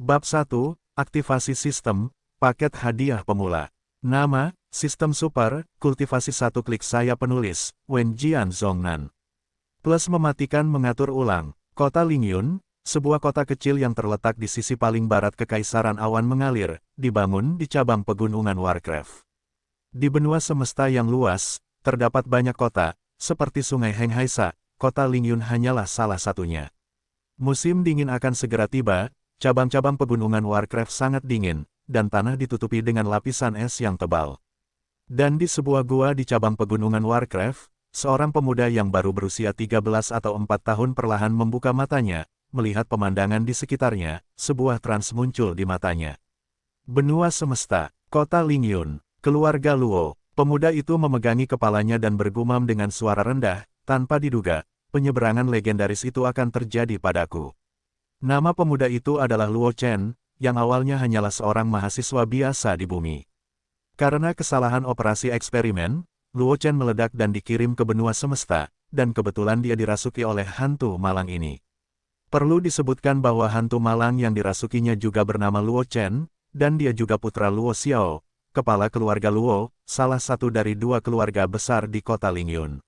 Bab 1, Aktivasi Sistem, Paket Hadiah Pemula. Nama, Sistem Super, Kultivasi 1 klik saya penulis, Wenjian Zhongnan. Plus mematikan mengatur ulang. Kota Lingyun, sebuah kota kecil yang terletak di sisi paling barat Kekaisaran Awan Mengalir, dibangun di cabang pegunungan Warcraft. Di benua semesta yang luas, terdapat banyak kota, seperti Sungai Henghaisa, kota Lingyun hanyalah salah satunya. Musim dingin akan segera tiba, cabang-cabang pegunungan Warcraft sangat dingin, dan tanah ditutupi dengan lapisan es yang tebal. Dan di sebuah gua di cabang pegunungan Warcraft, seorang pemuda yang baru berusia 13 atau 4 tahun perlahan membuka matanya, melihat pemandangan di sekitarnya, sebuah trans muncul di matanya. Benua semesta, kota Lingyun, keluarga Luo. Pemuda itu memegangi kepalanya dan bergumam dengan suara rendah, tanpa diduga, penyeberangan legendaris itu akan terjadi padaku. Nama pemuda itu adalah Luo Chen, yang awalnya hanyalah seorang mahasiswa biasa di bumi. Karena kesalahan operasi eksperimen, Luo Chen meledak dan dikirim ke benua semesta, dan kebetulan dia dirasuki oleh hantu malang ini. Perlu disebutkan bahwa hantu malang yang dirasukinya juga bernama Luo Chen, dan dia juga putra Luo Xiao, kepala keluarga Luo, salah satu dari 2 keluarga besar di kota Lingyun.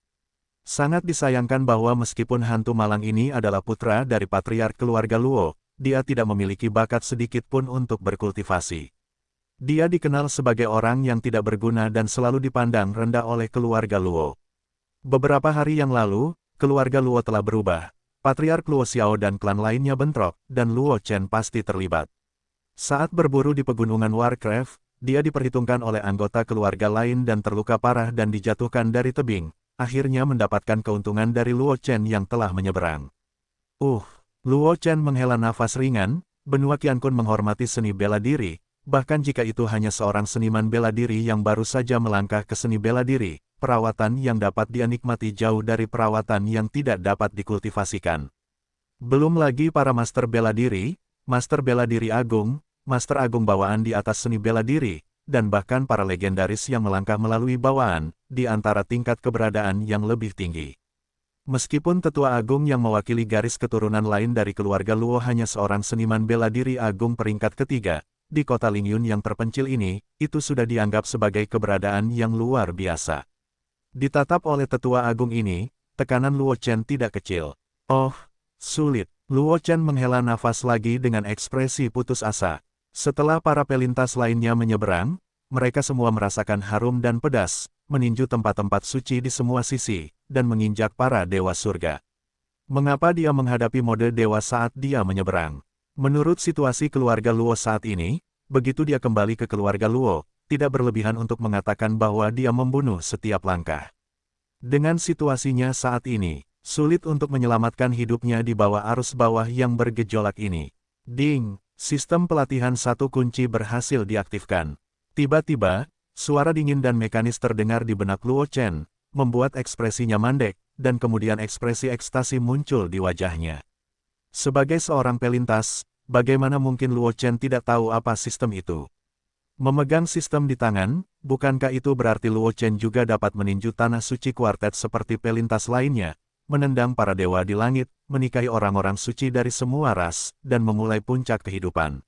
Sangat disayangkan bahwa meskipun hantu malang ini adalah putra dari patriark keluarga Luo, dia tidak memiliki bakat sedikit pun untuk berkultivasi. Dia dikenal sebagai orang yang tidak berguna dan selalu dipandang rendah oleh keluarga Luo. Beberapa hari yang lalu, keluarga Luo telah berubah. Patriark Luo Xiao dan klan lainnya bentrok, dan Luo Chen pasti terlibat. Saat berburu di pegunungan Warcraft, dia diperhitungkan oleh anggota keluarga lain dan terluka parah dan dijatuhkan dari tebing, akhirnya mendapatkan keuntungan dari Luo Chen yang telah menyeberang. Luo Chen menghela nafas ringan, benua Qiankun menghormati seni bela diri, bahkan jika itu hanya seorang seniman bela diri yang baru saja melangkah ke seni bela diri, perawatan yang dapat dia nikmati jauh dari perawatan yang tidak dapat dikultivasikan. Belum lagi para master bela diri agung, master agung bawaan di atas seni bela diri, dan bahkan para legendaris yang melangkah melalui bawaan, di antara tingkat keberadaan yang lebih tinggi. Meskipun tetua agung yang mewakili garis keturunan lain dari keluarga Luo hanya seorang seniman bela diri agung peringkat ketiga, di kota Lingyun yang terpencil ini, itu sudah dianggap sebagai keberadaan yang luar biasa. Ditatap oleh tetua agung ini, tekanan Luo Chen tidak kecil. Sulit. Luo Chen menghela nafas lagi dengan ekspresi putus asa. Setelah para pelintas lainnya menyeberang, mereka semua merasakan harum dan pedas, meninju tempat-tempat suci di semua sisi, dan menginjak para dewa surga. Mengapa dia menghadapi mode dewa saat dia menyeberang? Menurut situasi keluarga Luo saat ini, begitu dia kembali ke keluarga Luo, tidak berlebihan untuk mengatakan bahwa dia membunuh setiap langkah. Dengan situasinya saat ini, sulit untuk menyelamatkan hidupnya di bawah arus bawah yang bergejolak ini. Ding! Sistem pelatihan 1 kunci berhasil diaktifkan. Tiba-tiba, suara dingin dan mekanis terdengar di benak Luo Chen, membuat ekspresinya mandek, dan kemudian ekspresi ekstasi muncul di wajahnya. Sebagai seorang pelintas, bagaimana mungkin Luo Chen tidak tahu apa sistem itu? Memegang sistem di tangan, bukankah itu berarti Luo Chen juga dapat meninju tanah suci kuartet seperti pelintas lainnya, menendang para dewa di langit, menikahi orang-orang suci dari semua ras, dan memulai puncak kehidupan.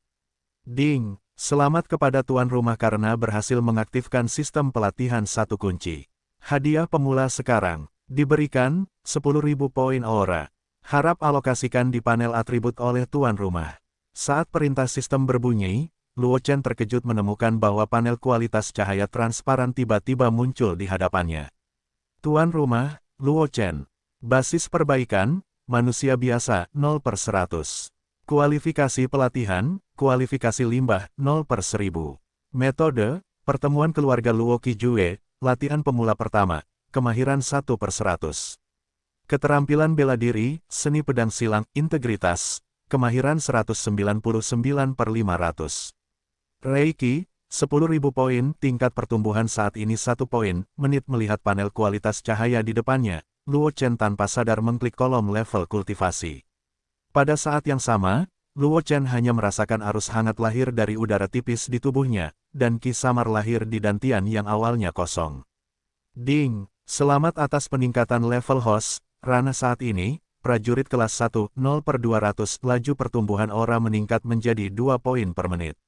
Ding! Selamat kepada tuan rumah karena berhasil mengaktifkan sistem pelatihan 1 kunci. Hadiah pemula sekarang, diberikan, 10.000 poin aura. Harap alokasikan di panel atribut oleh tuan rumah. Saat perintah sistem berbunyi, Luo Chen terkejut menemukan bahwa panel kualitas cahaya transparan tiba-tiba muncul di hadapannya. Tuan rumah, Luo Chen. Basis perbaikan, manusia biasa, 0/100. Kualifikasi pelatihan, kualifikasi limbah, 0/1000. Metode, pertemuan keluarga Luo Qijue, latihan pemula pertama, kemahiran 1/100. Keterampilan bela diri, seni pedang silang, integritas, kemahiran 199/500. Reiki, 10.000 poin, tingkat pertumbuhan saat ini 1 poin, menit melihat panel kualitas cahaya di depannya. Luo Chen tanpa sadar mengklik kolom level kultivasi. Pada saat yang sama, Luo Chen hanya merasakan arus hangat lahir dari udara tipis di tubuhnya, dan ki samar lahir di dantian yang awalnya kosong. Ding! Selamat atas peningkatan level host, Rana saat ini, prajurit kelas 1, 0/200, laju pertumbuhan aura meningkat menjadi 2 poin per menit.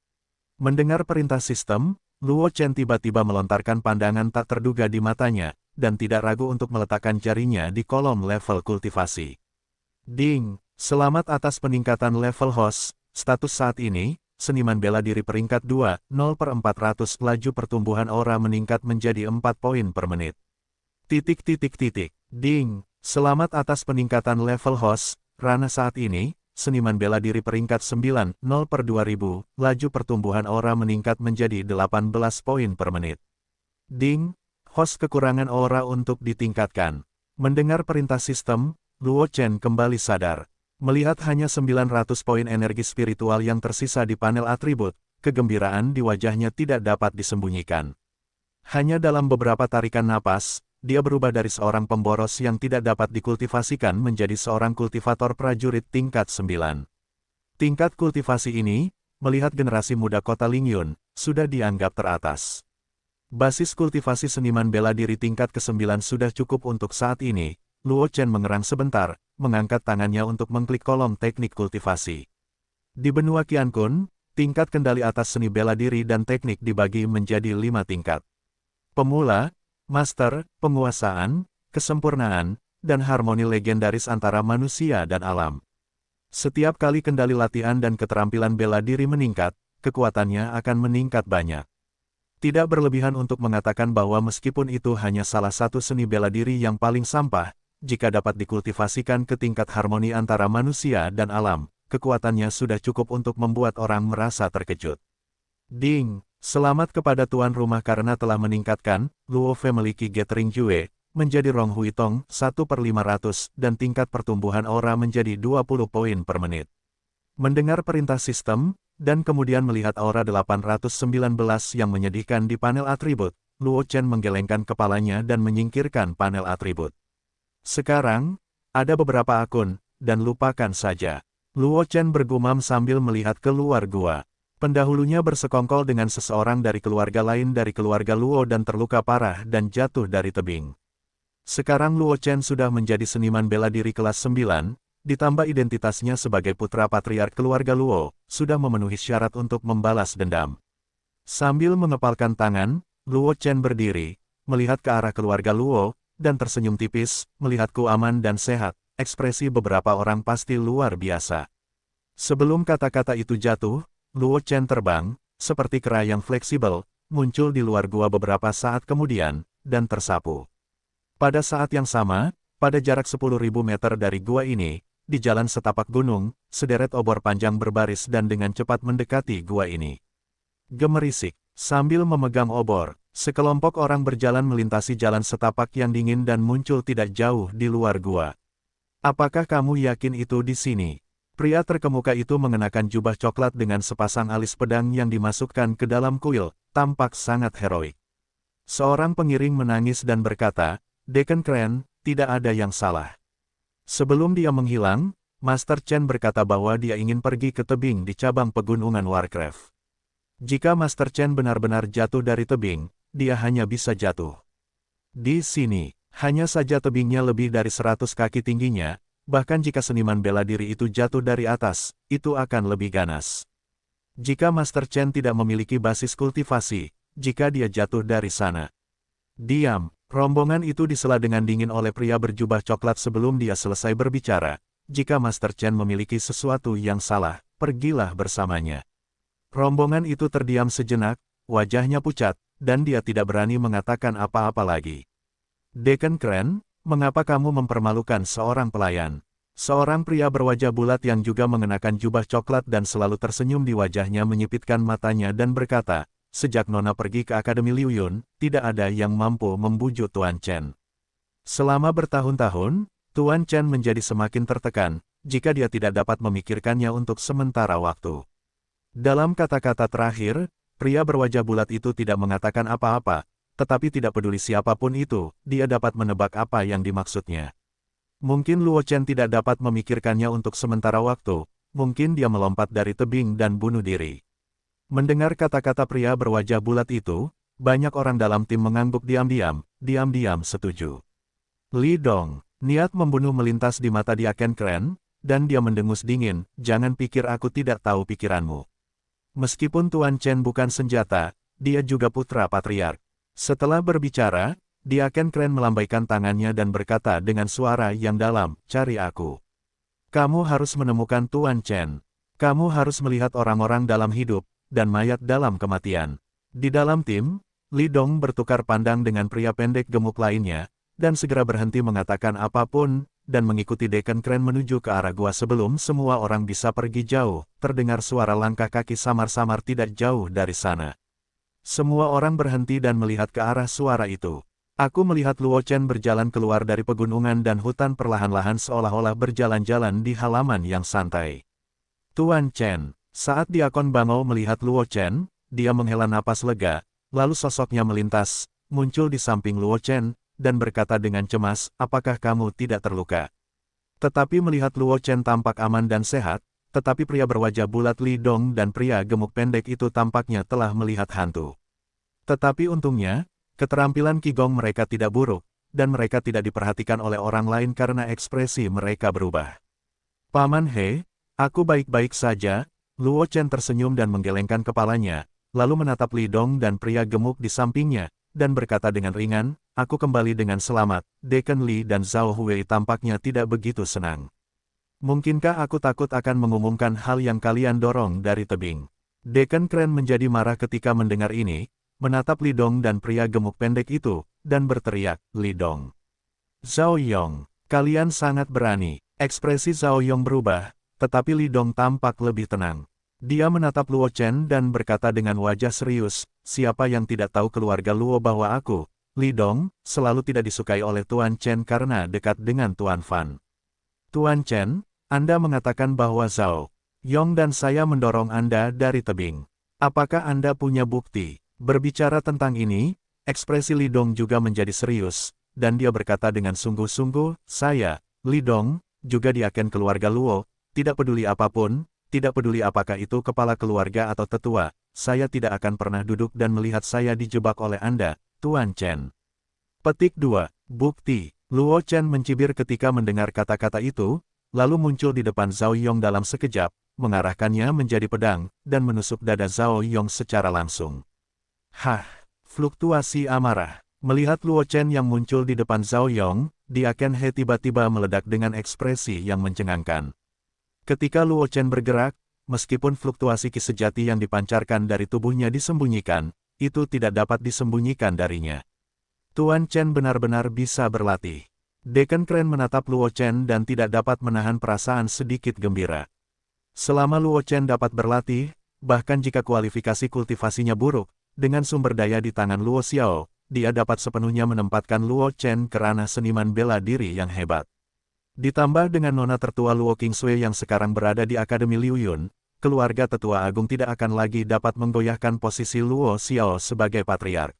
Mendengar perintah sistem, Luo Chen tiba-tiba melontarkan pandangan tak terduga di matanya, dan tidak ragu untuk meletakkan jarinya di kolom level kultivasi. Ding! Selamat atas peningkatan level host. Status saat ini, seniman bela diri peringkat 2, 0/400, laju pertumbuhan aura meningkat menjadi 4 poin per menit. Ding! Selamat atas peningkatan level host. Rana saat ini, seniman bela diri peringkat 9, 0/2000, laju pertumbuhan aura meningkat menjadi 18 poin per menit. Ding! Host kekurangan aura untuk ditingkatkan. Mendengar perintah sistem, Luo Chen kembali sadar. Melihat hanya 900 poin energi spiritual yang tersisa di panel atribut, kegembiraan di wajahnya tidak dapat disembunyikan. Hanya dalam beberapa tarikan napas, dia berubah dari seorang pemboros yang tidak dapat dikultivasikan menjadi seorang kultivator prajurit tingkat 9. Tingkat kultivasi ini, melihat generasi muda kota Lingyun, sudah dianggap teratas. Basis kultivasi seniman bela diri tingkat ke-9 sudah cukup untuk saat ini. Luo Chen mengerang sebentar, mengangkat tangannya untuk mengklik kolom teknik kultivasi. Di benua Qiankun, tingkat kendali atas seni bela diri dan teknik dibagi menjadi 5 tingkat. Pemula, Master, penguasaan, kesempurnaan, dan harmoni legendaris antara manusia dan alam. Setiap kali kendali latihan dan keterampilan bela diri meningkat, kekuatannya akan meningkat banyak. Tidak berlebihan untuk mengatakan bahwa meskipun itu hanya salah satu seni bela diri yang paling sampah, jika dapat dikultivasikan ke tingkat harmoni antara manusia dan alam, kekuatannya sudah cukup untuk membuat orang merasa terkejut. Ding! Selamat kepada tuan rumah karena telah meningkatkan, Luo Family Qi Gathering Jue, menjadi Rong Hui Tong 1/500 dan tingkat pertumbuhan aura menjadi 20 poin per menit. Mendengar perintah sistem, dan kemudian melihat aura 819 yang menyedihkan di panel atribut, Luo Chen menggelengkan kepalanya dan menyingkirkan panel atribut. Sekarang, ada beberapa akun, dan lupakan saja. Luo Chen bergumam sambil melihat keluar gua. Pendahulunya bersekongkol dengan seseorang dari keluarga lain dari keluarga Luo dan terluka parah dan jatuh dari tebing. Sekarang Luo Chen sudah menjadi seniman bela diri kelas 9, ditambah identitasnya sebagai putra patriark keluarga Luo, sudah memenuhi syarat untuk membalas dendam. Sambil mengepalkan tangan, Luo Chen berdiri, melihat ke arah keluarga Luo, dan tersenyum tipis, melihatku aman dan sehat, ekspresi beberapa orang pasti luar biasa. Sebelum kata-kata itu jatuh, Luo Chen terbang, seperti kera yang fleksibel, muncul di luar gua beberapa saat kemudian, dan tersapu. Pada saat yang sama, pada jarak 10.000 meter dari gua ini, di jalan setapak gunung, sederet obor panjang berbaris dan dengan cepat mendekati gua ini. Gemerisik, sambil memegang obor, sekelompok orang berjalan melintasi jalan setapak yang dingin dan muncul tidak jauh di luar gua. Apakah kamu yakin itu di sini? Pria terkemuka itu mengenakan jubah coklat dengan sepasang alis pedang yang dimasukkan ke dalam kuil, tampak sangat heroik. Seorang pengiring menangis dan berkata, "Deacon Crane, tidak ada yang salah." Sebelum dia menghilang, Master Chen berkata bahwa dia ingin pergi ke tebing di cabang pegunungan Warcraft. Jika Master Chen benar-benar jatuh dari tebing, dia hanya bisa jatuh. Di sini, hanya saja tebingnya lebih dari 100 kaki tingginya, bahkan jika seniman bela diri itu jatuh dari atas, itu akan lebih ganas. Jika Master Chen tidak memiliki basis kultivasi, jika dia jatuh dari sana. Diam, rombongan itu disela dengan dingin oleh pria berjubah coklat sebelum dia selesai berbicara. Jika Master Chen memiliki sesuatu yang salah, pergilah bersamanya. Rombongan itu terdiam sejenak, wajahnya pucat, dan dia tidak berani mengatakan apa-apa lagi. Deacon Crane, mengapa kamu mempermalukan seorang pelayan? Seorang pria berwajah bulat yang juga mengenakan jubah coklat dan selalu tersenyum di wajahnya menyipitkan matanya dan berkata, "Sejak Nona pergi ke Akademi Liu Yun, tidak ada yang mampu membujuk Tuan Chen." Selama bertahun-tahun, Tuan Chen menjadi semakin tertekan, jika dia tidak dapat memikirkannya untuk sementara waktu. Dalam kata-kata terakhir, pria berwajah bulat itu tidak mengatakan apa-apa, tetapi tidak peduli siapapun itu, dia dapat menebak apa yang dimaksudnya. Mungkin Luo Chen tidak dapat memikirkannya untuk sementara waktu, mungkin dia melompat dari tebing dan bunuh diri. Mendengar kata-kata pria berwajah bulat itu, banyak orang dalam tim mengangguk diam-diam setuju. Li Dong, Niat membunuh melintas di mata Diaken Kren, dan dia mendengus dingin, jangan pikir aku tidak tahu pikiranmu. Meskipun Tuan Chen bukan senjata, dia juga putra patriark. Setelah berbicara, Diaken Kren melambaikan tangannya dan berkata dengan suara yang dalam, cari aku. Kamu harus menemukan Tuan Chen. Kamu harus melihat orang-orang dalam hidup, dan mayat dalam kematian. Di dalam tim, Li Dong bertukar pandang dengan pria pendek gemuk lainnya, dan segera berhenti mengatakan apapun, dan mengikuti Deacon Kren menuju ke arah gua sebelum semua orang bisa pergi jauh. Terdengar suara langkah kaki samar-samar tidak jauh dari sana. Semua orang berhenti dan melihat ke arah suara itu. Aku melihat Luo Chen berjalan keluar dari pegunungan dan hutan perlahan-lahan seolah-olah berjalan-jalan di halaman yang santai. Tuan Chen, saat Diakon Bangau melihat Luo Chen, dia menghela napas lega, lalu sosoknya melintas, muncul di samping Luo Chen, dan berkata dengan cemas, apakah kamu tidak terluka? Tetapi melihat Luo Chen tampak aman dan sehat, tetapi pria berwajah bulat Li Dong dan pria gemuk pendek itu tampaknya telah melihat hantu. Tetapi untungnya, keterampilan Qigong mereka tidak buruk, dan mereka tidak diperhatikan oleh orang lain karena ekspresi mereka berubah. Paman He, aku baik-baik saja. Luo Chen tersenyum dan menggelengkan kepalanya, lalu menatap Li Dong dan pria gemuk di sampingnya, dan berkata dengan ringan, aku kembali dengan selamat. Deacon Li dan Zhao Hui tampaknya tidak begitu senang. Mungkinkah aku takut akan mengumumkan hal yang kalian dorong dari tebing? Deacon Kren menjadi marah ketika mendengar ini, menatap Li Dong dan pria gemuk pendek itu, dan berteriak, Li Dong. Zhao Yong, kalian sangat berani. Ekspresi Zhao Yong berubah, tetapi Li Dong tampak lebih tenang. Dia menatap Luo Chen dan berkata dengan wajah serius, siapa yang tidak tahu keluarga Luo bahwa aku, Li Dong, selalu tidak disukai oleh Tuan Chen karena dekat dengan Tuan Fan. Tuan Chen, Anda mengatakan bahwa Zhao Yong dan saya mendorong Anda dari tebing. Apakah Anda punya bukti? Berbicara tentang ini, ekspresi Li Dong juga menjadi serius, dan dia berkata dengan sungguh-sungguh, saya, Li Dong, juga Diaken keluarga Luo, tidak peduli apapun, tidak peduli apakah itu kepala keluarga atau tetua, saya tidak akan pernah duduk dan melihat saya dijebak oleh Anda, Tuan Chen. Petik 2. Bukti. Luo Chen mencibir ketika mendengar kata-kata itu, lalu muncul di depan Zhao Yong dalam sekejap, mengarahkannya menjadi pedang, dan menusuk dada Zhao Yong secara langsung. Hah! Fluktuasi amarah. Melihat Luo Chen yang muncul di depan Zhao Yong, Diaken He tiba-tiba meledak dengan ekspresi yang mencengangkan. Ketika Luo Chen bergerak, meskipun fluktuasi ki sejati yang dipancarkan dari tubuhnya disembunyikan, itu tidak dapat disembunyikan darinya. Tuan Chen benar-benar bisa berlatih. Deacon Kren menatap Luo Chen dan tidak dapat menahan perasaan sedikit gembira. Selama Luo Chen dapat berlatih, bahkan jika kualifikasi kultivasinya buruk, dengan sumber daya di tangan Luo Xiao, dia dapat sepenuhnya menempatkan Luo Chen ke ranah seniman bela diri yang hebat. Ditambah dengan nona tertua Luo Qingsui yang sekarang berada di Akademi Liu Yun, keluarga tetua agung tidak akan lagi dapat menggoyahkan posisi Luo Xiao sebagai patriark.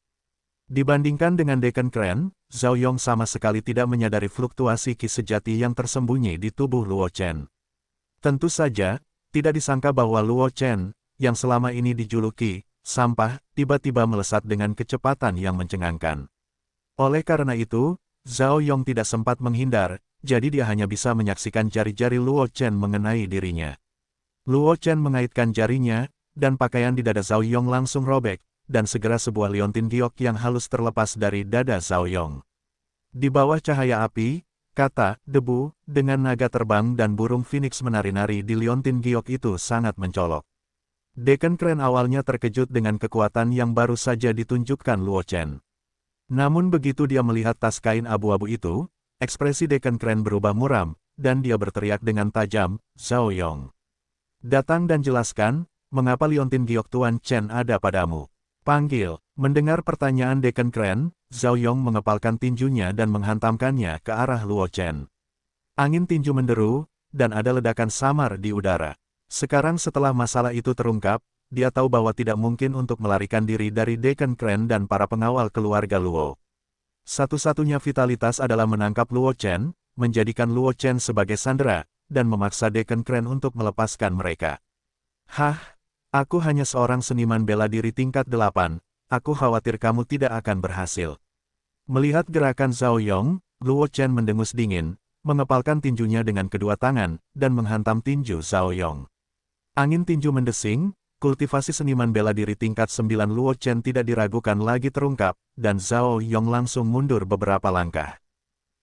Dibandingkan dengan Deacon Kren, Zhao Yong sama sekali tidak menyadari fluktuasi ki sejati yang tersembunyi di tubuh Luo Chen. Tentu saja, tidak disangka bahwa Luo Chen, yang selama ini dijuluki sampah, tiba-tiba melesat dengan kecepatan yang mencengangkan. Oleh karena itu, Zhao Yong tidak sempat menghindar, jadi dia hanya bisa menyaksikan jari-jari Luo Chen mengenai dirinya. Luo Chen mengaitkan jarinya, dan pakaian di dada Zhao Yong langsung robek, dan segera sebuah liontin giok yang halus terlepas dari dada Zhao Yong. Di bawah cahaya api, kata, debu, dengan naga terbang dan burung phoenix menari-nari di liontin giok itu sangat mencolok. Deacon Kren awalnya terkejut dengan kekuatan yang baru saja ditunjukkan Luo Chen. Namun begitu dia melihat tas kain abu-abu itu, ekspresi Deacon Kren berubah muram, dan dia berteriak dengan tajam, Zhao Yong. Datang dan jelaskan, mengapa liontin giok Tuan Chen ada padamu. Panggil. Mendengar pertanyaan Deacon Kren, Zhao Yong mengepalkan tinjunya dan menghantamkannya ke arah Luo Chen. Angin tinju menderu, dan ada ledakan samar di udara. Sekarang setelah masalah itu terungkap, dia tahu bahwa tidak mungkin untuk melarikan diri dari Deacon Kren dan para pengawal keluarga Luo. Satu-satunya vitalitas adalah menangkap Luo Chen, menjadikan Luo Chen sebagai sandera, dan memaksa Deacon Kren untuk melepaskan mereka. Hah? Aku hanya seorang seniman bela diri tingkat 8, aku khawatir kamu tidak akan berhasil. Melihat gerakan Zhao Yong, Luo Chen mendengus dingin, mengepalkan tinjunya dengan kedua tangan, dan menghantam tinju Zhao Yong. Angin tinju mendesing, kultivasi seniman bela diri tingkat 9 Luo Chen tidak diragukan lagi terungkap, dan Zhao Yong langsung mundur beberapa langkah.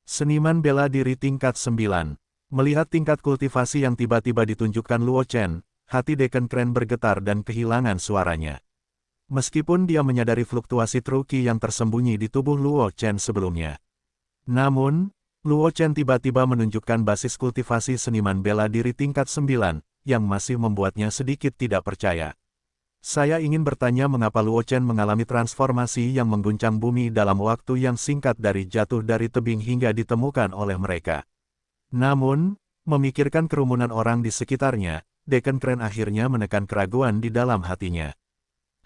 Seniman bela diri tingkat 9. Melihat tingkat kultivasi yang tiba-tiba ditunjukkan Luo Chen, hati Deacon Crane bergetar dan kehilangan suaranya. Meskipun dia menyadari fluktuasi truki yang tersembunyi di tubuh Luo Chen sebelumnya. Namun, Luo Chen tiba-tiba menunjukkan basis kultivasi seniman bela diri tingkat 9, yang masih membuatnya sedikit tidak percaya. Saya ingin bertanya mengapa Luo Chen mengalami transformasi yang mengguncang bumi dalam waktu yang singkat dari jatuh dari tebing hingga ditemukan oleh mereka. Namun, memikirkan kerumunan orang di sekitarnya, Deacon Crane akhirnya menekan keraguan di dalam hatinya.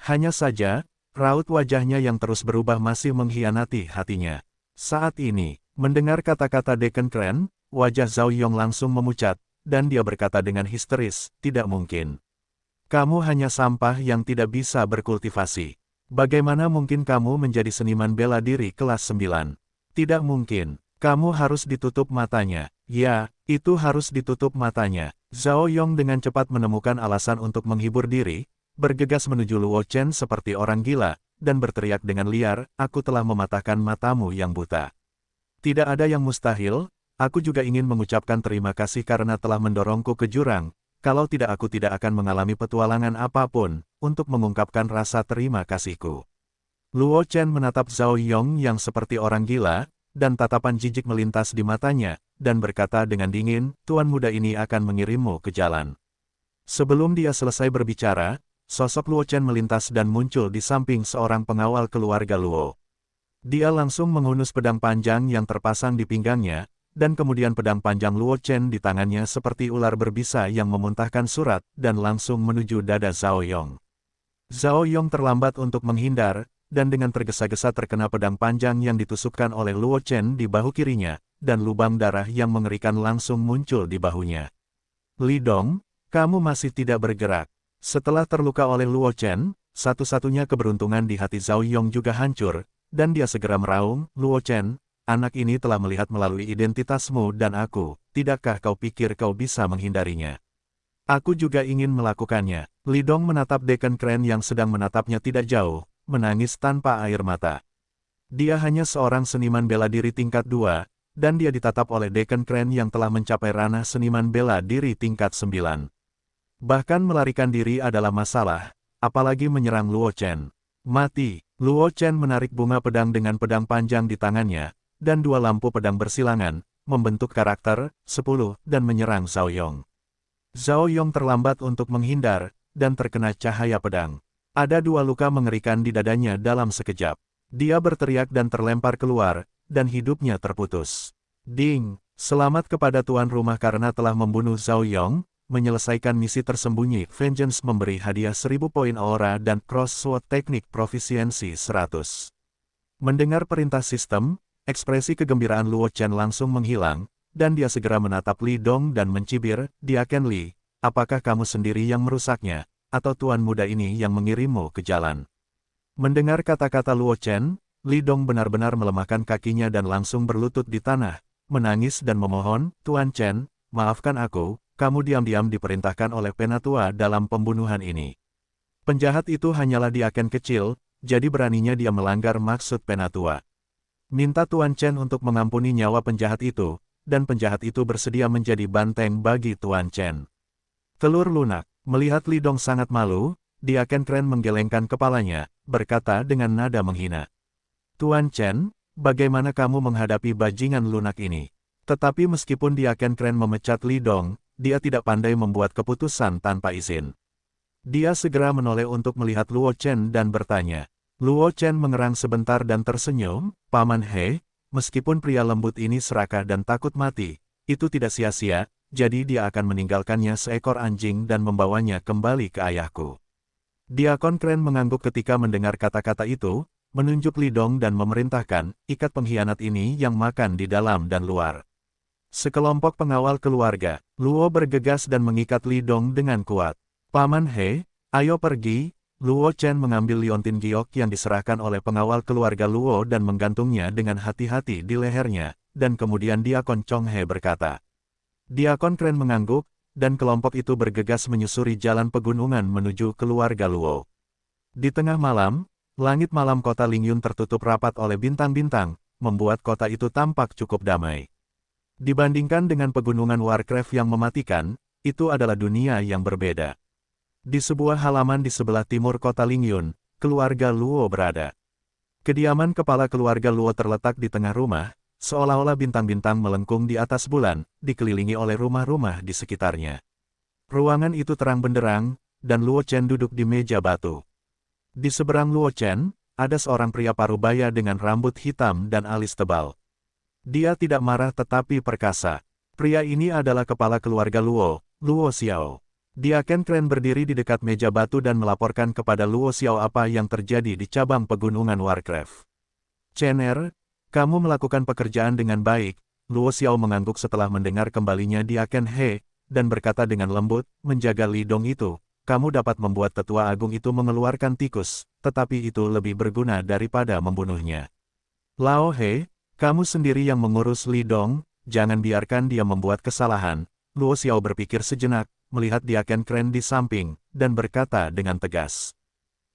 Hanya saja, raut wajahnya yang terus berubah masih mengkhianati hatinya. Saat ini, mendengar kata-kata Deacon Crane, wajah Zhao Yong langsung memucat, dan dia berkata dengan histeris, "Tidak mungkin. Kamu hanya sampah yang tidak bisa berkultivasi. Bagaimana mungkin kamu menjadi seniman bela diri kelas 9? Tidak mungkin. Kamu harus ditutup matanya." "Ya, itu harus ditutup matanya." Zhao Yong dengan cepat menemukan alasan untuk menghibur diri, bergegas menuju Luo Chen seperti orang gila, dan berteriak dengan liar, "Aku telah mematahkan matamu yang buta. Tidak ada yang mustahil, aku juga ingin mengucapkan terima kasih karena telah mendorongku ke jurang, kalau tidak aku tidak akan mengalami petualangan apapun, untuk mengungkapkan rasa terima kasihku." Luo Chen menatap Zhao Yong yang seperti orang gila, dan tatapan jijik melintas di matanya, dan berkata dengan dingin, "Tuan muda ini akan mengirimmu ke jalan." Sebelum dia selesai berbicara, sosok Luo Chen melintas dan muncul di samping seorang pengawal keluarga Luo. Dia langsung menghunus pedang panjang yang terpasang di pinggangnya, dan kemudian pedang panjang Luo Chen di tangannya seperti ular berbisa yang memuntahkan surat, dan langsung menuju dada Zhao Yong. Zhao Yong terlambat untuk menghindar, dan dengan tergesa-gesa terkena pedang panjang yang ditusukkan oleh Luo Chen di bahu kirinya, dan lubang darah yang mengerikan langsung muncul di bahunya. "Li Dong, kamu masih tidak bergerak." Setelah terluka oleh Luo Chen, satu-satunya keberuntungan di hati Zhao Yong juga hancur, dan dia segera meraung, "Luo Chen, anak ini telah melihat melalui identitasmu dan aku, tidakkah kau pikir kau bisa menghindarinya? Aku juga ingin melakukannya." Li Dong menatap Deacon Crane yang sedang menatapnya tidak jauh, menangis tanpa air mata. Dia hanya seorang seniman bela diri tingkat 2, dan dia ditatap oleh Deacon Crane yang telah mencapai ranah seniman bela diri tingkat 9. Bahkan melarikan diri adalah masalah, apalagi menyerang Luo Chen. "Mati!" Luo Chen menarik bunga pedang dengan pedang panjang di tangannya, dan dua lampu pedang bersilangan, membentuk karakter 10, dan menyerang Zhao Yong. Zhao Yong terlambat untuk menghindar, dan terkena cahaya pedang. Ada dua luka mengerikan di dadanya dalam sekejap. Dia berteriak dan terlempar keluar, dan hidupnya terputus. "Ding! Selamat kepada tuan rumah karena telah membunuh Zhao Yong." Menyelesaikan misi tersembunyi, Vengeance memberi hadiah 1000 poin aura dan Cross Sword Teknik Proficiency 100. Mendengar perintah sistem, ekspresi kegembiraan Luo Chen langsung menghilang, dan dia segera menatap Li Dong dan mencibir, "Diaken Li, apakah kamu sendiri yang merusaknya, atau tuan muda ini yang mengirimmu ke jalan?" Mendengar kata-kata Luo Chen, Li Dong benar-benar melemahkan kakinya dan langsung berlutut di tanah, menangis dan memohon, "Tuan Chen, maafkan aku. Kamu diam-diam diperintahkan oleh penatua dalam pembunuhan ini. Penjahat itu hanyalah diaken kecil, jadi beraninya dia melanggar maksud penatua. Minta Tuan Chen untuk mengampuni nyawa penjahat itu, dan penjahat itu bersedia menjadi banteng bagi Tuan Chen." Telur lunak, melihat Li Dong sangat malu, diaken Crane menggelengkan kepalanya, berkata dengan nada menghina, "Tuan Chen, bagaimana kamu menghadapi bajingan lunak ini?" Tetapi meskipun diaken Crane memecat Li Dong, dia tidak pandai membuat keputusan tanpa izin. Dia segera menoleh untuk melihat Luo Chen dan bertanya. Luo Chen mengerang sebentar dan tersenyum, "Paman He, meskipun pria lembut ini serakah dan takut mati, itu tidak sia-sia, jadi dia akan meninggalkannya seekor anjing dan membawanya kembali ke ayahku." Diakon Crane mengangguk ketika mendengar kata-kata itu, menunjuk Li Dong dan memerintahkan, "Ikat pengkhianat ini yang makan di dalam dan luar." Sekelompok pengawal keluarga, Luo bergegas dan mengikat Li Dong dengan kuat. "Paman He, ayo pergi." Luo Chen mengambil liontin giok yang diserahkan oleh pengawal keluarga Luo dan menggantungnya dengan hati-hati di lehernya, dan kemudian Diakon Chong He berkata. Diakon Kren mengangguk, dan kelompok itu bergegas menyusuri jalan pegunungan menuju keluarga Luo. Di tengah malam, langit malam kota Lingyun tertutup rapat oleh bintang-bintang, membuat kota itu tampak cukup damai. Dibandingkan dengan pegunungan Warcraft yang mematikan, itu adalah dunia yang berbeda. Di sebuah halaman di sebelah timur kota Lingyun, keluarga Luo berada. Kediaman kepala keluarga Luo terletak di tengah rumah, seolah-olah bintang-bintang melengkung di atas bulan, dikelilingi oleh rumah-rumah di sekitarnya. Ruangan itu terang benderang, dan Luo Chen duduk di meja batu. Di seberang Luo Chen, ada seorang pria parubaya dengan rambut hitam dan alis tebal. Dia tidak marah tetapi perkasa. Pria ini adalah kepala keluarga Luo, Luo Xiao. Diakon Kren berdiri di dekat meja batu dan melaporkan kepada Luo Xiao apa yang terjadi di cabang pegunungan Warcraft. Chener, kamu melakukan pekerjaan dengan baik. Luo Xiao mengangguk setelah mendengar kembalinya Diakon He, dan berkata dengan lembut, menjaga Li Dong itu, kamu dapat membuat tetua agung itu mengeluarkan tikus, tetapi itu lebih berguna daripada membunuhnya. Lao He, kamu sendiri yang mengurus Li Dong, jangan biarkan dia membuat kesalahan. Luo Xiao berpikir sejenak, melihat Diakon Kren di samping, dan berkata dengan tegas.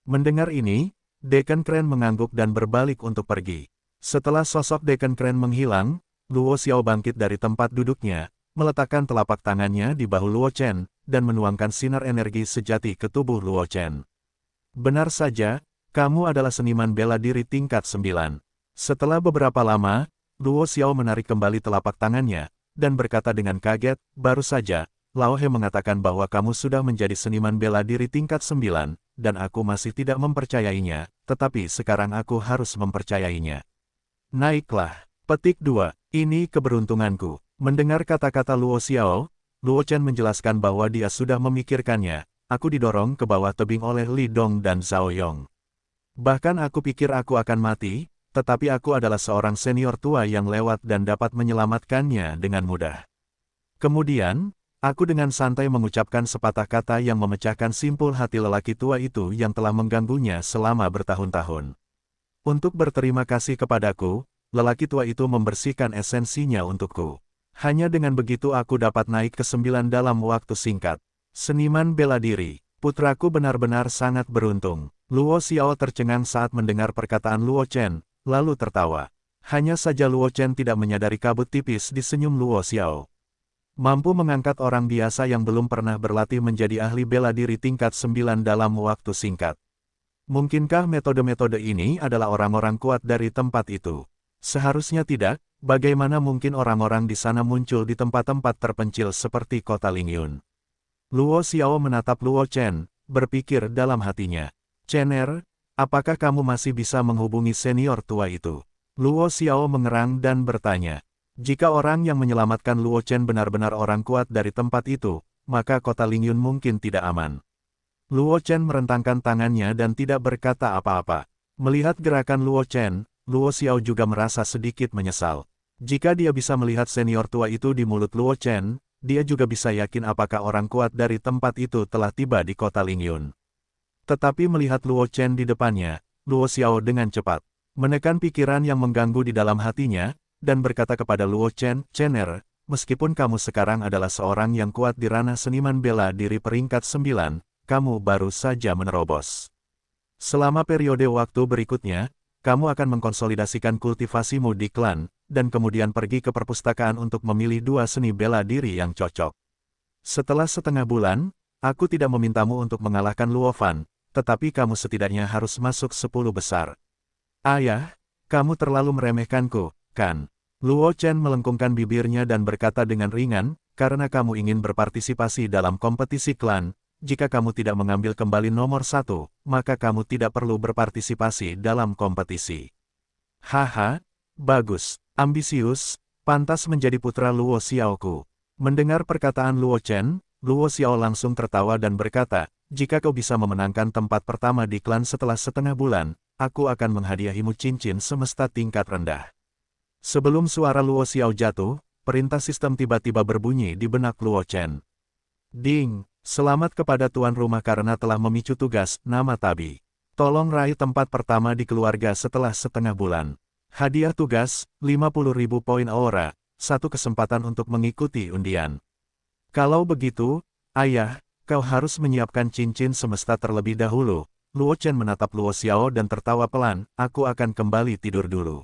Mendengar ini, Diakon Kren mengangguk dan berbalik untuk pergi. Setelah sosok Diakon Kren menghilang, Luo Xiao bangkit dari tempat duduknya, meletakkan telapak tangannya di bahu Luo Chen, dan menuangkan sinar energi sejati ke tubuh Luo Chen. Benar saja, kamu adalah seniman bela diri tingkat 9. Setelah beberapa lama, Luo Xiao menarik kembali telapak tangannya, dan berkata dengan kaget, baru saja, Lao He mengatakan bahwa kamu sudah menjadi seniman bela diri tingkat 9, dan aku masih tidak mempercayainya, tetapi sekarang aku harus mempercayainya. Naiklah. Petik 2. Ini keberuntunganku. Mendengar kata-kata Luo Xiao, Luo Chen menjelaskan bahwa dia sudah memikirkannya. Aku didorong ke bawah tebing oleh Li Dong dan Zhao Yong. Bahkan aku pikir aku akan mati, tetapi aku adalah seorang senior tua yang lewat dan dapat menyelamatkannya dengan mudah. Kemudian, aku dengan santai mengucapkan sepatah kata yang memecahkan simpul hati lelaki tua itu yang telah mengganggunya selama bertahun-tahun. Untuk berterima kasih kepadaku, lelaki tua itu membersihkan esensinya untukku. Hanya dengan begitu aku dapat naik ke 9 dalam waktu singkat. Seniman bela diri, putraku benar-benar sangat beruntung. Luo Xiao tercengang saat mendengar perkataan Luo Chen, lalu tertawa. Hanya saja Luo Chen tidak menyadari kabut tipis di senyum Luo Xiao. Mampu mengangkat orang biasa yang belum pernah berlatih menjadi ahli bela diri tingkat 9 dalam waktu singkat. Mungkinkah metode-metode ini adalah orang-orang kuat dari tempat itu? Seharusnya tidak, bagaimana mungkin orang-orang di sana muncul di tempat-tempat terpencil seperti kota Lingyun? Luo Xiao menatap Luo Chen, berpikir dalam hatinya. Chener, apakah kamu masih bisa menghubungi senior tua itu? Luo Xiao mengerang dan bertanya. Jika orang yang menyelamatkan Luo Chen benar-benar orang kuat dari tempat itu, maka kota Lingyun mungkin tidak aman. Luo Chen merentangkan tangannya dan tidak berkata apa-apa. Melihat gerakan Luo Chen, Luo Xiao juga merasa sedikit menyesal. Jika dia bisa melihat senior tua itu di mulut Luo Chen, dia juga bisa yakin apakah orang kuat dari tempat itu telah tiba di kota Lingyun. Tetapi melihat Luo Chen di depannya, Luo Xiao dengan cepat menekan pikiran yang mengganggu di dalam hatinya, dan berkata kepada Luo Chen, Chener, meskipun kamu sekarang adalah seorang yang kuat di ranah seniman bela diri peringkat 9, kamu baru saja menerobos. Selama periode waktu berikutnya, kamu akan mengkonsolidasikan kultivasimu di klan, dan kemudian pergi ke perpustakaan untuk memilih 2 seni bela diri yang cocok. Setelah setengah bulan, aku tidak memintamu untuk mengalahkan Luo Fan, tetapi kamu setidaknya harus masuk 10 besar. Ayah, kamu terlalu meremehkanku, kan? Luo Chen melengkungkan bibirnya dan berkata dengan ringan, karena kamu ingin berpartisipasi dalam kompetisi klan, jika kamu tidak mengambil kembali nomor 1, maka kamu tidak perlu berpartisipasi dalam kompetisi. Haha, bagus, ambisius, pantas menjadi putra Luo Xiaoku. Mendengar perkataan Luo Chen, Luo Xiao langsung tertawa dan berkata, jika kau bisa memenangkan tempat pertama di klan setelah setengah bulan, aku akan menghadiahimu cincin semesta tingkat rendah. Sebelum suara Luo Xiao jatuh, perintah sistem tiba-tiba berbunyi di benak Luo Chen. Ding, selamat kepada tuan rumah karena telah memicu tugas, nama Tabi. Tolong raih tempat pertama di keluarga setelah setengah bulan. Hadiah tugas, 50.000 poin aura, satu kesempatan untuk mengikuti undian. Kalau begitu, ayah, kau harus menyiapkan cincin semesta terlebih dahulu. Luo Chen menatap Luo Xiao dan tertawa pelan, aku akan kembali tidur dulu.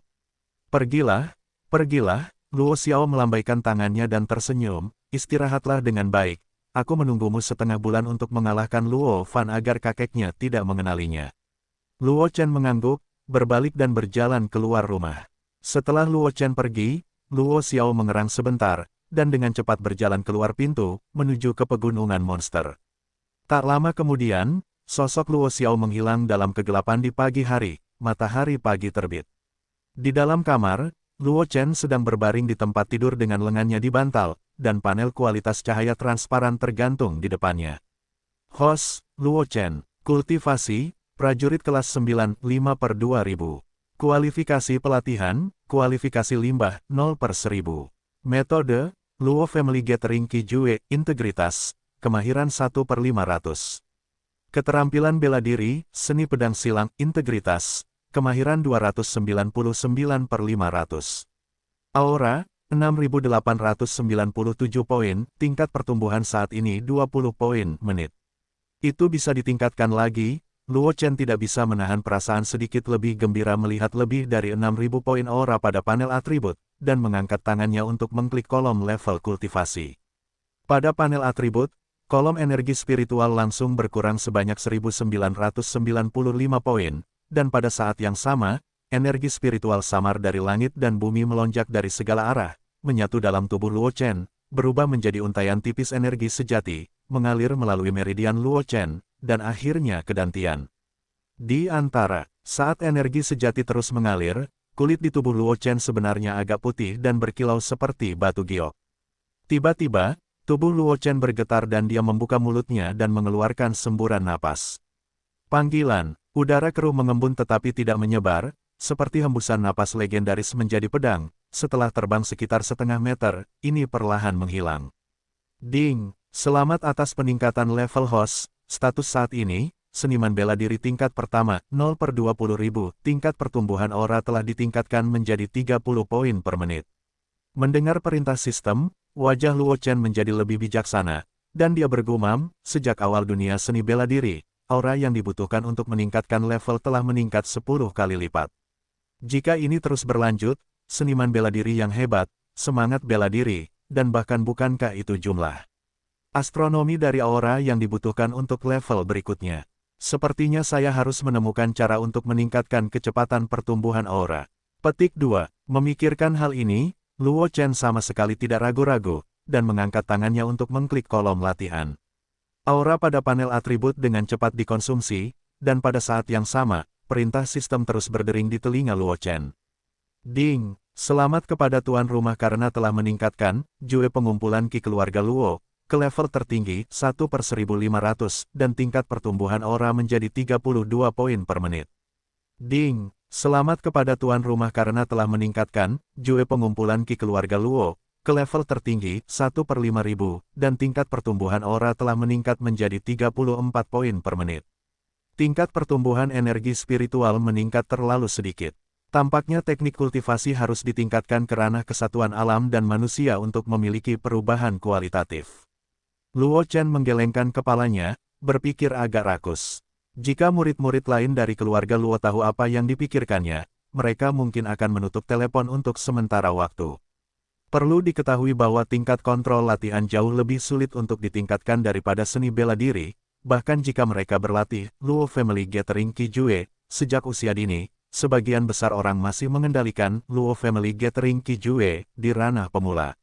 Pergilah, pergilah, Luo Xiao melambaikan tangannya dan tersenyum, istirahatlah dengan baik. Aku menunggumu setengah bulan untuk mengalahkan Luo Fan agar kakeknya tidak mengenalinya. Luo Chen mengangguk, berbalik dan berjalan keluar rumah. Setelah Luo Chen pergi, Luo Xiao mengerang sebentar, dan dengan cepat berjalan keluar pintu, menuju ke pegunungan monster. Tak lama kemudian, sosok Luo Xiao menghilang dalam kegelapan di pagi hari, matahari pagi terbit. Di dalam kamar, Luo Chen sedang berbaring di tempat tidur dengan lengannya dibantal, dan panel kualitas cahaya transparan tergantung di depannya. Host, Luo Chen, kultivasi, prajurit kelas 95/2000. Kualifikasi pelatihan, kualifikasi limbah, 0/1000. Metode, Luo Family Gathering Kijue, integritas, kemahiran 1/500. Keterampilan bela diri, seni pedang silang, integritas, kemahiran 299/500. Aura, 6.897 poin, tingkat pertumbuhan saat ini 20 poin menit. Itu bisa ditingkatkan lagi. Luo Chen tidak bisa menahan perasaan sedikit lebih gembira melihat lebih dari 6.000 poin aura pada panel atribut, dan mengangkat tangannya untuk mengklik kolom level kultivasi. Pada panel atribut, kolom energi spiritual langsung berkurang sebanyak 1.995 poin, dan pada saat yang sama, energi spiritual samar dari langit dan bumi melonjak dari segala arah, menyatu dalam tubuh Luo Chen, berubah menjadi untayan tipis energi sejati, mengalir melalui meridian Luo Chen, dan akhirnya ke dantian. Di antara saat energi sejati terus mengalir, kulit di tubuh Luo Chen sebenarnya agak putih dan berkilau seperti batu giok. Tiba-tiba, tubuh Luo Chen bergetar dan dia membuka mulutnya dan mengeluarkan semburan napas. Panggilan, udara keruh mengembun tetapi tidak menyebar, seperti hembusan napas legendaris menjadi pedang, setelah terbang sekitar setengah meter, ini perlahan menghilang. Ding, selamat atas peningkatan level host, status saat ini, seniman bela diri tingkat pertama, 0/20.000, tingkat pertumbuhan aura telah ditingkatkan menjadi 30 poin per menit. Mendengar perintah sistem, wajah Luo Chen menjadi lebih bijaksana, dan dia bergumam, sejak awal dunia seni bela diri, aura yang dibutuhkan untuk meningkatkan level telah meningkat 10 kali lipat. Jika ini terus berlanjut, seniman bela diri yang hebat, semangat bela diri, dan bahkan bukankah itu jumlah astronomi dari aura yang dibutuhkan untuk level berikutnya. Sepertinya saya harus menemukan cara untuk meningkatkan kecepatan pertumbuhan aura. Petik 2. Memikirkan hal ini, Luo Chen sama sekali tidak ragu-ragu, dan mengangkat tangannya untuk mengklik kolom latihan. Aura pada panel atribut dengan cepat dikonsumsi, dan pada saat yang sama, perintah sistem terus berdering di telinga Luo Chen. Ding, selamat kepada tuan rumah karena telah meningkatkan jue pengumpulan Ki keluarga Luo ke level tertinggi 1/1500 dan tingkat pertumbuhan aura menjadi 32 poin per menit. Ding, selamat kepada tuan rumah karena telah meningkatkan jue pengumpulan Ki keluarga Luo ke level tertinggi 1/5000 dan tingkat pertumbuhan aura telah meningkat menjadi 34 poin per menit. Tingkat pertumbuhan energi spiritual meningkat terlalu sedikit. Tampaknya teknik kultivasi harus ditingkatkan ke ranah kesatuan alam dan manusia untuk memiliki perubahan kualitatif. Luo Chen menggelengkan kepalanya, berpikir agak rakus. Jika murid-murid lain dari keluarga Luo tahu apa yang dipikirkannya, mereka mungkin akan menutup telepon untuk sementara waktu. Perlu diketahui bahwa tingkat kontrol latihan jauh lebih sulit untuk ditingkatkan daripada seni bela diri, bahkan jika mereka berlatih Luo Family Gathering Kijue sejak usia dini, sebagian besar orang masih mengendalikan Luo Family Gathering Kijue di ranah pemula.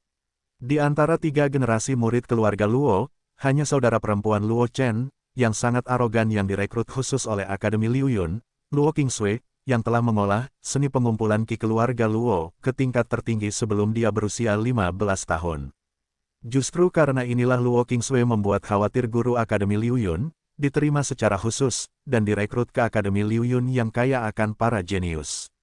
Di antara 3 generasi murid keluarga Luo, hanya saudara perempuan Luo Chen, yang sangat arogan yang direkrut khusus oleh Akademi Liu Yun, Luo Qingsui, yang telah mengolah seni pengumpulan Ki keluarga Luo ke tingkat tertinggi sebelum dia berusia 15 tahun. Justru karena inilah Luo Qingsui membuat khawatir guru Akademi Liu Yun, diterima secara khusus, dan direkrut ke Akademi Liu Yun yang kaya akan para jenius.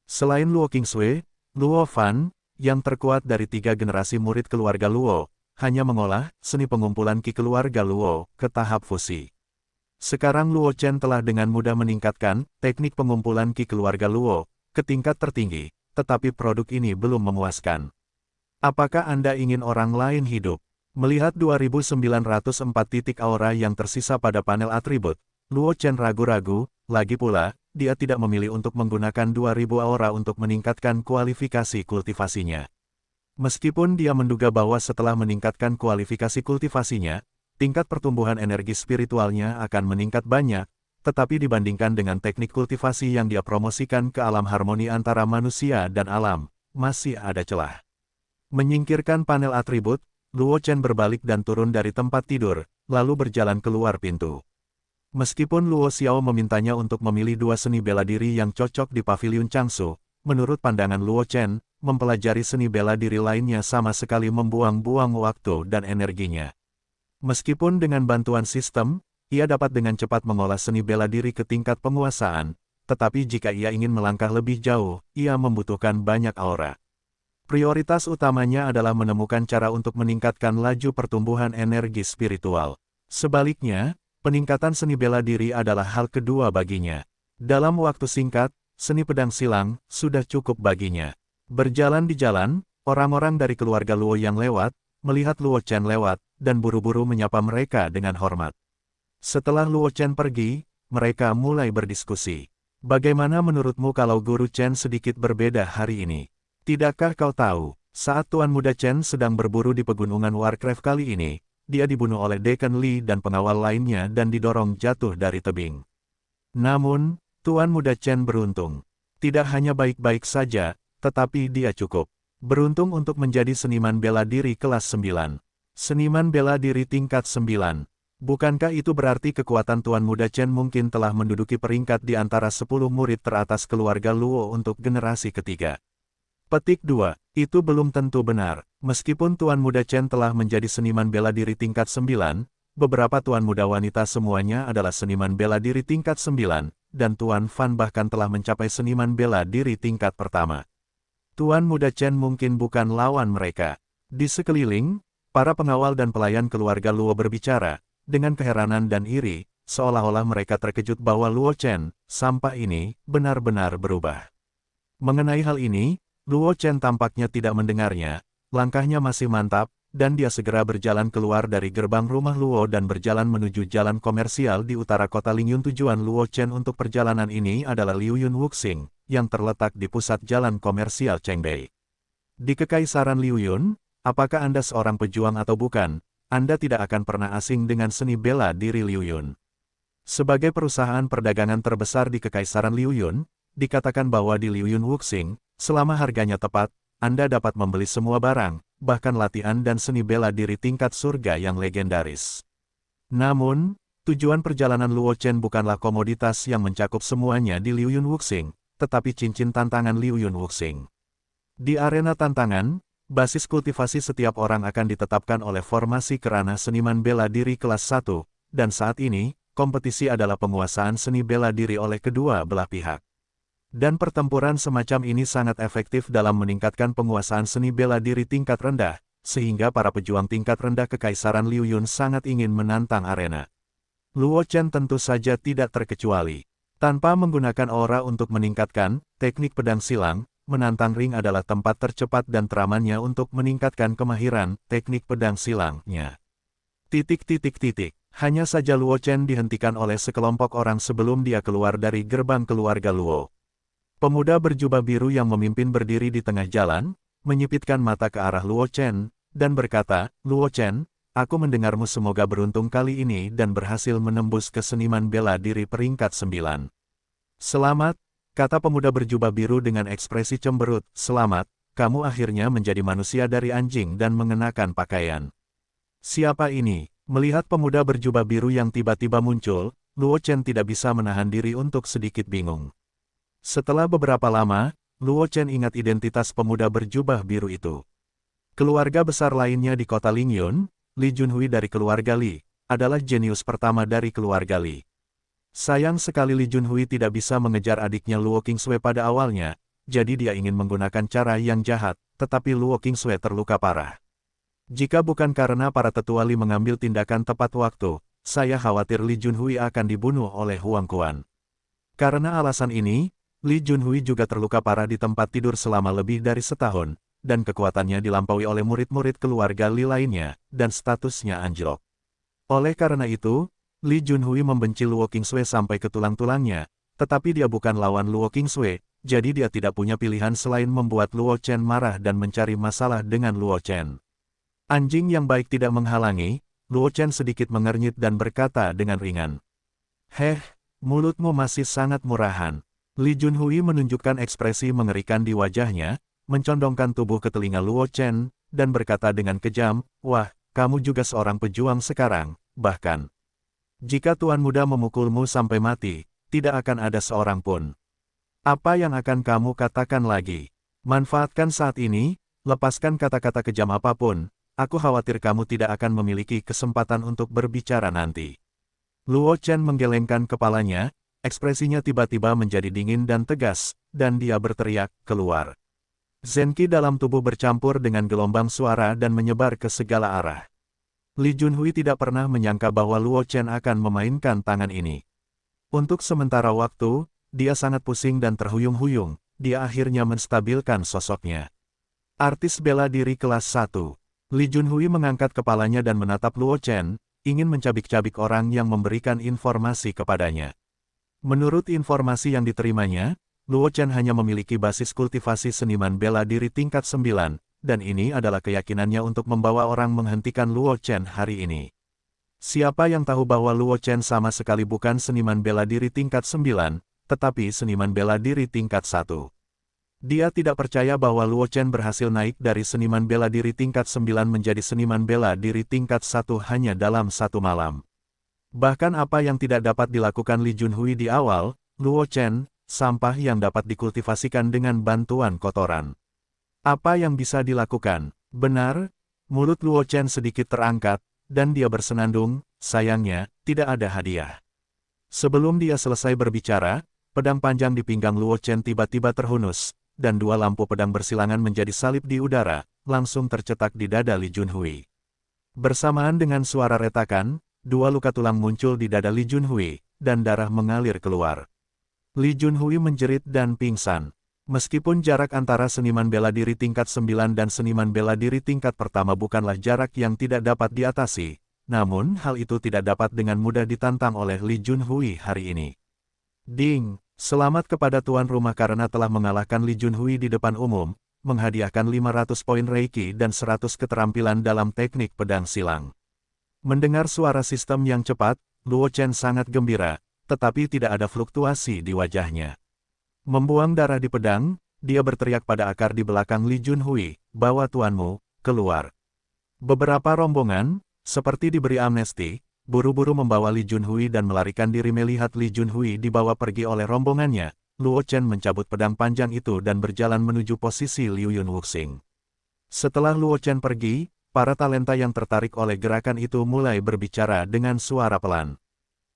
Selain Luo Qingsui, Luo Fan, yang terkuat dari 3 generasi murid keluarga Luo, hanya mengolah seni pengumpulan Ki keluarga Luo ke tahap fusi. Sekarang Luo Chen telah dengan mudah meningkatkan teknik pengumpulan Ki keluarga Luo ke tingkat tertinggi, tetapi produk ini belum memuaskan. Apakah Anda ingin orang lain hidup? Melihat 2904 titik aura yang tersisa pada panel atribut, Luo Chen ragu-ragu, lagi pula, dia tidak memilih untuk menggunakan 2000 aura untuk meningkatkan kualifikasi kultivasinya. Meskipun dia menduga bahwa setelah meningkatkan kualifikasi kultivasinya, tingkat pertumbuhan energi spiritualnya akan meningkat banyak, tetapi dibandingkan dengan teknik kultivasi yang dia promosikan ke alam harmoni antara manusia dan alam, masih ada celah. Menyingkirkan panel atribut, Luo Chen berbalik dan turun dari tempat tidur, lalu berjalan keluar pintu. Meskipun Luo Xiao memintanya untuk memilih dua seni bela diri yang cocok di paviliun Changsu, menurut pandangan Luo Chen, mempelajari seni bela diri lainnya sama sekali membuang-buang waktu dan energinya. Meskipun dengan bantuan sistem, ia dapat dengan cepat mengolah seni bela diri ke tingkat penguasaan, tetapi jika ia ingin melangkah lebih jauh, ia membutuhkan banyak aura. Prioritas utamanya adalah menemukan cara untuk meningkatkan laju pertumbuhan energi spiritual. Sebaliknya, peningkatan seni bela diri adalah hal kedua baginya. Dalam waktu singkat, seni pedang silang sudah cukup baginya. Berjalan di jalan, orang-orang dari keluarga Luo yang lewat, melihat Luo Chen lewat, dan buru-buru menyapa mereka dengan hormat. Setelah Luo Chen pergi, mereka mulai berdiskusi. Bagaimana menurutmu kalau Guru Chen sedikit berbeda hari ini? Tidakkah kau tahu, saat Tuan Muda Chen sedang berburu di pegunungan Warcraft kali ini, dia dibunuh oleh Deacon Li dan pengawal lainnya dan didorong jatuh dari tebing. Namun, Tuan Muda Chen beruntung. Tidak hanya baik-baik saja, tetapi dia cukup beruntung untuk menjadi seniman bela diri kelas 9. Seniman bela diri tingkat 9. Bukankah itu berarti kekuatan Tuan Muda Chen mungkin telah menduduki peringkat di antara 10 murid teratas keluarga Luo untuk generasi ketiga? Petik 2. Itu belum tentu benar. Meskipun Tuan Muda Chen telah menjadi seniman bela diri tingkat 9, beberapa Tuan Muda wanita semuanya adalah seniman bela diri tingkat 9, dan Tuan Fan bahkan telah mencapai seniman bela diri tingkat pertama. Tuan Muda Chen mungkin bukan lawan mereka. Di sekeliling, para pengawal dan pelayan keluarga Luo berbicara, dengan keheranan dan iri, seolah-olah mereka terkejut bahwa Luo Chen, sampah ini, benar-benar berubah. Mengenai hal ini, Luo Chen tampaknya tidak mendengarnya, langkahnya masih mantap, dan dia segera berjalan keluar dari gerbang rumah Luo dan berjalan menuju jalan komersial di utara kota Lingyun. Tujuan Luo Chen untuk perjalanan ini adalah Liuyun Wuxing, yang terletak di pusat jalan komersial Chengbei. Di Kekaisaran Liuyun, apakah Anda seorang pejuang atau bukan? Anda tidak akan pernah asing dengan seni bela diri Liuyun. Sebagai perusahaan perdagangan terbesar di Kekaisaran Liuyun, dikatakan bahwa di Liuyun Wuxing, selama harganya tepat, Anda dapat membeli semua barang, bahkan latihan dan seni bela diri tingkat surga yang legendaris. Namun, tujuan perjalanan Luo Chen bukanlah komoditas yang mencakup semuanya di Liuyun Wuxing, tetapi cincin tantangan Liuyun Wuxing. Di arena tantangan, basis kultivasi setiap orang akan ditetapkan oleh formasi kerana seniman bela diri kelas 1, dan saat ini, kompetisi adalah penguasaan seni bela diri oleh kedua belah pihak. Dan pertempuran semacam ini sangat efektif dalam meningkatkan penguasaan seni bela diri tingkat rendah, sehingga para pejuang tingkat rendah Kekaisaran Liuyun sangat ingin menantang arena. Luo Chen tentu saja tidak terkecuali. Tanpa menggunakan aura untuk meningkatkan teknik pedang silang, menantang ring adalah tempat tercepat dan teramannya untuk meningkatkan kemahiran teknik pedang silangnya. Hanya saja Luo Chen dihentikan oleh sekelompok orang sebelum dia keluar dari gerbang keluarga Luo. Pemuda berjubah biru yang memimpin berdiri di tengah jalan, menyipitkan mata ke arah Luo Chen, dan berkata, "Luo Chen, aku mendengarmu semoga beruntung kali ini dan berhasil menembus ke seniman bela diri peringkat 9. Selamat," kata pemuda berjubah biru dengan ekspresi cemberut, "selamat, kamu akhirnya menjadi manusia dari anjing dan mengenakan pakaian." Siapa ini? Melihat pemuda berjubah biru yang tiba-tiba muncul, Luo Chen tidak bisa menahan diri untuk sedikit bingung. Setelah beberapa lama, Luo Chen ingat identitas pemuda berjubah biru itu. Keluarga besar lainnya di kota Lingyun, Li Junhui dari keluarga Li, adalah jenius pertama dari keluarga Li. Sayang sekali Li Junhui tidak bisa mengejar adiknya Luo Qingsui pada awalnya, jadi dia ingin menggunakan cara yang jahat, tetapi Luo Qingsui terluka parah. Jika bukan karena para tetua Li mengambil tindakan tepat waktu, saya khawatir Li Junhui akan dibunuh oleh Huang Quan. Karena alasan ini, Li Junhui juga terluka parah di tempat tidur selama lebih dari setahun, dan kekuatannya dilampaui oleh murid-murid keluarga Li lainnya, dan statusnya anjlok. Oleh karena itu, Li Junhui membenci Luo Qingsui sampai ke tulang-tulangnya, tetapi dia bukan lawan Luo Qingsui, jadi dia tidak punya pilihan selain membuat Luo Chen marah dan mencari masalah dengan Luo Chen. Anjing yang baik tidak menghalangi, Luo Chen sedikit mengernyit dan berkata dengan ringan. Heh, mulutmu masih sangat murahan. Li Junhui menunjukkan ekspresi mengerikan di wajahnya, mencondongkan tubuh ke telinga Luo Chen, dan berkata dengan kejam, wah, kamu juga seorang pejuang sekarang, bahkan. Jika Tuan Muda memukulmu sampai mati, tidak akan ada seorang pun. Apa yang akan kamu katakan lagi? Manfaatkan saat ini, lepaskan kata-kata kejam apapun, aku khawatir kamu tidak akan memiliki kesempatan untuk berbicara nanti. Luo Chen menggelengkan kepalanya, ekspresinya tiba-tiba menjadi dingin dan tegas, dan dia berteriak, keluar. Zenki dalam tubuh bercampur dengan gelombang suara dan menyebar ke segala arah. Li Junhui tidak pernah menyangka bahwa Luo Chen akan memainkan tangan ini. Untuk sementara waktu, dia sangat pusing dan terhuyung-huyung, dia akhirnya menstabilkan sosoknya. Artis bela diri kelas 1. Li Junhui mengangkat kepalanya dan menatap Luo Chen, ingin mencabik-cabik orang yang memberikan informasi kepadanya. Menurut informasi yang diterimanya, Luo Chen hanya memiliki basis kultivasi seniman bela diri tingkat 9, dan ini adalah keyakinannya untuk membawa orang menghentikan Luo Chen hari ini. Siapa yang tahu bahwa Luo Chen sama sekali bukan seniman bela diri tingkat 9, tetapi seniman bela diri tingkat 1. Dia tidak percaya bahwa Luo Chen berhasil naik dari seniman bela diri tingkat 9 menjadi seniman bela diri tingkat 1 hanya dalam satu malam. Bahkan apa yang tidak dapat dilakukan Li Junhui di awal, Luo Chen, sampah yang dapat dikultivasikan dengan bantuan kotoran. Apa yang bisa dilakukan? Benar, mulut Luo Chen sedikit terangkat, dan dia bersenandung, sayangnya, tidak ada hadiah. Sebelum dia selesai berbicara, pedang panjang di pinggang Luo Chen tiba-tiba terhunus, dan dua lampu pedang bersilangan menjadi salib di udara, langsung tercetak di dada Li Junhui. Bersamaan dengan suara retakan, dua luka tulang muncul di dada Li Junhui, dan darah mengalir keluar. Li Junhui menjerit dan pingsan. Meskipun jarak antara seniman bela diri tingkat 9 dan seniman bela diri tingkat pertama bukanlah jarak yang tidak dapat diatasi, namun hal itu tidak dapat dengan mudah ditantang oleh Li Junhui hari ini. Ding, selamat kepada tuan rumah karena telah mengalahkan Li Junhui di depan umum, menghadiahkan 500 poin Reiki dan 100 keterampilan dalam teknik pedang silang. Mendengar suara sistem yang cepat, Luo Chen sangat gembira, tetapi tidak ada fluktuasi di wajahnya. Membuang darah di pedang, dia berteriak pada akar di belakang Li Junhui, bawa tuanmu, keluar. Beberapa rombongan, seperti diberi amnesti, buru-buru membawa Li Junhui dan melarikan diri melihat Li Junhui dibawa pergi oleh rombongannya. Luo Chen mencabut pedang panjang itu dan berjalan menuju posisi Liu Yun Wuxing. Setelah Luo Chen pergi, para talenta yang tertarik oleh gerakan itu mulai berbicara dengan suara pelan.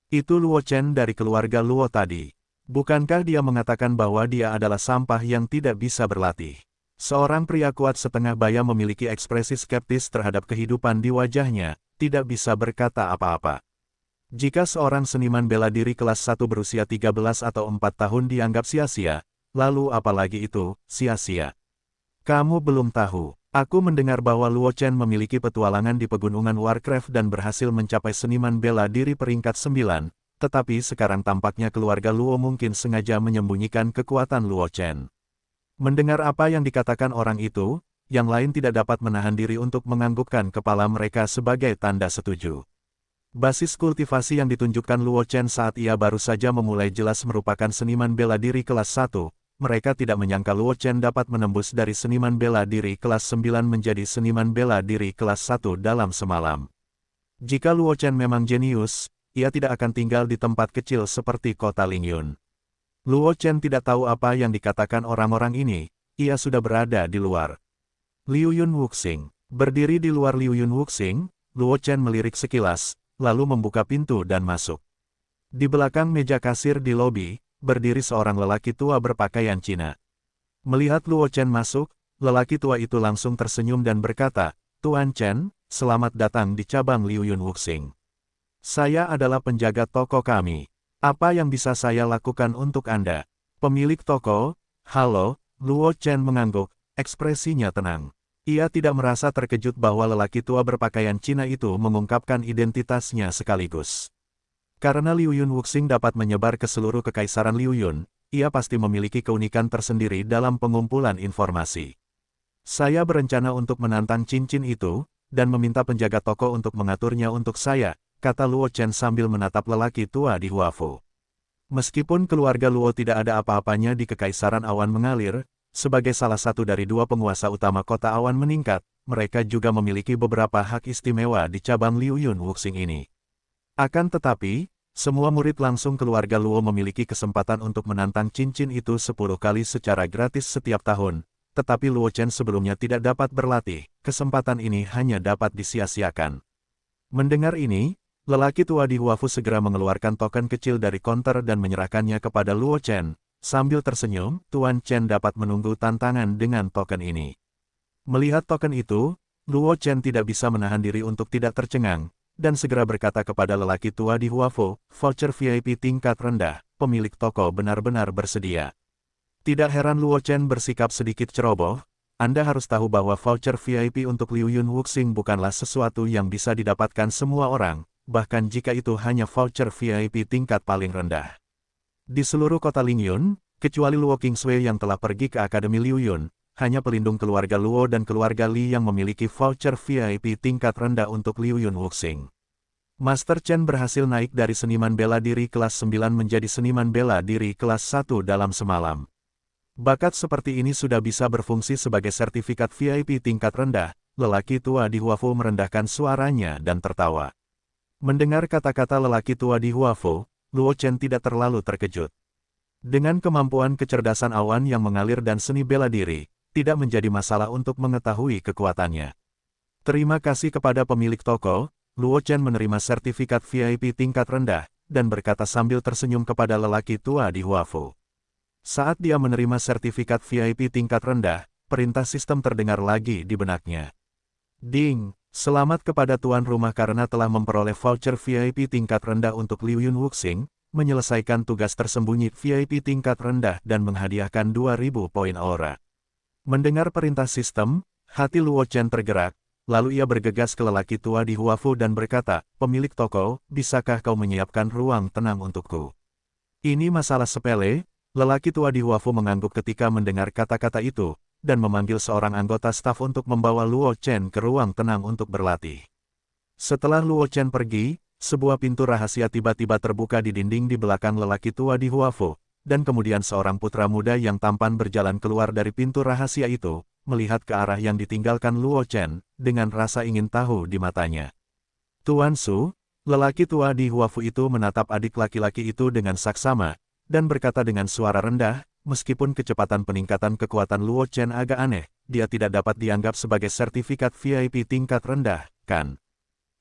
Itu Luo Chen dari keluarga Luo tadi. Bukankah dia mengatakan bahwa dia adalah sampah yang tidak bisa berlatih? Seorang pria kuat setengah baya memiliki ekspresi skeptis terhadap kehidupan di wajahnya, tidak bisa berkata apa-apa. Jika seorang seniman bela diri kelas 1 berusia 13 atau 4 tahun dianggap sia-sia, lalu apalagi itu, sia-sia. Kamu belum tahu. Aku mendengar bahwa Luo Chen memiliki petualangan di pegunungan Warcraft dan berhasil mencapai seniman bela diri peringkat 9, tetapi sekarang tampaknya keluarga Luo mungkin sengaja menyembunyikan kekuatan Luo Chen. Mendengar apa yang dikatakan orang itu, yang lain tidak dapat menahan diri untuk menganggukkan kepala mereka sebagai tanda setuju. Basis kultivasi yang ditunjukkan Luo Chen saat ia baru saja memulai jelas merupakan seniman bela diri kelas 1. Mereka tidak menyangka Luo Chen dapat menembus dari seniman bela diri kelas 9 menjadi seniman bela diri kelas 1 dalam semalam. Jika Luo Chen memang jenius, ia tidak akan tinggal di tempat kecil seperti kota Lingyun. Luo Chen tidak tahu apa yang dikatakan orang-orang ini, ia sudah berada di luar. Liu Yun Wuxing. Berdiri di luar Liu Yun Wuxing, Luo Chen melirik sekilas, lalu membuka pintu dan masuk. Di belakang meja kasir di lobi, berdiri seorang lelaki tua berpakaian Cina. Melihat Luo Chen masuk, lelaki tua itu langsung tersenyum dan berkata, Tuan Chen, selamat datang di cabang Liu Yun Wuxing. Saya adalah penjaga toko kami. Apa yang bisa saya lakukan untuk Anda? Pemilik toko, "Halo," Luo Chen mengangguk, ekspresinya tenang. Ia tidak merasa terkejut bahwa lelaki tua berpakaian Cina itu mengungkapkan identitasnya sekaligus. Karena Liu Yun Wuxing dapat menyebar ke seluruh kekaisaran Liu Yun, ia pasti memiliki keunikan tersendiri dalam pengumpulan informasi. Saya berencana untuk menantang cincin itu, dan meminta penjaga toko untuk mengaturnya untuk saya, kata Luo Chen sambil menatap lelaki tua di Huafu. Meskipun keluarga Luo tidak ada apa-apanya di Kekaisaran Awan Mengalir, sebagai salah satu dari dua penguasa utama kota awan meningkat, mereka juga memiliki beberapa hak istimewa di cabang Liu Yun Wuxing ini. Akan tetapi, semua murid langsung keluarga Luo memiliki kesempatan untuk menantang cincin itu 10 kali secara gratis setiap tahun, tetapi Luo Chen sebelumnya tidak dapat berlatih, kesempatan ini hanya dapat disia-siakan. Mendengar ini, lelaki tua di Huafu segera mengeluarkan token kecil dari konter dan menyerahkannya kepada Luo Chen. Sambil tersenyum, Tuan Chen dapat menunggu tantangan dengan token ini. Melihat token itu, Luo Chen tidak bisa menahan diri untuk tidak tercengang, dan segera berkata kepada lelaki tua di Huafu, "Voucher VIP tingkat rendah, pemilik toko benar-benar bersedia." Tidak heran Luo Chen bersikap sedikit ceroboh. Anda harus tahu bahwa voucher VIP untuk Liu Yun Wuxing bukanlah sesuatu yang bisa didapatkan semua orang, bahkan jika itu hanya voucher VIP tingkat paling rendah. Di seluruh kota Lingyun, kecuali Luo Qingsui yang telah pergi ke Akademi Liu Yun, hanya pelindung keluarga Luo dan keluarga Li yang memiliki voucher VIP tingkat rendah untuk Liu Yun Wuxing. Master Chen berhasil naik dari seniman bela diri kelas 9 menjadi seniman bela diri kelas 1 dalam semalam. Bakat seperti ini sudah bisa berfungsi sebagai sertifikat VIP tingkat rendah. Lelaki tua di Huafu merendahkan suaranya dan tertawa. Mendengar kata-kata lelaki tua di Huafu, Luo Chen tidak terlalu terkejut. Dengan kemampuan kecerdasan awan yang mengalir dan seni bela diri, tidak menjadi masalah untuk mengetahui kekuatannya. Terima kasih kepada pemilik toko, Luo Chen menerima sertifikat VIP tingkat rendah, dan berkata sambil tersenyum kepada lelaki tua di Huafu. Saat dia menerima sertifikat VIP tingkat rendah, perintah sistem terdengar lagi di benaknya. "Ding, selamat kepada tuan rumah karena telah memperoleh voucher VIP tingkat rendah untuk Liu Yun Wuxing, menyelesaikan tugas tersembunyi VIP tingkat rendah dan menghadiahkan 2000 poin aura." Mendengar perintah sistem, hati Luo Chen tergerak, lalu ia bergegas ke lelaki tua di Huafu dan berkata, "Pemilik toko, bisakah kau menyiapkan ruang tenang untukku?" "Ini masalah sepele." Lelaki tua di Huafu mengangguk ketika mendengar kata-kata itu, dan memanggil seorang anggota staf untuk membawa Luo Chen ke ruang tenang untuk berlatih. Setelah Luo Chen pergi, sebuah pintu rahasia tiba-tiba terbuka di dinding di belakang lelaki tua di Huafu, dan kemudian seorang putra muda yang tampan berjalan keluar dari pintu rahasia itu, melihat ke arah yang ditinggalkan Luo Chen, dengan rasa ingin tahu di matanya. "Tuan Su," lelaki tua di Huafu itu menatap adik laki-laki itu dengan saksama, dan berkata dengan suara rendah, meskipun kecepatan peningkatan kekuatan Luo Chen agak aneh, dia tidak dapat dianggap sebagai sertifikat VIP tingkat rendah, kan?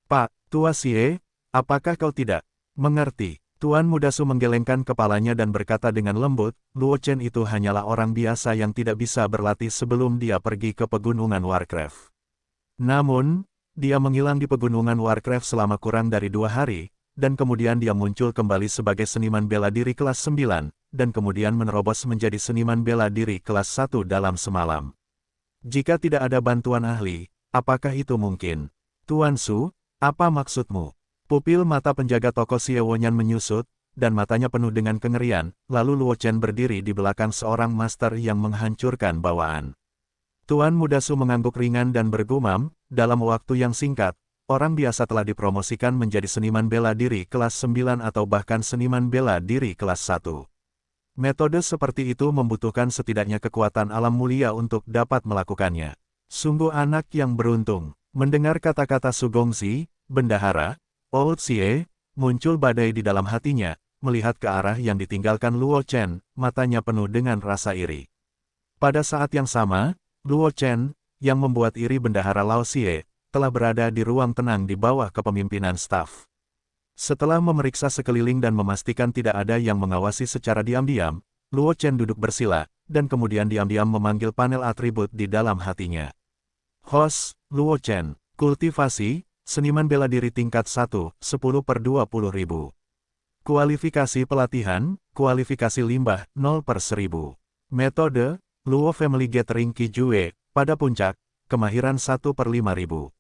"Pak, Tua Xie, apakah kau tidak mengerti?" Tuan Muda Su menggelengkan kepalanya dan berkata dengan lembut, "Luo Chen itu hanyalah orang biasa yang tidak bisa berlatih sebelum dia pergi ke pegunungan Warcraft. Namun, dia menghilang di pegunungan Warcraft selama kurang dari 2 hari, dan kemudian dia muncul kembali sebagai seniman bela diri kelas 9, dan kemudian menerobos menjadi seniman bela diri kelas 1 dalam semalam. Jika tidak ada bantuan ahli, apakah itu mungkin?" "Tuan Su, apa maksudmu?" Pupil mata penjaga toko Xie Wonyan menyusut, dan matanya penuh dengan kengerian, lalu Luo Chen berdiri di belakang seorang master yang menghancurkan bawaan. Tuan Muda Su mengangguk ringan dan bergumam, dalam waktu yang singkat, orang biasa telah dipromosikan menjadi seniman bela diri kelas 9 atau bahkan seniman bela diri kelas 1. Metode seperti itu membutuhkan setidaknya kekuatan alam mulia untuk dapat melakukannya. Sungguh anak yang beruntung. Mendengar kata-kata Su Gongxi, bendahara, Old Xie, muncul badai di dalam hatinya, melihat ke arah yang ditinggalkan Luo Chen, matanya penuh dengan rasa iri. Pada saat yang sama, Luo Chen, yang membuat iri bendahara Lao Xie, telah berada di ruang tenang di bawah kepemimpinan staf. Setelah memeriksa sekeliling dan memastikan tidak ada yang mengawasi secara diam-diam, Luo Chen duduk bersila, dan kemudian diam-diam memanggil panel atribut di dalam hatinya. "Host, Luo Chen, kultivasi, seniman bela diri tingkat 1, 10/20.000. Kualifikasi pelatihan, kualifikasi limbah 0/1000. Metode, Luo Family Gathering Qijue, pada puncak, kemahiran 1/5000.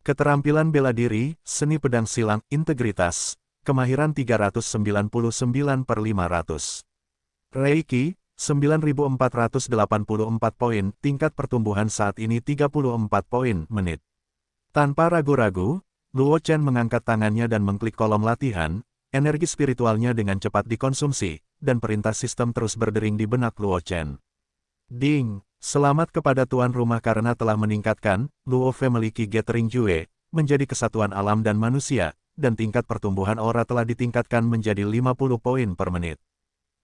Keterampilan bela diri, seni pedang silang, integritas, kemahiran 399/500. Reiki, 9484 poin, tingkat pertumbuhan saat ini 34 poin menit. Tanpa ragu-ragu, Luo Chen mengangkat tangannya dan mengklik kolom latihan, energi spiritualnya dengan cepat dikonsumsi, dan perintah sistem terus berdering di benak Luo Chen. Ding, selamat kepada tuan rumah karena telah meningkatkan Luo Family Qi Gathering Jue menjadi kesatuan alam dan manusia, dan tingkat pertumbuhan aura telah ditingkatkan menjadi 50 poin per menit.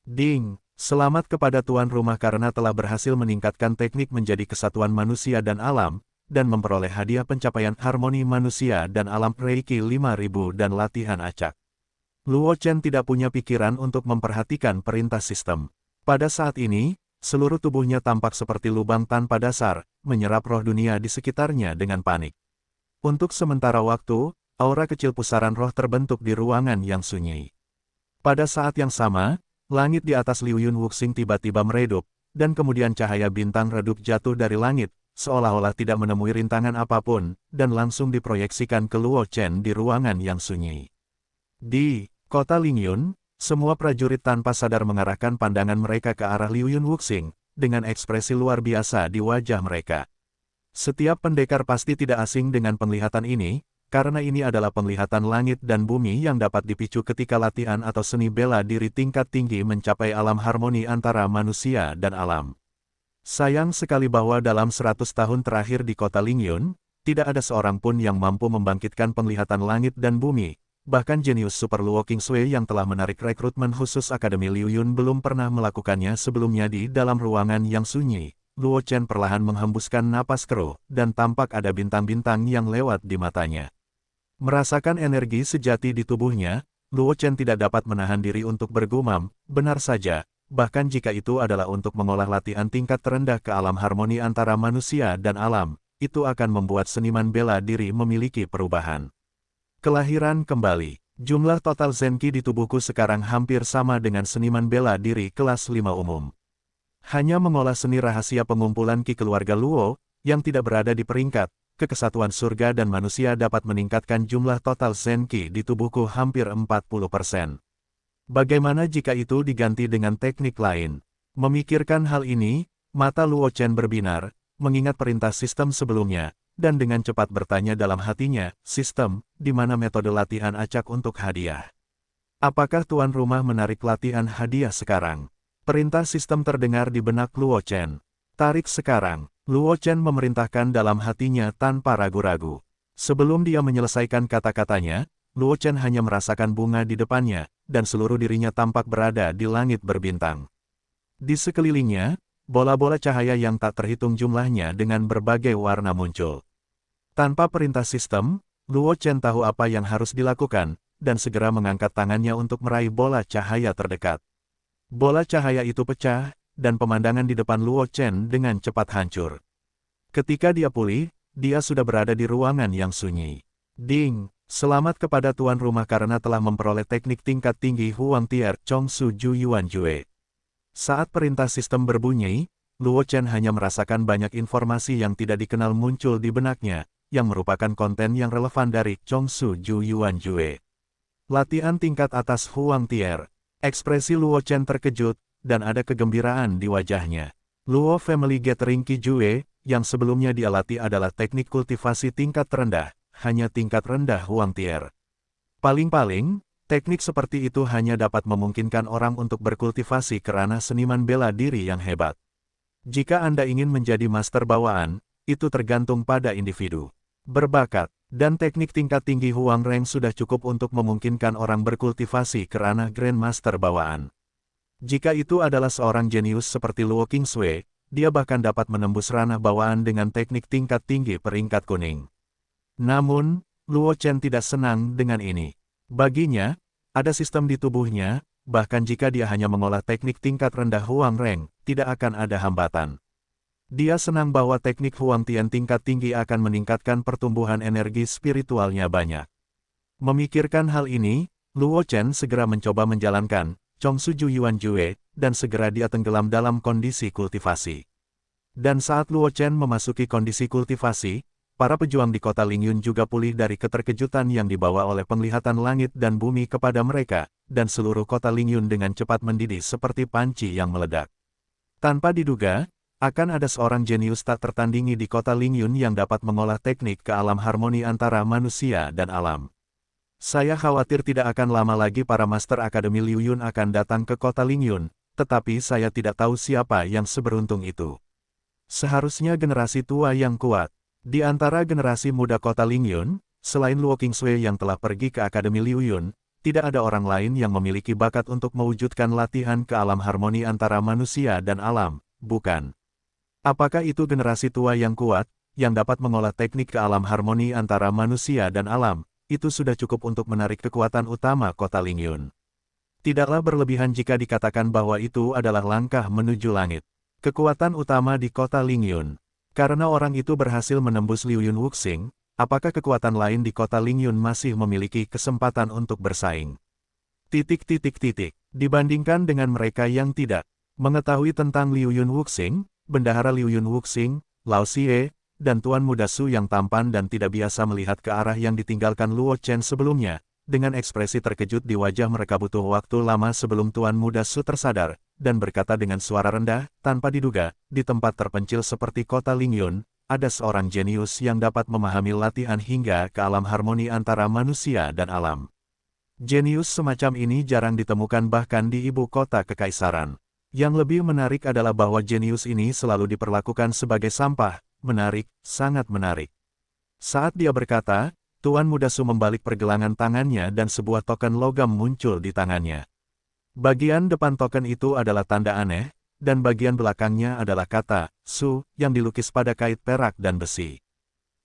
Ding, selamat kepada tuan rumah karena telah berhasil meningkatkan teknik menjadi kesatuan manusia dan alam, dan memperoleh hadiah pencapaian harmoni manusia dan alam Reiki 5000 dan latihan acak. Luo Chen tidak punya pikiran untuk memperhatikan perintah sistem. Pada saat ini, seluruh tubuhnya tampak seperti lubang tanpa dasar, menyerap roh dunia di sekitarnya dengan panik. Untuk sementara waktu, aura kecil pusaran roh terbentuk di ruangan yang sunyi. Pada saat yang sama, langit di atas Liu Yun Wuxing tiba-tiba meredup, dan kemudian cahaya bintang redup jatuh dari langit, seolah-olah tidak menemui rintangan apapun, dan langsung diproyeksikan ke Luo Chen di ruangan yang sunyi. Di kota Lingyun, semua prajurit tanpa sadar mengarahkan pandangan mereka ke arah Liu Yun Wuxing, dengan ekspresi luar biasa di wajah mereka. Setiap pendekar pasti tidak asing dengan penglihatan ini, karena ini adalah penglihatan langit dan bumi yang dapat dipicu ketika latihan atau seni bela diri tingkat tinggi mencapai alam harmoni antara manusia dan alam. Sayang sekali bahwa dalam 100 tahun terakhir di kota Lingyun, tidak ada seorang pun yang mampu membangkitkan penglihatan langit dan bumi, bahkan jenius Super Luo Kingsway yang telah menarik rekrutmen khusus Akademi Liu Yun belum pernah melakukannya sebelumnya. Di dalam ruangan yang sunyi, Luo Chen perlahan menghembuskan napas keruh, dan tampak ada bintang-bintang yang lewat di matanya. Merasakan energi sejati di tubuhnya, Luo Chen tidak dapat menahan diri untuk bergumam, benar saja, bahkan jika itu adalah untuk mengolah latihan tingkat terendah ke alam harmoni antara manusia dan alam, itu akan membuat seniman bela diri memiliki perubahan. Kelahiran kembali. Jumlah total Zenki di tubuhku sekarang hampir sama dengan seniman bela diri kelas 5 umum. Hanya mengolah seni rahasia pengumpulan Qi keluarga Luo, yang tidak berada di peringkat kekesatuan surga dan manusia dapat meningkatkan jumlah total Zenki di tubuhku hampir 40%. Bagaimana jika itu diganti dengan teknik lain? Memikirkan hal ini, mata Luo Chen berbinar, mengingat perintah sistem sebelumnya, dan dengan cepat bertanya dalam hatinya, sistem, di mana metode latihan acak untuk hadiah? Apakah tuan rumah menarik latihan hadiah sekarang? Perintah sistem terdengar di benak Luo Chen. Tarik sekarang. Luo Chen memerintahkan dalam hatinya tanpa ragu-ragu. Sebelum dia menyelesaikan kata-katanya, Luo Chen hanya merasakan bunga di depannya, dan seluruh dirinya tampak berada di langit berbintang. Di sekelilingnya, bola-bola cahaya yang tak terhitung jumlahnya dengan berbagai warna muncul. Tanpa perintah sistem, Luo Chen tahu apa yang harus dilakukan, dan segera mengangkat tangannya untuk meraih bola cahaya terdekat. Bola cahaya itu pecah, dan pemandangan di depan Luo Chen dengan cepat hancur. Ketika dia pulih, dia sudah berada di ruangan yang sunyi. Ding, selamat kepada tuan rumah karena telah memperoleh teknik tingkat tinggi Huang Tier Chong Su Ju Yuan Jue. Saat perintah sistem berbunyi, Luo Chen hanya merasakan banyak informasi yang tidak dikenal muncul di benaknya, yang merupakan konten yang relevan dari Chong Su Ju Yuan Jue. Latihan tingkat atas Huang Tier. Ekspresi Luo Chen terkejut, dan ada kegembiraan di wajahnya. Luo Family Gathering Qijue, yang sebelumnya dia latih adalah teknik kultivasi tingkat terendah, hanya tingkat rendah Huang Tier. Paling-paling, teknik seperti itu hanya dapat memungkinkan orang untuk berkultivasi ke ranah seniman bela diri yang hebat. Jika Anda ingin menjadi master bawaan, itu tergantung pada individu. Berbakat, dan teknik tingkat tinggi Huang Reng sudah cukup untuk memungkinkan orang berkultivasi ke ranah Grandmaster bawaan. Jika itu adalah seorang jenius seperti Luo Kingsway, dia bahkan dapat menembus ranah bawaan dengan teknik tingkat tinggi peringkat kuning. Namun, Luo Chen tidak senang dengan ini. Baginya, ada sistem di tubuhnya, bahkan jika dia hanya mengolah teknik tingkat rendah Huang Reng, tidak akan ada hambatan. Dia senang bahwa teknik Huang Tian tingkat tinggi akan meningkatkan pertumbuhan energi spiritualnya banyak. Memikirkan hal ini, Luo Chen segera mencoba menjalankan Chongsuju Yuan Jue, dan segera dia tenggelam dalam kondisi kultivasi. Dan saat Luo Chen memasuki kondisi kultivasi, para pejuang di kota Lingyun juga pulih dari keterkejutan yang dibawa oleh penglihatan langit dan bumi kepada mereka, dan seluruh kota Lingyun dengan cepat mendidih seperti panci yang meledak. Tanpa diduga, akan ada seorang jenius tak tertandingi di kota Lingyun yang dapat mengolah teknik ke alam harmoni antara manusia dan alam. Saya khawatir tidak akan lama lagi para Master Akademi Liu Yun akan datang ke kota Lingyun, tetapi saya tidak tahu siapa yang seberuntung itu. Seharusnya generasi tua yang kuat. Di antara generasi muda kota Lingyun, selain Luo Qingsui yang telah pergi ke Akademi Liu Yun, tidak ada orang lain yang memiliki bakat untuk mewujudkan latihan ke alam harmoni antara manusia dan alam, bukan? Apakah itu generasi tua yang kuat, yang dapat mengolah teknik ke alam harmoni antara manusia dan alam? Itu sudah cukup untuk menarik kekuatan utama kota Lingyun. Tidaklah berlebihan jika dikatakan bahwa itu adalah langkah menuju langit. Kekuatan utama di kota Lingyun. Karena orang itu berhasil menembus Liu Yun Wuxing, apakah kekuatan lain di kota Lingyun masih memiliki kesempatan untuk bersaing? Dibandingkan dengan mereka yang tidak mengetahui tentang Liu Yun Wuxing, Bendahara Liu Yun Wuxing, Lao Xie, dan Tuan Muda Su yang tampan dan tidak biasa melihat ke arah yang ditinggalkan Luo Chen sebelumnya, dengan ekspresi terkejut di wajah mereka butuh waktu lama sebelum Tuan Muda Su tersadar, dan berkata dengan suara rendah, tanpa diduga, di tempat terpencil seperti kota Lingyun, ada seorang jenius yang dapat memahami latihan hingga ke alam harmoni antara manusia dan alam. Jenius semacam ini jarang ditemukan bahkan di ibu kota kekaisaran. Yang lebih menarik adalah bahwa jenius ini selalu diperlakukan sebagai sampah. Menarik, sangat menarik. Saat dia berkata, Tuan Muda Su membalik pergelangan tangannya dan sebuah token logam muncul di tangannya. Bagian depan token itu adalah tanda aneh, dan bagian belakangnya adalah kata, Su, yang dilukis pada kait perak dan besi.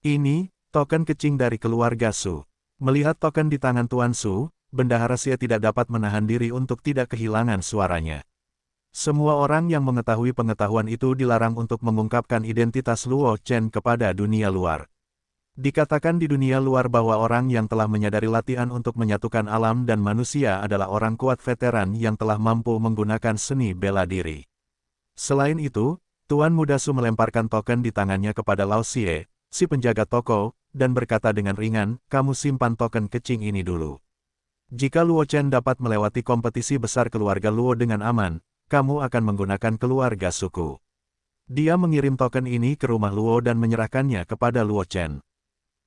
Ini, token kecing dari keluarga Su. Melihat token di tangan Tuan Su, Bendahara Xie tidak dapat menahan diri untuk tidak kehilangan suaranya. Semua orang yang mengetahui pengetahuan itu dilarang untuk mengungkapkan identitas Luo Chen kepada dunia luar. Dikatakan di dunia luar bahwa orang yang telah menyadari latihan untuk menyatukan alam dan manusia adalah orang kuat veteran yang telah mampu menggunakan seni bela diri. Selain itu, Tuan Muda Su melemparkan token di tangannya kepada Lao Xie, si penjaga toko, dan berkata dengan ringan, kamu simpan token kecing ini dulu. Jika Luo Chen dapat melewati kompetisi besar keluarga Luo dengan aman, kamu akan menggunakan keluarga suku. Dia mengirim token ini ke rumah Luo dan menyerahkannya kepada Luo Chen.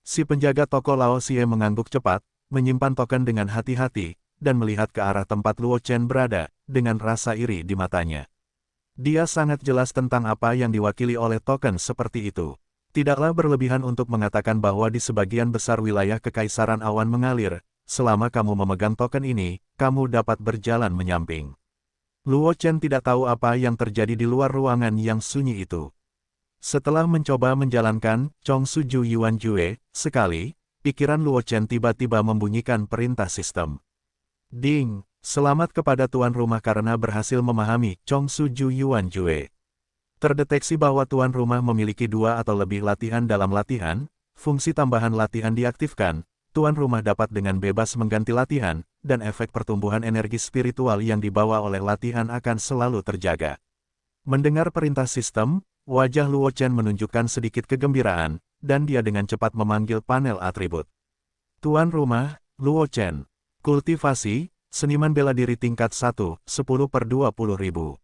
Si penjaga toko Lao Xie mengangguk cepat, menyimpan token dengan hati-hati, dan melihat ke arah tempat Luo Chen berada, dengan rasa iri di matanya. Dia sangat jelas tentang apa yang diwakili oleh token seperti itu. Tidaklah berlebihan untuk mengatakan bahwa di sebagian besar wilayah kekaisaran awan mengalir, selama kamu memegang token ini, kamu dapat berjalan menyamping. Luo Chen tidak tahu apa yang terjadi di luar ruangan yang sunyi itu. Setelah mencoba menjalankan Chongsuju Yuan Jue sekali, pikiran Luo Chen tiba-tiba membunyikan perintah sistem. Ding! Selamat kepada tuan rumah karena berhasil memahami Chongsuju Yuan Jue. Terdeteksi bahwa tuan rumah memiliki 2 atau lebih latihan dalam latihan, fungsi tambahan latihan diaktifkan, tuan rumah dapat dengan bebas mengganti latihan, dan efek pertumbuhan energi spiritual yang dibawa oleh latihan akan selalu terjaga. Mendengar perintah sistem, wajah Luo Chen menunjukkan sedikit kegembiraan, dan dia dengan cepat memanggil panel atribut. Tuan rumah, Luo Chen. Kultivasi, seniman bela diri tingkat 1, 10/20.000.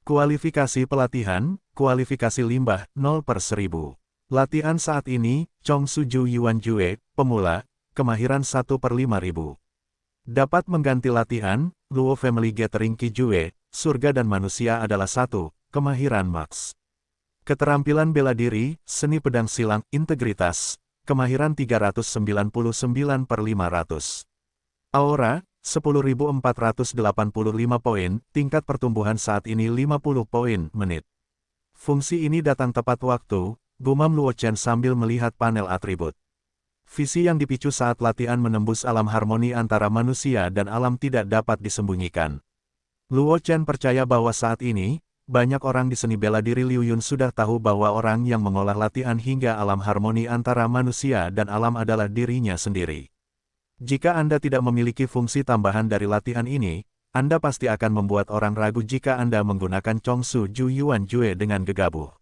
Kualifikasi pelatihan, kualifikasi limbah, 0/1000. Latihan saat ini, Chongsuju Yuan Jue, pemula, kemahiran 1/5000. Dapat mengganti latihan, Luo Family Gathering Ki Jue, surga dan manusia adalah 1, kemahiran max. Keterampilan bela diri, seni pedang silang, integritas, kemahiran 399/500. Aura, 10.485 poin, tingkat pertumbuhan saat ini 50 poin menit. Fungsi ini datang tepat waktu, gumam Luo Chen sambil melihat panel atribut. Visi yang dipicu saat latihan menembus alam harmoni antara manusia dan alam tidak dapat disembunyikan. Luo Chen percaya bahwa saat ini, banyak orang di seni bela diri Liu Yun sudah tahu bahwa orang yang mengolah latihan hingga alam harmoni antara manusia dan alam adalah dirinya sendiri. Jika Anda tidak memiliki fungsi tambahan dari latihan ini, Anda pasti akan membuat orang ragu jika Anda menggunakan Chongsu Ju Yuan Jue dengan gegabah.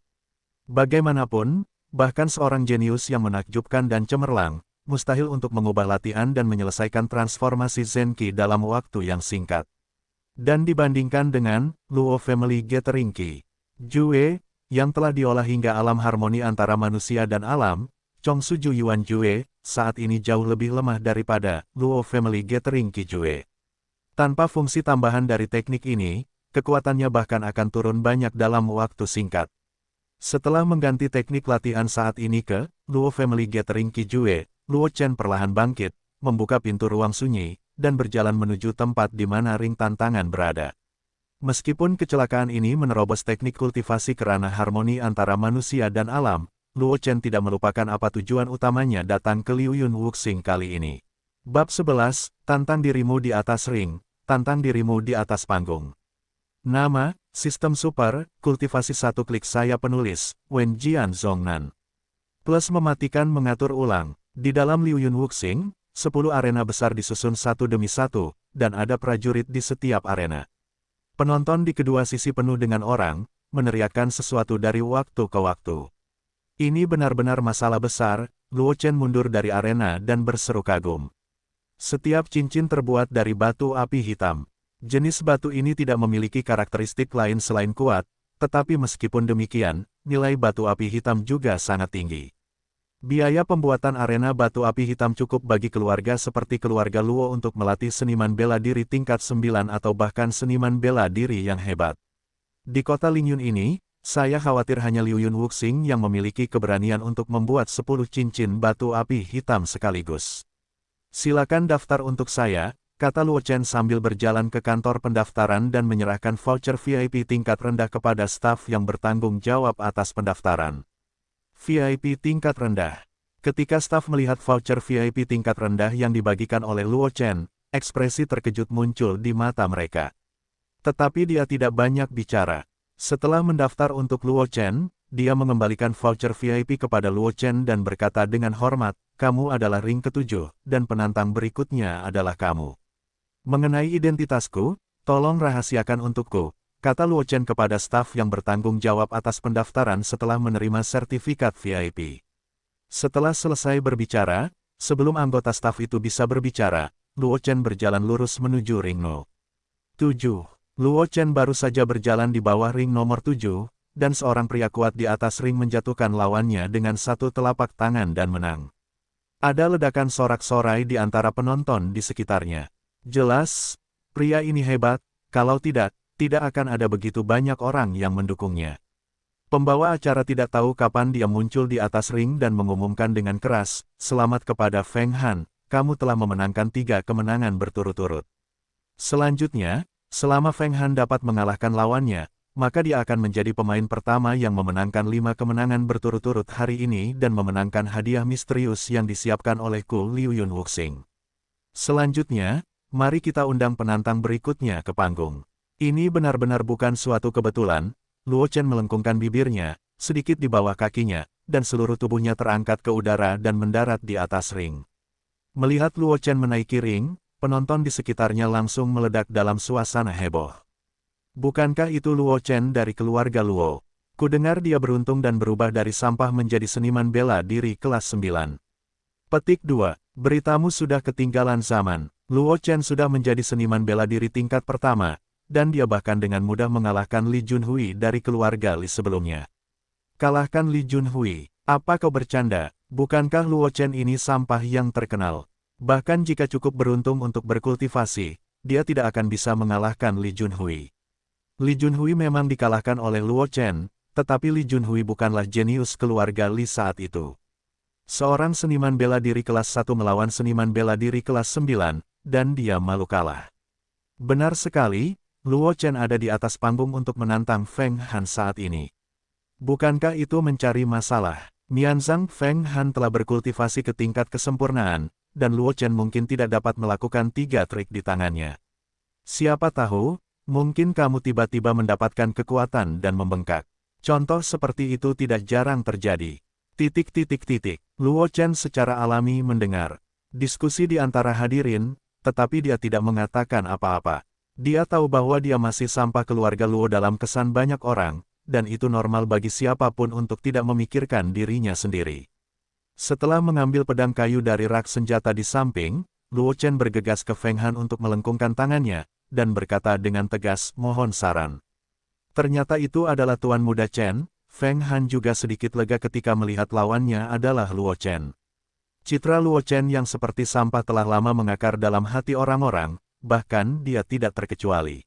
Bagaimanapun, bahkan seorang jenius yang menakjubkan dan cemerlang, mustahil untuk mengubah latihan dan menyelesaikan transformasi Zenki dalam waktu yang singkat. Dan dibandingkan dengan Luo Family Gathering Ki Jue, yang telah diolah hingga alam harmoni antara manusia dan alam, Chongsu Ju Yuan Jue saat ini jauh lebih lemah daripada Luo Family Gathering Ki Jue. Tanpa fungsi tambahan dari teknik ini, kekuatannya bahkan akan turun banyak dalam waktu singkat. Setelah mengganti teknik latihan saat ini ke Luo Family Gathering Ki Jue, Luo Chen perlahan bangkit, membuka pintu ruang sunyi, dan berjalan menuju tempat di mana ring tantangan berada. Meskipun kecelakaan ini menerobos teknik kultivasi kerana harmoni antara manusia dan alam, Luo Chen tidak melupakan apa tujuan utamanya datang ke Liu Yun Wuxing kali ini. Bab 11, Tantang Dirimu di Atas Ring, Tantang Dirimu di Atas Panggung. Nama, Sistem Super, Kultivasi 1 Klik Saya Penulis, Wen Jian Zhongnan. Plus mematikan mengatur ulang. Di dalam Liu Yun Wuxing, 10 arena besar disusun satu demi satu, dan ada prajurit di setiap arena. Penonton di kedua sisi penuh dengan orang, meneriakkan sesuatu dari waktu ke waktu. Ini benar-benar masalah besar. Luo Chen mundur dari arena dan berseru kagum. Setiap cincin terbuat dari batu api hitam. Jenis batu ini tidak memiliki karakteristik lain selain kuat, tetapi meskipun demikian, nilai batu api hitam juga sangat tinggi. Biaya pembuatan arena batu api hitam cukup bagi keluarga seperti keluarga Luo untuk melatih seniman bela diri tingkat 9 atau bahkan seniman bela diri yang hebat. Di kota Lingyun ini, saya khawatir hanya Liu Yun Wuxing yang memiliki keberanian untuk membuat 10 cincin batu api hitam sekaligus. Silakan daftar untuk saya, kata Luo Chen sambil berjalan ke kantor pendaftaran dan menyerahkan voucher VIP tingkat rendah kepada staf yang bertanggung jawab atas pendaftaran. VIP tingkat rendah. Ketika staf melihat voucher VIP tingkat rendah yang dibagikan oleh Luo Chen, ekspresi terkejut muncul di mata mereka. Tetapi dia tidak banyak bicara. Setelah mendaftar untuk Luo Chen, dia mengembalikan voucher VIP kepada Luo Chen dan berkata dengan hormat, "Kamu adalah ring ke-7, dan penantang berikutnya adalah kamu. Mengenai identitasku, tolong rahasiakan untukku," kata Luo Chen kepada staf yang bertanggung jawab atas pendaftaran setelah menerima sertifikat VIP. Setelah selesai berbicara, sebelum anggota staf itu bisa berbicara, Luo Chen berjalan lurus menuju ring No. 7. Luo Chen baru saja berjalan di bawah ring nomor 7, dan seorang pria kuat di atas ring menjatuhkan lawannya dengan satu telapak tangan dan menang. Ada ledakan sorak-sorai di antara penonton di sekitarnya. Jelas, pria ini hebat, kalau tidak akan ada begitu banyak orang yang mendukungnya. Pembawa acara tidak tahu kapan dia muncul di atas ring dan mengumumkan dengan keras, "Selamat kepada Feng Han, kamu telah memenangkan 3 kemenangan berturut-turut." Selanjutnya, selama Feng Han dapat mengalahkan lawannya, maka dia akan menjadi pemain pertama yang memenangkan 5 kemenangan berturut-turut hari ini dan memenangkan hadiah misterius yang disiapkan oleh Ku Liu Yun Wuxing. Selanjutnya, mari kita undang penantang berikutnya ke panggung. Ini benar-benar bukan suatu kebetulan. Luo Chen melengkungkan bibirnya, sedikit di bawah kakinya, dan seluruh tubuhnya terangkat ke udara dan mendarat di atas ring. Melihat Luo Chen menaiki ring, penonton di sekitarnya langsung meledak dalam suasana heboh. Bukankah itu Luo Chen dari keluarga Luo? Kudengar dia beruntung dan berubah dari sampah menjadi seniman bela diri kelas 9. Petik 2. Beritamu sudah ketinggalan zaman. Luo Chen sudah menjadi seniman bela diri tingkat pertama, dan dia bahkan dengan mudah mengalahkan Li Junhui dari keluarga Li sebelumnya. Kalahkan Li Junhui? Apa kau bercanda? Bukankah Luo Chen ini sampah yang terkenal? Bahkan jika cukup beruntung untuk berkultivasi, dia tidak akan bisa mengalahkan Li Junhui. Li Junhui memang dikalahkan oleh Luo Chen, tetapi Li Junhui bukanlah jenius keluarga Li saat itu. Seorang seniman bela diri kelas 1 melawan seniman bela diri kelas 9, dan dia malu kalah. Benar sekali, Luo Chen ada di atas panggung untuk menantang Feng Han saat ini. Bukankah itu mencari masalah? Mianzang Feng Han telah berkultivasi ke tingkat kesempurnaan, dan Luo Chen mungkin tidak dapat melakukan 3 trik di tangannya. Siapa tahu, mungkin kamu tiba-tiba mendapatkan kekuatan dan membengkak. Contoh seperti itu tidak jarang terjadi. Luo Chen secara alami mendengar diskusi di antara hadirin, tetapi dia tidak mengatakan apa-apa. Dia tahu bahwa dia masih sampah keluarga Luo dalam kesan banyak orang, dan itu normal bagi siapapun untuk tidak memikirkan dirinya sendiri. Setelah mengambil pedang kayu dari rak senjata di samping, Luo Chen bergegas ke Feng Han untuk melengkungkan tangannya, dan berkata dengan tegas, mohon saran. Ternyata itu adalah Tuan Muda Chen. Feng Han juga sedikit lega ketika melihat lawannya adalah Luo Chen. Citra Luo Chen yang seperti sampah telah lama mengakar dalam hati orang-orang, bahkan dia tidak terkecuali.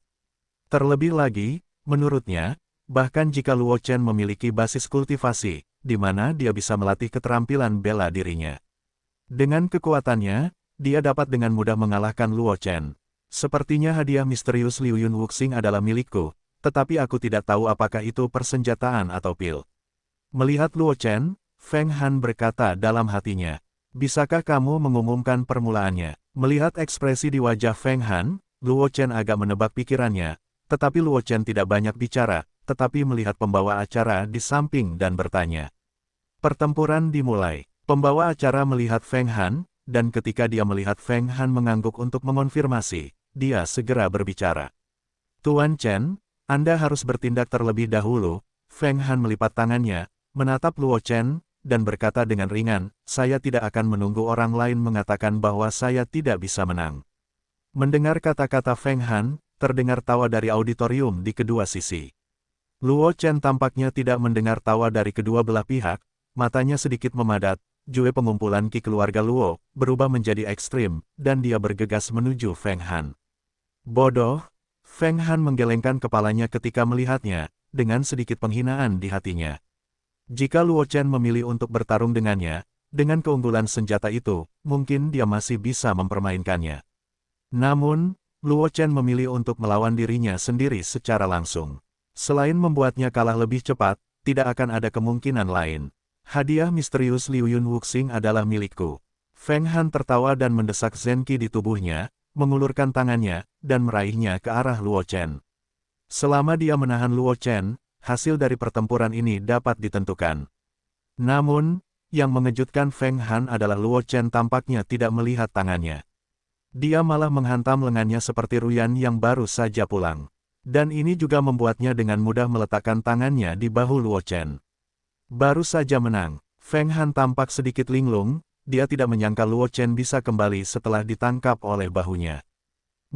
Terlebih lagi, menurutnya, bahkan jika Luo Chen memiliki basis kultivasi, di mana dia bisa melatih keterampilan bela dirinya. Dengan kekuatannya, dia dapat dengan mudah mengalahkan Luo Chen. Sepertinya hadiah misterius Liu Yun Wuxing adalah milikku, tetapi aku tidak tahu apakah itu persenjataan atau pil. Melihat Luo Chen, Feng Han berkata dalam hatinya, bisakah kamu mengumumkan permulaannya? Melihat ekspresi di wajah Feng Han, Luo Chen agak menebak pikirannya, tetapi Luo Chen tidak banyak bicara, tetapi melihat pembawa acara di samping dan bertanya. Pertempuran dimulai. Pembawa acara melihat Feng Han, dan ketika dia melihat Feng Han mengangguk untuk mengonfirmasi, dia segera berbicara. Tuan Chen, Anda harus bertindak terlebih dahulu. Feng Han melipat tangannya, menatap Luo Chen, dan berkata dengan ringan, saya tidak akan menunggu orang lain mengatakan bahwa saya tidak bisa menang. Mendengar kata-kata Feng Han, terdengar tawa dari auditorium di kedua sisi. Luo Chen tampaknya tidak mendengar tawa dari kedua belah pihak, matanya sedikit memadat, jue pengumpulan Qi keluarga Luo berubah menjadi ekstrim, dan dia bergegas menuju Feng Han. Bodoh, Feng Han menggelengkan kepalanya ketika melihatnya, dengan sedikit penghinaan di hatinya. Jika Luo Chen memilih untuk bertarung dengannya, dengan keunggulan senjata itu, mungkin dia masih bisa mempermainkannya. Namun, Luo Chen memilih untuk melawan dirinya sendiri secara langsung. Selain membuatnya kalah lebih cepat, tidak akan ada kemungkinan lain. Hadiah misterius Liu Yun Wuxing adalah milikku. Feng Han tertawa dan mendesak Zenqi di tubuhnya, mengulurkan tangannya, dan meraihnya ke arah Luo Chen. Selama dia menahan Luo Chen, hasil dari pertempuran ini dapat ditentukan. Namun, yang mengejutkan Feng Han adalah Luo Chen tampaknya tidak melihat tangannya. Dia malah menghantam lengannya seperti Ruyan yang baru saja pulang. Dan ini juga membuatnya dengan mudah meletakkan tangannya di bahu Luo Chen. Baru saja menang, Feng Han tampak sedikit linglung, dia tidak menyangka Luo Chen bisa kembali setelah ditangkap oleh bahunya.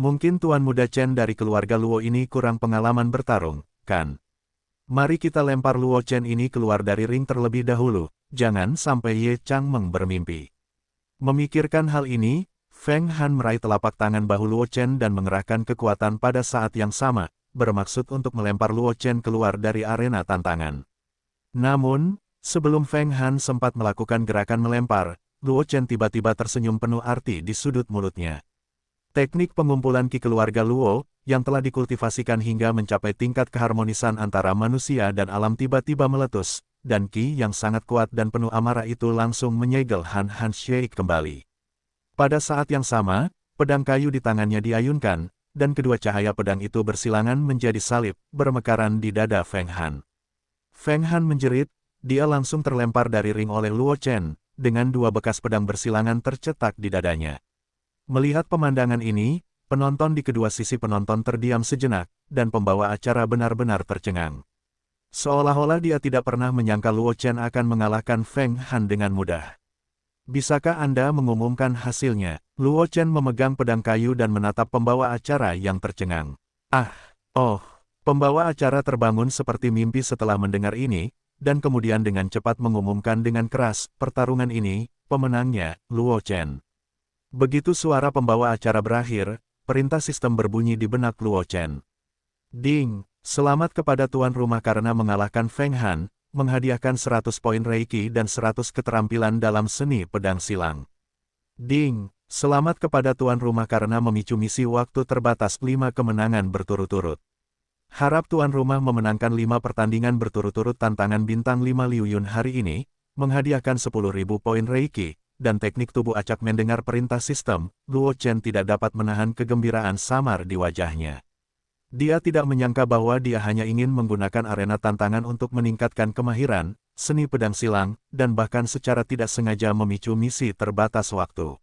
Mungkin Tuan Muda Chen dari keluarga Luo ini kurang pengalaman bertarung, kan? Mari kita lempar Luo Chen ini keluar dari ring terlebih dahulu, jangan sampai Ye Changmeng bermimpi. Memikirkan hal ini, Feng Han meraih telapak tangan bahu Luo Chen dan mengerahkan kekuatan pada saat yang sama, bermaksud untuk melempar Luo Chen keluar dari arena tantangan. Namun, sebelum Feng Han sempat melakukan gerakan melempar, Luo Chen tiba-tiba tersenyum penuh arti di sudut mulutnya. Teknik pengumpulan Qi keluarga Luo, yang telah dikultivasikan hingga mencapai tingkat keharmonisan antara manusia dan alam tiba-tiba meletus, dan Qi yang sangat kuat dan penuh amarah itu langsung menyegel Han Hanshake kembali. Pada saat yang sama, pedang kayu di tangannya diayunkan, dan kedua cahaya pedang itu bersilangan menjadi salib, bermekaran di dada Feng Han. Feng Han menjerit, dia langsung terlempar dari ring oleh Luo Chen, dengan dua bekas pedang bersilangan tercetak di dadanya. Melihat pemandangan ini, penonton di kedua sisi penonton terdiam sejenak, dan pembawa acara benar-benar tercengang. Seolah-olah dia tidak pernah menyangka Luo Chen akan mengalahkan Feng Han dengan mudah. Bisakah Anda mengumumkan hasilnya? Luo Chen memegang pedang kayu dan menatap pembawa acara yang tercengang. Pembawa acara terbangun seperti mimpi setelah mendengar ini, dan kemudian dengan cepat mengumumkan dengan keras, pertarungan ini, pemenangnya, Luo Chen. Begitu suara pembawa acara berakhir, perintah sistem berbunyi di benak Luo Chen. Ding, selamat kepada tuan rumah karena mengalahkan Feng Han, menghadiahkan 100 poin Reiki dan 100 keterampilan dalam seni pedang silang. Ding, selamat kepada tuan rumah karena memicu misi waktu terbatas 5 kemenangan berturut-turut. Harap tuan rumah memenangkan 5 pertandingan berturut-turut tantangan bintang 5 Liu Yun hari ini, menghadiahkan 10.000 poin Reiki, dan teknik tubuh acak mendengar perintah sistem, Luo Chen tidak dapat menahan kegembiraan samar di wajahnya. Dia tidak menyangka bahwa dia hanya ingin menggunakan arena tantangan untuk meningkatkan kemahiran, seni pedang silang, dan bahkan secara tidak sengaja memicu misi terbatas waktu.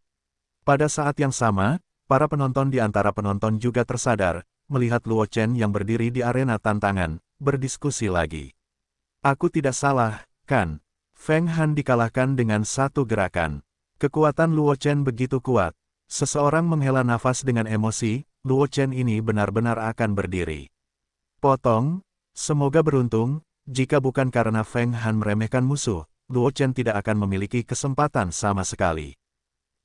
Pada saat yang sama, para penonton di antara penonton juga tersadar, melihat Luo Chen yang berdiri di arena tantangan, berdiskusi lagi. Aku tidak salah, kan? Feng Han dikalahkan dengan satu gerakan. Kekuatan Luo Chen begitu kuat. Seseorang menghela nafas dengan emosi, Luo Chen ini benar-benar akan berdiri. Potong, semoga beruntung, jika bukan karena Feng Han meremehkan musuh, Luo Chen tidak akan memiliki kesempatan sama sekali.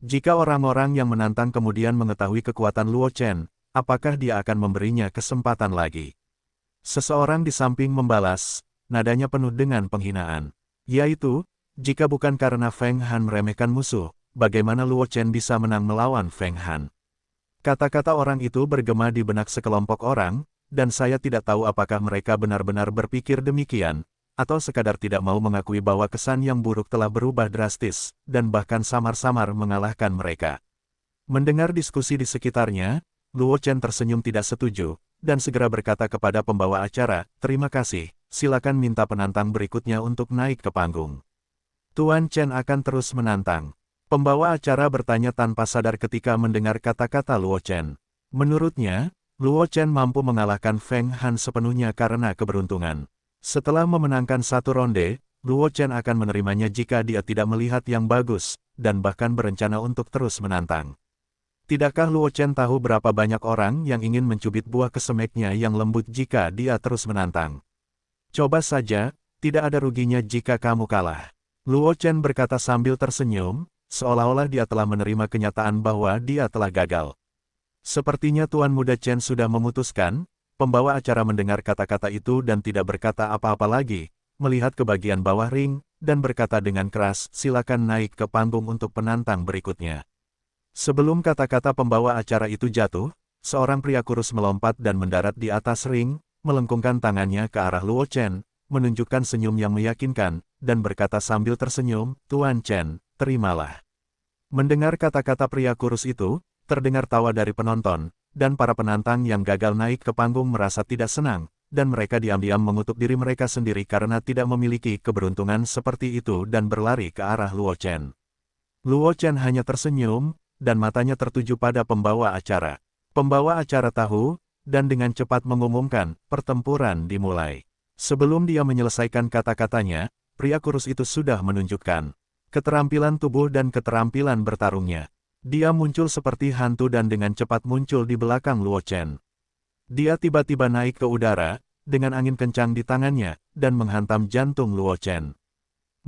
Jika orang-orang yang menantang kemudian mengetahui kekuatan Luo Chen, apakah dia akan memberinya kesempatan lagi? Seseorang di samping membalas, nadanya penuh dengan penghinaan. Yaitu, jika bukan karena Feng Han meremehkan musuh, bagaimana Luo Chen bisa menang melawan Feng Han? Kata-kata orang itu bergema di benak sekelompok orang, dan saya tidak tahu apakah mereka benar-benar berpikir demikian, atau sekadar tidak mau mengakui bahwa kesan yang buruk telah berubah drastis, dan bahkan samar-samar mengalahkan mereka. Mendengar diskusi di sekitarnya, Luo Chen tersenyum tidak setuju, dan segera berkata kepada pembawa acara, "Terima kasih, silakan minta penantang berikutnya untuk naik ke panggung." Tuan Chen akan terus menantang. Pembawa acara bertanya tanpa sadar ketika mendengar kata-kata Luo Chen. Menurutnya, Luo Chen mampu mengalahkan Feng Han sepenuhnya karena keberuntungan. Setelah memenangkan satu ronde, Luo Chen akan menerimanya jika dia tidak melihat yang bagus, dan bahkan berencana untuk terus menantang. Tidakkah Luo Chen tahu berapa banyak orang yang ingin mencubit buah kesemeknya yang lembut jika dia terus menantang? Coba saja, tidak ada ruginya jika kamu kalah. Luo Chen berkata sambil tersenyum, seolah-olah dia telah menerima kenyataan bahwa dia telah gagal. Sepertinya Tuan Muda Chen sudah memutuskan. Pembawa acara mendengar kata-kata itu dan tidak berkata apa-apa lagi, melihat ke bagian bawah ring, dan berkata dengan keras, "Silakan naik ke panggung untuk penantang berikutnya." Sebelum kata-kata pembawa acara itu jatuh, seorang pria kurus melompat dan mendarat di atas ring, melengkungkan tangannya ke arah Luo Chen, menunjukkan senyum yang meyakinkan, dan berkata sambil tersenyum, "Tuan Chen, terimalah." Mendengar kata-kata pria kurus itu, terdengar tawa dari penonton, dan para penantang yang gagal naik ke panggung merasa tidak senang, dan mereka diam-diam mengutuk diri mereka sendiri karena tidak memiliki keberuntungan seperti itu dan berlari ke arah Luo Chen. Luo Chen hanya tersenyum, dan matanya tertuju pada pembawa acara. Pembawa acara tahu, dan dengan cepat mengumumkan, pertempuran dimulai. Sebelum dia menyelesaikan kata-katanya, pria kurus itu sudah menunjukkan keterampilan tubuh dan keterampilan bertarungnya. Dia muncul seperti hantu dan dengan cepat muncul di belakang Luo Chen. Dia tiba-tiba naik ke udara, dengan angin kencang di tangannya, dan menghantam jantung Luo Chen.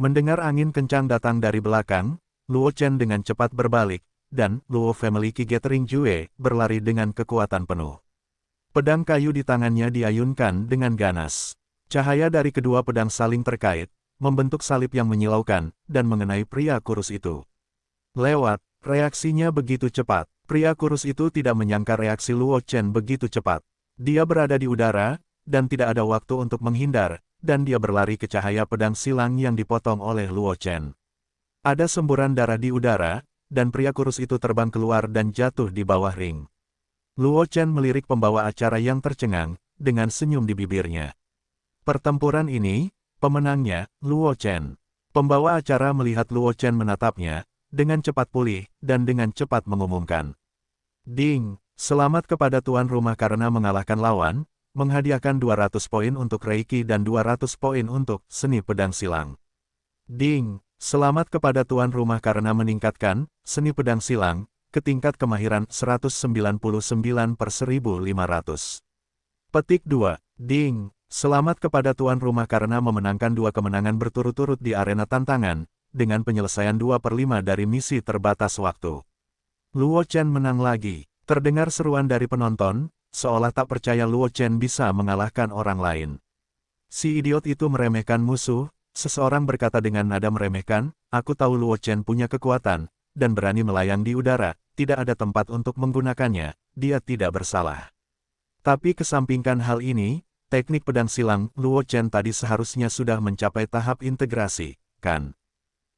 Mendengar angin kencang datang dari belakang, Luo Chen dengan cepat berbalik, dan Luo Family Ki Gathering Jue berlari dengan kekuatan penuh. Pedang kayu di tangannya diayunkan dengan ganas. Cahaya dari kedua pedang saling terkait, membentuk salib yang menyilaukan, dan mengenai pria kurus itu. Lewat. Reaksinya begitu cepat. Pria kurus itu tidak menyangka reaksi Luo Chen begitu cepat. Dia berada di udara, dan tidak ada waktu untuk menghindar, dan dia berlari ke cahaya pedang silang yang dipotong oleh Luo Chen. Ada semburan darah di udara, dan pria kurus itu terbang keluar dan jatuh di bawah ring. Luo Chen melirik pembawa acara yang tercengang, dengan senyum di bibirnya. Pertempuran ini, pemenangnya, Luo Chen. Pembawa acara melihat Luo Chen menatapnya, dengan cepat pulih, dan dengan cepat mengumumkan. "Ding, selamat kepada tuan rumah karena mengalahkan lawan, menghadiahkan 200 poin untuk Reiki dan 200 poin untuk seni pedang silang." "Ding, selamat kepada tuan rumah karena meningkatkan seni pedang silang ke tingkat kemahiran 199/1500. Petik 2. Ding, selamat kepada tuan rumah karena memenangkan 2 kemenangan berturut-turut di arena tantangan, dengan penyelesaian 2/5 dari misi terbatas waktu." Luo Chen menang lagi. Terdengar seruan dari penonton, seolah tak percaya Luo Chen bisa mengalahkan orang lain. "Si idiot itu meremehkan musuh," seseorang berkata dengan nada meremehkan, "aku tahu Luo Chen punya kekuatan, dan berani melayang di udara, tidak ada tempat untuk menggunakannya, dia tidak bersalah." Tapi kesampingkan hal ini, teknik pedang silang Luo Chen tadi seharusnya sudah mencapai tahap integrasi, kan?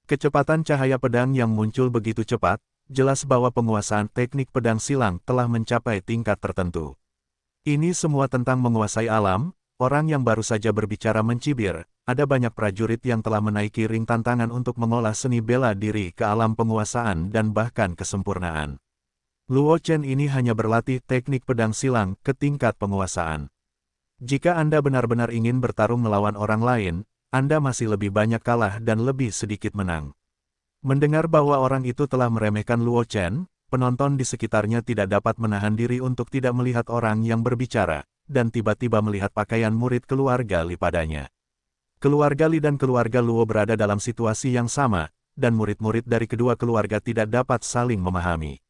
Kecepatan cahaya pedang yang muncul begitu cepat, jelas bahwa penguasaan teknik pedang silang telah mencapai tingkat tertentu. Ini semua tentang menguasai alam, orang yang baru saja berbicara mencibir, ada banyak prajurit yang telah menaiki ring tantangan untuk mengolah seni bela diri ke alam penguasaan dan bahkan kesempurnaan. Luo Chen ini hanya berlatih teknik pedang silang ke tingkat penguasaan. Jika Anda benar-benar ingin bertarung melawan orang lain, Anda masih lebih banyak kalah dan lebih sedikit menang. Mendengar bahwa orang itu telah meremehkan Luo Chen, penonton di sekitarnya tidak dapat menahan diri untuk tidak melihat orang yang berbicara, dan tiba-tiba melihat pakaian murid keluarga Li padanya. Keluarga Li dan keluarga Luo berada dalam situasi yang sama, dan murid-murid dari kedua keluarga tidak dapat saling memahami.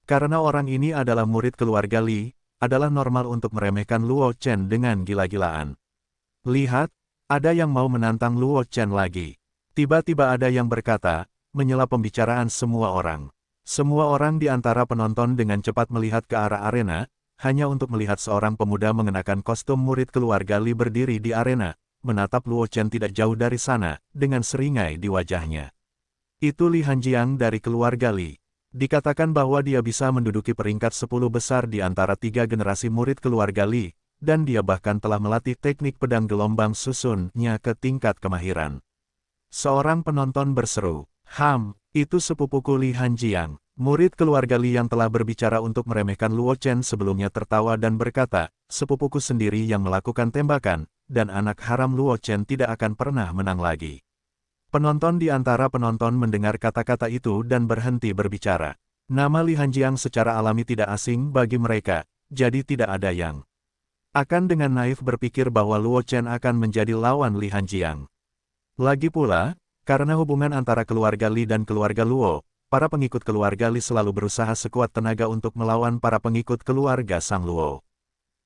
Karena orang ini adalah murid keluarga Li, adalah normal untuk meremehkan Luo Chen dengan gila-gilaan. Lihat, ada yang mau menantang Luo Chen lagi. Tiba-tiba ada yang berkata, menyela pembicaraan semua orang. Semua orang di antara penonton dengan cepat melihat ke arah arena, hanya untuk melihat seorang pemuda mengenakan kostum murid keluarga Li berdiri di arena, menatap Luo Chen tidak jauh dari sana, dengan seringai di wajahnya. Itu Li Hanjiang dari keluarga Li. Dikatakan bahwa dia bisa menduduki peringkat 10 besar di antara 3 generasi murid keluarga Li, dan dia bahkan telah melatih teknik pedang gelombang susunnya ke tingkat kemahiran. Seorang penonton berseru, itu sepupuku Li Hanjiang." Murid keluarga Li yang telah berbicara untuk meremehkan Luo Chen sebelumnya tertawa dan berkata, "Sepupuku sendiri yang melakukan tembakan, dan anak haram Luo Chen tidak akan pernah menang lagi." Penonton di antara penonton mendengar kata-kata itu dan berhenti berbicara. Nama Li Hanjiang secara alami tidak asing bagi mereka, jadi tidak ada yang akan dengan naif berpikir bahwa Luo Chen akan menjadi lawan Li Hanjiang. Lagi pula, karena hubungan antara keluarga Li dan keluarga Luo, para pengikut keluarga Li selalu berusaha sekuat tenaga untuk melawan para pengikut keluarga Sang Luo.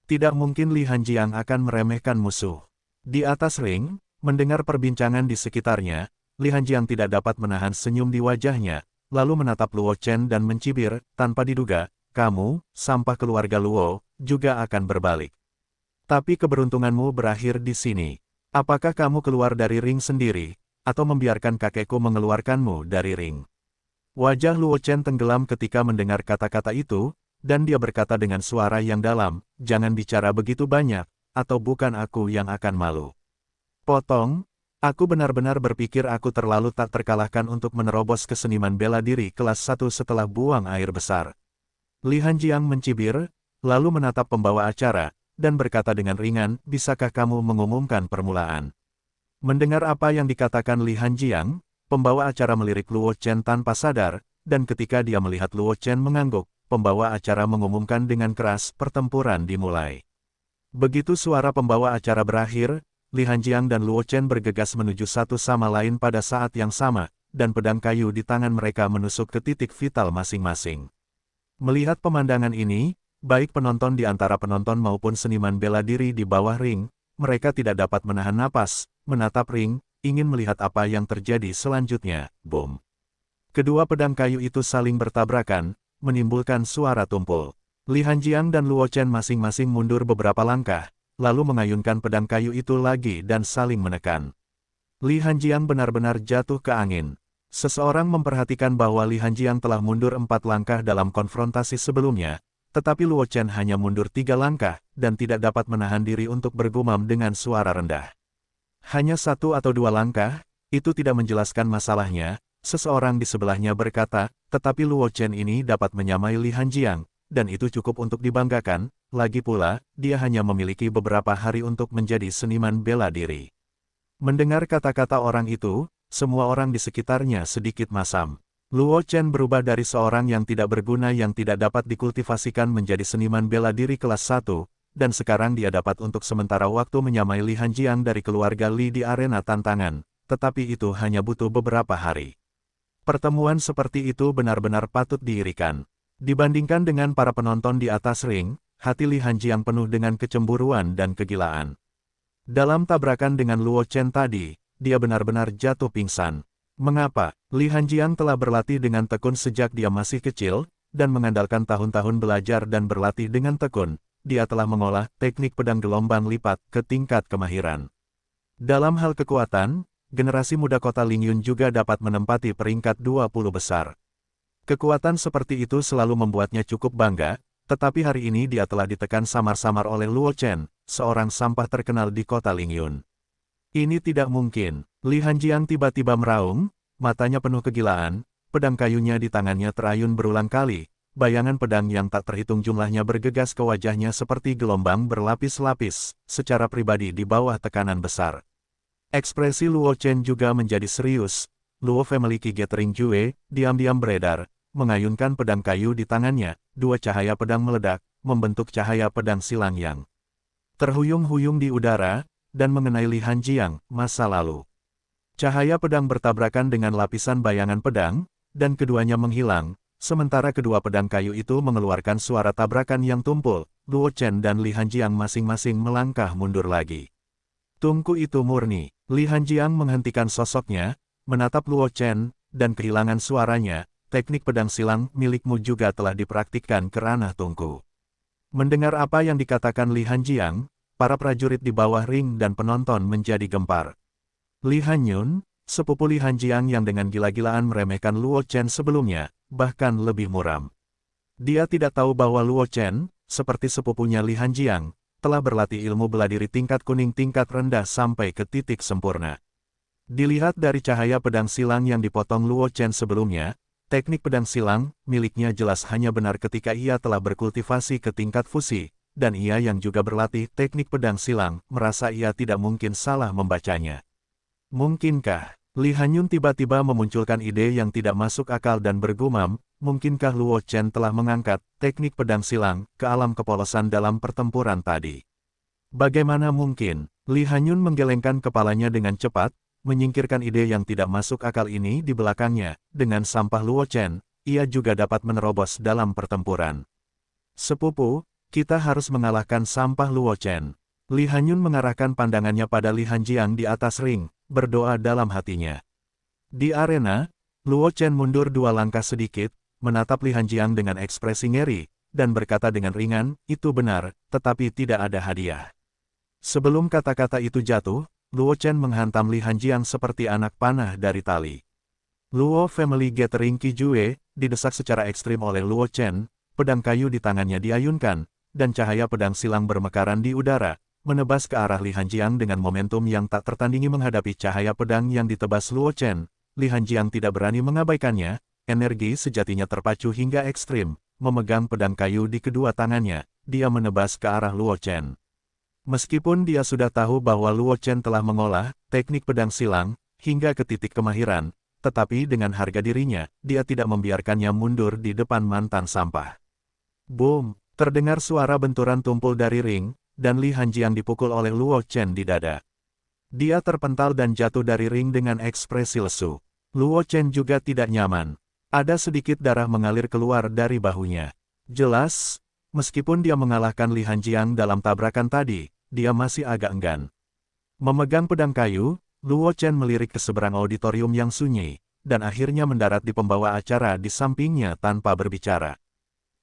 Tidak mungkin Li Hanjiang akan meremehkan musuh. Di atas ring, mendengar perbincangan di sekitarnya, Li Hanjiang tidak dapat menahan senyum di wajahnya, lalu menatap Luo Chen dan mencibir, tanpa diduga, "Kamu, sampah keluarga Luo, juga akan berbalik. Tapi keberuntunganmu berakhir di sini. Apakah kamu keluar dari ring sendiri, atau membiarkan kakekku mengeluarkanmu dari ring?" Wajah Luo Chen tenggelam ketika mendengar kata-kata itu, dan dia berkata dengan suara yang dalam, "Jangan bicara begitu banyak, atau bukan aku yang akan malu." Potong. Aku benar-benar berpikir aku terlalu tak terkalahkan untuk menerobos ke seniman bela diri kelas 1 setelah buang air besar. Li Hanjiang mencibir, lalu menatap pembawa acara, dan berkata dengan ringan, "Bisakah kamu mengumumkan permulaan?" Mendengar apa yang dikatakan Li Hanjiang, pembawa acara melirik Luo Chen tanpa sadar, dan ketika dia melihat Luo Chen mengangguk, pembawa acara mengumumkan dengan keras, "Pertempuran dimulai." Begitu suara pembawa acara berakhir, Li Hanjiang dan Luo Chen bergegas menuju satu sama lain pada saat yang sama, dan pedang kayu di tangan mereka menusuk ke titik vital masing-masing. Melihat pemandangan ini, baik penonton di antara penonton maupun seniman bela diri di bawah ring, mereka tidak dapat menahan napas, menatap ring, ingin melihat apa yang terjadi selanjutnya. Boom! Kedua pedang kayu itu saling bertabrakan, menimbulkan suara tumpul. Li Hanjiang dan Luo Chen masing-masing mundur beberapa langkah, lalu mengayunkan pedang kayu itu lagi dan saling menekan. Li Hanjiang benar-benar jatuh ke angin. Seseorang memperhatikan bahwa Li Hanjiang telah mundur 4 langkah dalam konfrontasi sebelumnya, tetapi Luo Chen hanya mundur 3 langkah, dan tidak dapat menahan diri untuk bergumam dengan suara rendah. Hanya 1 atau 2 langkah, itu tidak menjelaskan masalahnya, seseorang di sebelahnya berkata, tetapi Luo Chen ini dapat menyamai Li Hanjiang, dan itu cukup untuk dibanggakan. Lagi pula, dia hanya memiliki beberapa hari untuk menjadi seniman bela diri. Mendengar kata-kata orang itu, semua orang di sekitarnya sedikit masam. Luo Chen berubah dari seorang yang tidak berguna yang tidak dapat dikultivasikan menjadi seniman bela diri kelas 1, dan sekarang dia dapat untuk sementara waktu menyamai Li Hanjiang dari keluarga Li di arena tantangan, tetapi itu hanya butuh beberapa hari. Pertemuan seperti itu benar-benar patut diirikan. Dibandingkan dengan para penonton di atas ring, hati Li Hanjiang penuh dengan kecemburuan dan kegilaan. Dalam tabrakan dengan Luo Chen tadi, dia benar-benar jatuh pingsan. Mengapa? Li Hanjiang telah berlatih dengan tekun sejak dia masih kecil, dan mengandalkan tahun-tahun belajar dan berlatih dengan tekun, dia telah mengolah teknik pedang gelombang lipat ke tingkat kemahiran. Dalam hal kekuatan, generasi muda kota Lingyun juga dapat menempati peringkat 20 besar. Kekuatan seperti itu selalu membuatnya cukup bangga, tetapi hari ini dia telah ditekan samar-samar oleh Luo Chen, seorang sampah terkenal di kota Lingyun. Ini tidak mungkin. Li Hanjiang tiba-tiba meraung, matanya penuh kegilaan, pedang kayunya di tangannya terayun berulang kali, bayangan pedang yang tak terhitung jumlahnya bergegas ke wajahnya seperti gelombang berlapis-lapis, secara pribadi di bawah tekanan besar. Ekspresi Luo Chen juga menjadi serius. Luo Family Ki Gathering Jue, diam-diam beredar, mengayunkan pedang kayu di tangannya, dua cahaya pedang meledak, membentuk cahaya pedang silang yang terhuyung-huyung di udara, dan mengenai Li Hanjiang, masa lalu. Cahaya pedang bertabrakan dengan lapisan bayangan pedang, dan keduanya menghilang, sementara kedua pedang kayu itu mengeluarkan suara tabrakan yang tumpul. Luo Chen dan Li Hanjiang masing-masing melangkah mundur lagi. Tungku itu murni. Li Hanjiang menghentikan sosoknya, menatap Luo Chen, dan kehilangan suaranya. Teknik pedang silang milikmu juga telah dipraktikkan ke ranah tungku. Mendengar apa yang dikatakan Li Hanjiang, para prajurit di bawah ring dan penonton menjadi gempar. Li Hanyun, sepupu Li Hanjiang yang dengan gila-gilaan meremehkan Luo Chen sebelumnya, bahkan lebih muram. Dia tidak tahu bahwa Luo Chen, seperti sepupunya Li Hanjiang, telah berlatih ilmu bela diri tingkat kuning tingkat rendah sampai ke titik sempurna. Dilihat dari cahaya pedang silang yang dipotong Luo Chen sebelumnya, teknik pedang silang miliknya jelas hanya benar ketika ia telah berkultivasi ke tingkat fusi, dan ia yang juga berlatih teknik pedang silang merasa ia tidak mungkin salah membacanya. Mungkinkah? Li Hanyun tiba-tiba memunculkan ide yang tidak masuk akal dan bergumam, mungkinkah Luo Chen telah mengangkat teknik pedang silang ke alam kepolosan dalam pertempuran tadi? Bagaimana mungkin? Li Hanyun menggelengkan kepalanya dengan cepat, menyingkirkan ide yang tidak masuk akal ini di belakangnya. Dengan sampah Luo Chen, ia juga dapat menerobos dalam pertempuran. Sepupu, kita harus mengalahkan sampah Luo Chen. Li Hanyun mengarahkan pandangannya pada Li Hanjiang di atas ring, berdoa dalam hatinya. Di arena, Luo Chen mundur dua langkah sedikit, menatap Li Hanjiang dengan ekspresi ngeri, dan berkata dengan ringan, itu benar, tetapi tidak ada hadiah. Sebelum kata-kata itu jatuh, Luo Chen menghantam Li Hanjiang seperti anak panah dari tali. Luo Family Gathering Ki Jue, didesak secara ekstrim oleh Luo Chen, pedang kayu di tangannya diayunkan, dan cahaya pedang silang bermekaran di udara, menebas ke arah Li Hanjiang dengan momentum yang tak tertandingi menghadapi cahaya pedang yang ditebas Luo Chen. Li Hanjiang tidak berani mengabaikannya, energi sejatinya terpacu hingga ekstrim, memegang pedang kayu di kedua tangannya, dia menebas ke arah Luo Chen. Meskipun dia sudah tahu bahwa Luo Chen telah mengolah teknik pedang silang hingga ke titik kemahiran, tetapi dengan harga dirinya, dia tidak membiarkannya mundur di depan mantan sampah. Boom! Terdengar suara benturan tumpul dari ring, dan Li Hanjiang dipukul oleh Luo Chen di dada. Dia terpental dan jatuh dari ring dengan ekspresi lesu. Luo Chen juga tidak nyaman. Ada sedikit darah mengalir keluar dari bahunya. Jelas, meskipun dia mengalahkan Li Hanjiang dalam tabrakan tadi, dia masih agak enggan. Memegang pedang kayu, Luo Chen melirik ke seberang auditorium yang sunyi, dan akhirnya mendarat di pembawa acara di sampingnya tanpa berbicara.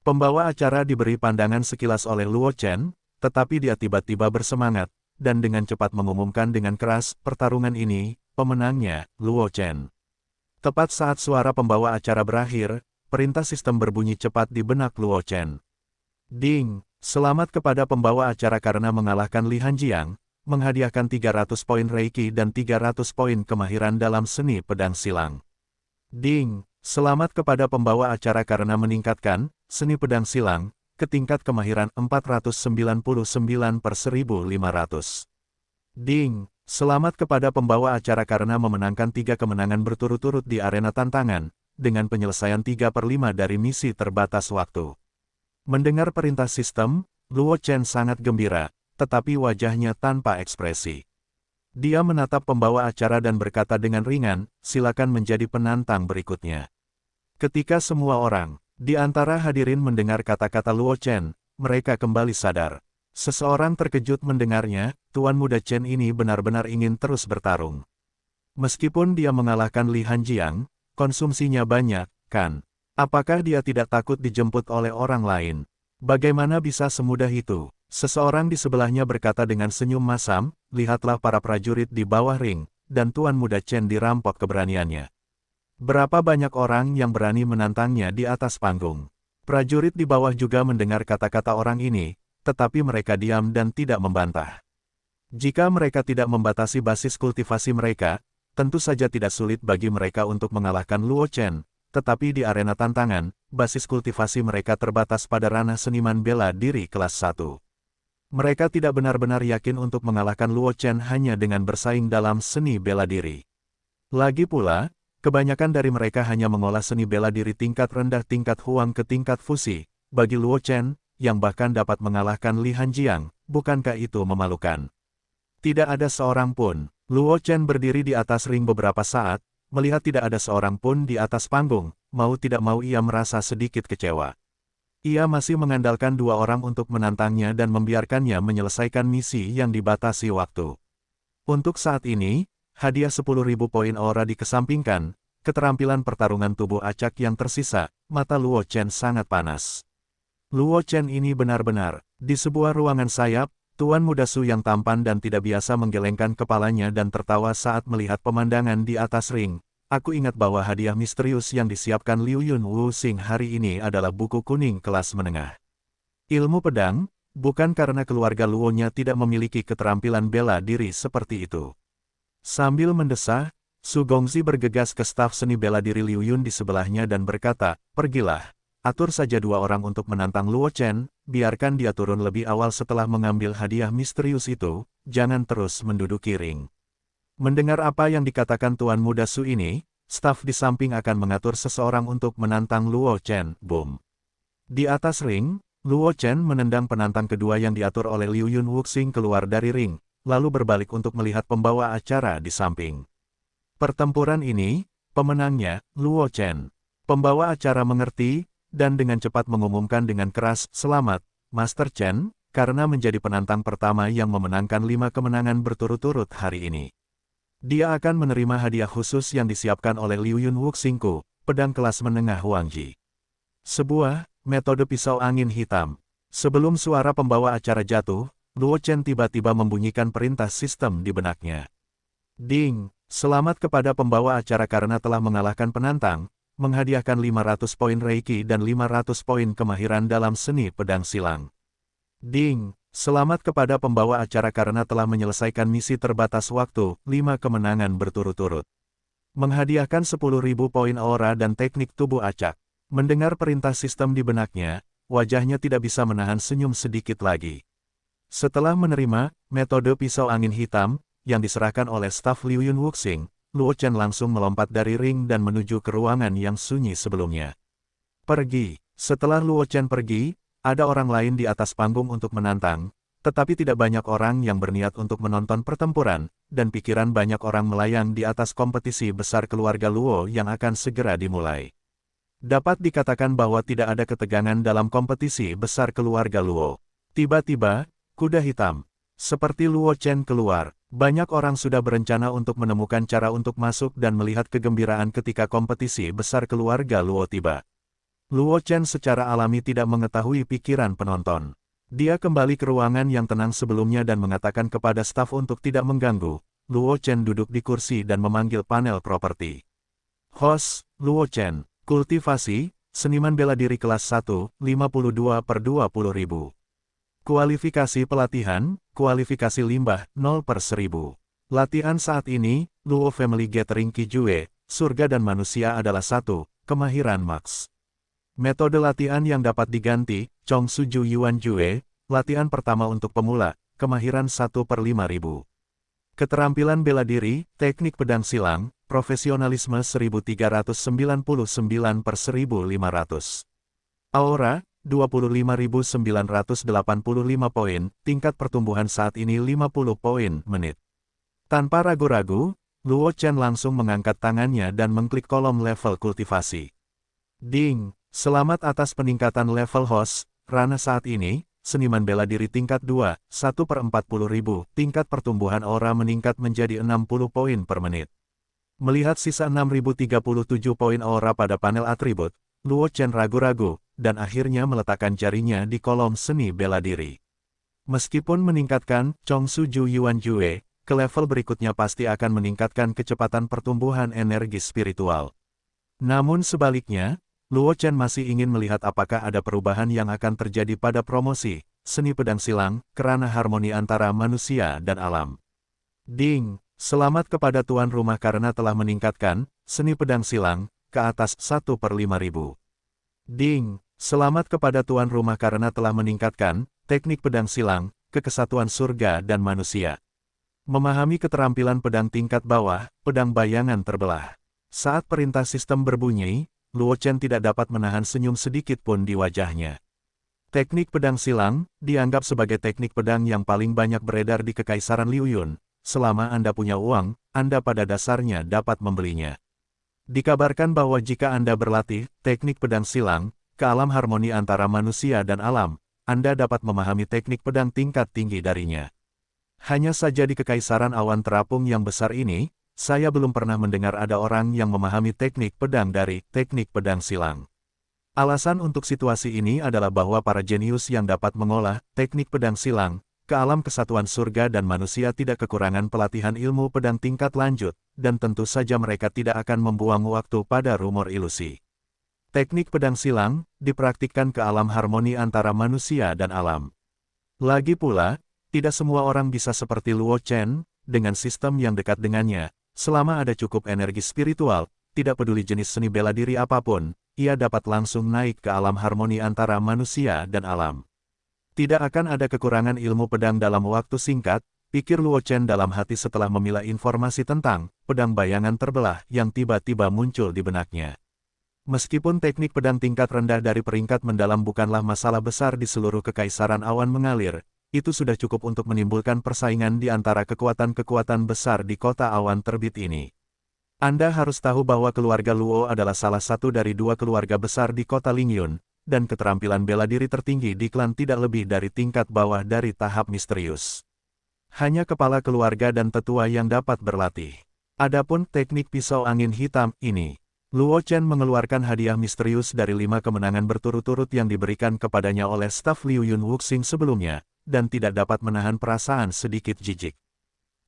Pembawa acara diberi pandangan sekilas oleh Luo Chen, tetapi dia tiba-tiba bersemangat, dan dengan cepat mengumumkan dengan keras, pertarungan ini, pemenangnya, Luo Chen. Tepat saat suara pembawa acara berakhir, perintah sistem berbunyi cepat di benak Luo Chen. Ding! Selamat kepada pembawa acara karena mengalahkan Li Hanjiang, menghadiahkan 300 poin Reiki dan 300 poin kemahiran dalam seni pedang silang. Ding! Selamat kepada pembawa acara karena meningkatkan seni pedang silang ke tingkat kemahiran 499/1500. Ding! Selamat kepada pembawa acara karena memenangkan 3 kemenangan berturut-turut di arena tantangan, dengan penyelesaian 3/5 dari misi terbatas waktu. Mendengar perintah sistem, Luo Chen sangat gembira, tetapi wajahnya tanpa ekspresi. Dia menatap pembawa acara dan berkata dengan ringan, silakan menjadi penantang berikutnya. Ketika semua orang di antara hadirin mendengar kata-kata Luo Chen, mereka kembali sadar. Seseorang terkejut mendengarnya, Tuan Muda Chen ini benar-benar ingin terus bertarung. Meskipun dia mengalahkan Li Hanjiang, konsumsinya banyak, kan? Apakah dia tidak takut dijemput oleh orang lain? Bagaimana bisa semudah itu? Seseorang di sebelahnya berkata dengan senyum masam, lihatlah para prajurit di bawah ring, dan Tuan Muda Chen dirampok keberaniannya. Berapa banyak orang yang berani menantangnya di atas panggung? Prajurit di bawah juga mendengar kata-kata orang ini, tetapi mereka diam dan tidak membantah. Jika mereka tidak membatasi basis kultivasi mereka, tentu saja tidak sulit bagi mereka untuk mengalahkan Luo Chen, tetapi di arena tantangan, basis kultivasi mereka terbatas pada ranah seniman bela diri kelas 1. Mereka tidak benar-benar yakin untuk mengalahkan Luo Chen hanya dengan bersaing dalam seni bela diri. Lagi pula, kebanyakan dari mereka hanya mengolah seni bela diri tingkat rendah tingkat Huang ke tingkat fusi. Bagi Luo Chen, yang bahkan dapat mengalahkan Li Hanjiang, bukankah itu memalukan? Tidak ada seorang pun. Luo Chen berdiri di atas ring beberapa saat, melihat tidak ada seorang pun di atas panggung, mau tidak mau ia merasa sedikit kecewa. Ia masih mengandalkan dua orang untuk menantangnya dan membiarkannya menyelesaikan misi yang dibatasi waktu. Untuk saat ini, hadiah 10.000 poin aura dikesampingkan, keterampilan pertarungan tubuh acak yang tersisa, mata Luo Chen sangat panas. Luo Chen ini benar-benar, di sebuah ruangan sayap, Tuan Muda Su yang tampan dan tidak biasa menggelengkan kepalanya dan tertawa saat melihat pemandangan di atas ring. Aku ingat bahwa hadiah misterius yang disiapkan Liu Yun Wu Xing hari ini adalah buku kuning kelas menengah. Ilmu pedang, bukan karena keluarga Luo-nya tidak memiliki keterampilan bela diri seperti itu. Sambil mendesah, Su Gongzi bergegas ke staf seni bela diri Liu Yun di sebelahnya dan berkata, "Pergilah, atur saja dua orang untuk menantang Luo Chen, biarkan dia turun lebih awal setelah mengambil hadiah misterius itu, jangan terus menduduki ring." Mendengar apa yang dikatakan Tuan Muda Su ini, staf di samping akan mengatur seseorang untuk menantang Luo Chen. Boom. Di atas ring, Luo Chen menendang penantang kedua yang diatur oleh Liu Yun Wuxing keluar dari ring, lalu berbalik untuk melihat pembawa acara di samping. Pertempuran ini, pemenangnya, Luo Chen. Pembawa acara mengerti, dan dengan cepat mengumumkan dengan keras, "Selamat, Master Chen, karena menjadi penantang pertama yang memenangkan 5 kemenangan berturut-turut hari ini. Dia akan menerima hadiah khusus yang disiapkan oleh Liu Yun Wuxingku, pedang kelas menengah Huangji. Sebuah metode pisau angin hitam." Sebelum suara pembawa acara jatuh, Luo Chen tiba-tiba membunyikan perintah sistem di benaknya. "Ding, selamat kepada pembawa acara karena telah mengalahkan penantang, menghadiahkan 500 poin Reiki dan 500 poin kemahiran dalam seni pedang silang. Ding, selamat kepada pembawa acara karena telah menyelesaikan misi terbatas waktu, 5 kemenangan berturut-turut. Menghadiahkan 10.000 poin aura dan teknik tubuh acak." Mendengar perintah sistem di benaknya, wajahnya tidak bisa menahan senyum sedikit lagi. Setelah menerima metode pisau angin hitam, yang diserahkan oleh staf Liu Yun Wuxing, Luo Chen langsung melompat dari ring dan menuju ke ruangan yang sunyi sebelumnya. Pergi. Setelah Luo Chen pergi, ada orang lain di atas panggung untuk menantang, tetapi tidak banyak orang yang berniat untuk menonton pertempuran, dan pikiran banyak orang melayang di atas kompetisi besar keluarga Luo yang akan segera dimulai. Dapat dikatakan bahwa tidak ada ketegangan dalam kompetisi besar keluarga Luo. Tiba-tiba, kuda hitam seperti Luo Chen keluar. Banyak orang sudah berencana untuk menemukan cara untuk masuk dan melihat kegembiraan ketika kompetisi besar keluarga Luo tiba. Luo Chen secara alami tidak mengetahui pikiran penonton. Dia kembali ke ruangan yang tenang sebelumnya dan mengatakan kepada staf untuk tidak mengganggu. Luo Chen duduk di kursi dan memanggil panel properti. "Host, Luo Chen, kultivasi, seniman bela diri kelas 1, 52/20.000. Kualifikasi pelatihan, kualifikasi limbah, 0/1000. Latihan saat ini, Luo Family Gathering Kijue, surga dan manusia adalah 1, kemahiran max. Metode latihan yang dapat diganti, Chong Suju Yuan Jue, latihan pertama untuk pemula, kemahiran 1/5000. Keterampilan bela diri, teknik pedang silang, profesionalisme 1399/1500. Aura, 25.985 poin, tingkat pertumbuhan saat ini 50 poin menit. Tanpa ragu-ragu, Luo Chen langsung mengangkat tangannya dan mengklik kolom level kultivasi. Ding! Selamat atas peningkatan level host, ranah saat ini, seniman bela diri tingkat 2, 1/40.000, tingkat pertumbuhan aura meningkat menjadi 60 poin per menit. Melihat sisa 6.037 poin aura pada panel atribut, Luo Chen ragu-ragu, dan akhirnya meletakkan jarinya di kolom seni bela diri. Meskipun meningkatkan Chong Suju Yuan Jue, ke level berikutnya pasti akan meningkatkan kecepatan pertumbuhan energi spiritual. Namun sebaliknya, Luo Chen masih ingin melihat apakah ada perubahan yang akan terjadi pada promosi seni pedang silang, kerana harmoni antara manusia dan alam. Ding! Selamat kepada tuan rumah karena telah meningkatkan seni pedang silang ke atas 1/5000. Ding, selamat kepada tuan rumah karena telah meningkatkan teknik pedang silang ke kesatuan surga dan manusia. Memahami keterampilan pedang tingkat bawah, pedang bayangan terbelah. Saat perintah sistem berbunyi, Luo Chen tidak dapat menahan senyum sedikit pun di wajahnya. Teknik pedang silang dianggap sebagai teknik pedang yang paling banyak beredar di Kekaisaran Liu Yun. Selama Anda punya uang, Anda pada dasarnya dapat membelinya. Dikabarkan bahwa jika Anda berlatih teknik pedang silang ke alam harmoni antara manusia dan alam, Anda dapat memahami teknik pedang tingkat tinggi darinya. Hanya saja di Kekaisaran Awan Terapung yang besar ini, saya belum pernah mendengar ada orang yang memahami teknik pedang dari teknik pedang silang. Alasan untuk situasi ini adalah bahwa para jenius yang dapat mengolah teknik pedang silang ke alam kesatuan surga dan manusia tidak kekurangan pelatihan ilmu pedang tingkat lanjut, dan tentu saja mereka tidak akan membuang waktu pada rumor ilusi. Teknik pedang silang dipraktikkan ke alam harmoni antara manusia dan alam. Lagi pula, tidak semua orang bisa seperti Luo Chen, dengan sistem yang dekat dengannya, selama ada cukup energi spiritual, tidak peduli jenis seni bela diri apapun, ia dapat langsung naik ke alam harmoni antara manusia dan alam. Tidak akan ada kekurangan ilmu pedang dalam waktu singkat, pikir Luo Chen dalam hati setelah memilah informasi tentang pedang bayangan terbelah yang tiba-tiba muncul di benaknya. Meskipun teknik pedang tingkat rendah dari peringkat mendalam bukanlah masalah besar di seluruh Kekaisaran Awan Mengalir, itu sudah cukup untuk menimbulkan persaingan di antara kekuatan-kekuatan besar di kota awan terbit ini. Anda harus tahu bahwa keluarga Luo adalah salah satu dari dua keluarga besar di kota Lingyun, dan keterampilan bela diri tertinggi di klan tidak lebih dari tingkat bawah dari tahap misterius. Hanya kepala keluarga dan tetua yang dapat berlatih. Adapun teknik pisau angin hitam ini, Luo Chen mengeluarkan hadiah misterius dari 5 kemenangan berturut-turut yang diberikan kepadanya oleh staf Liu Yun Wuxing sebelumnya, dan tidak dapat menahan perasaan sedikit jijik.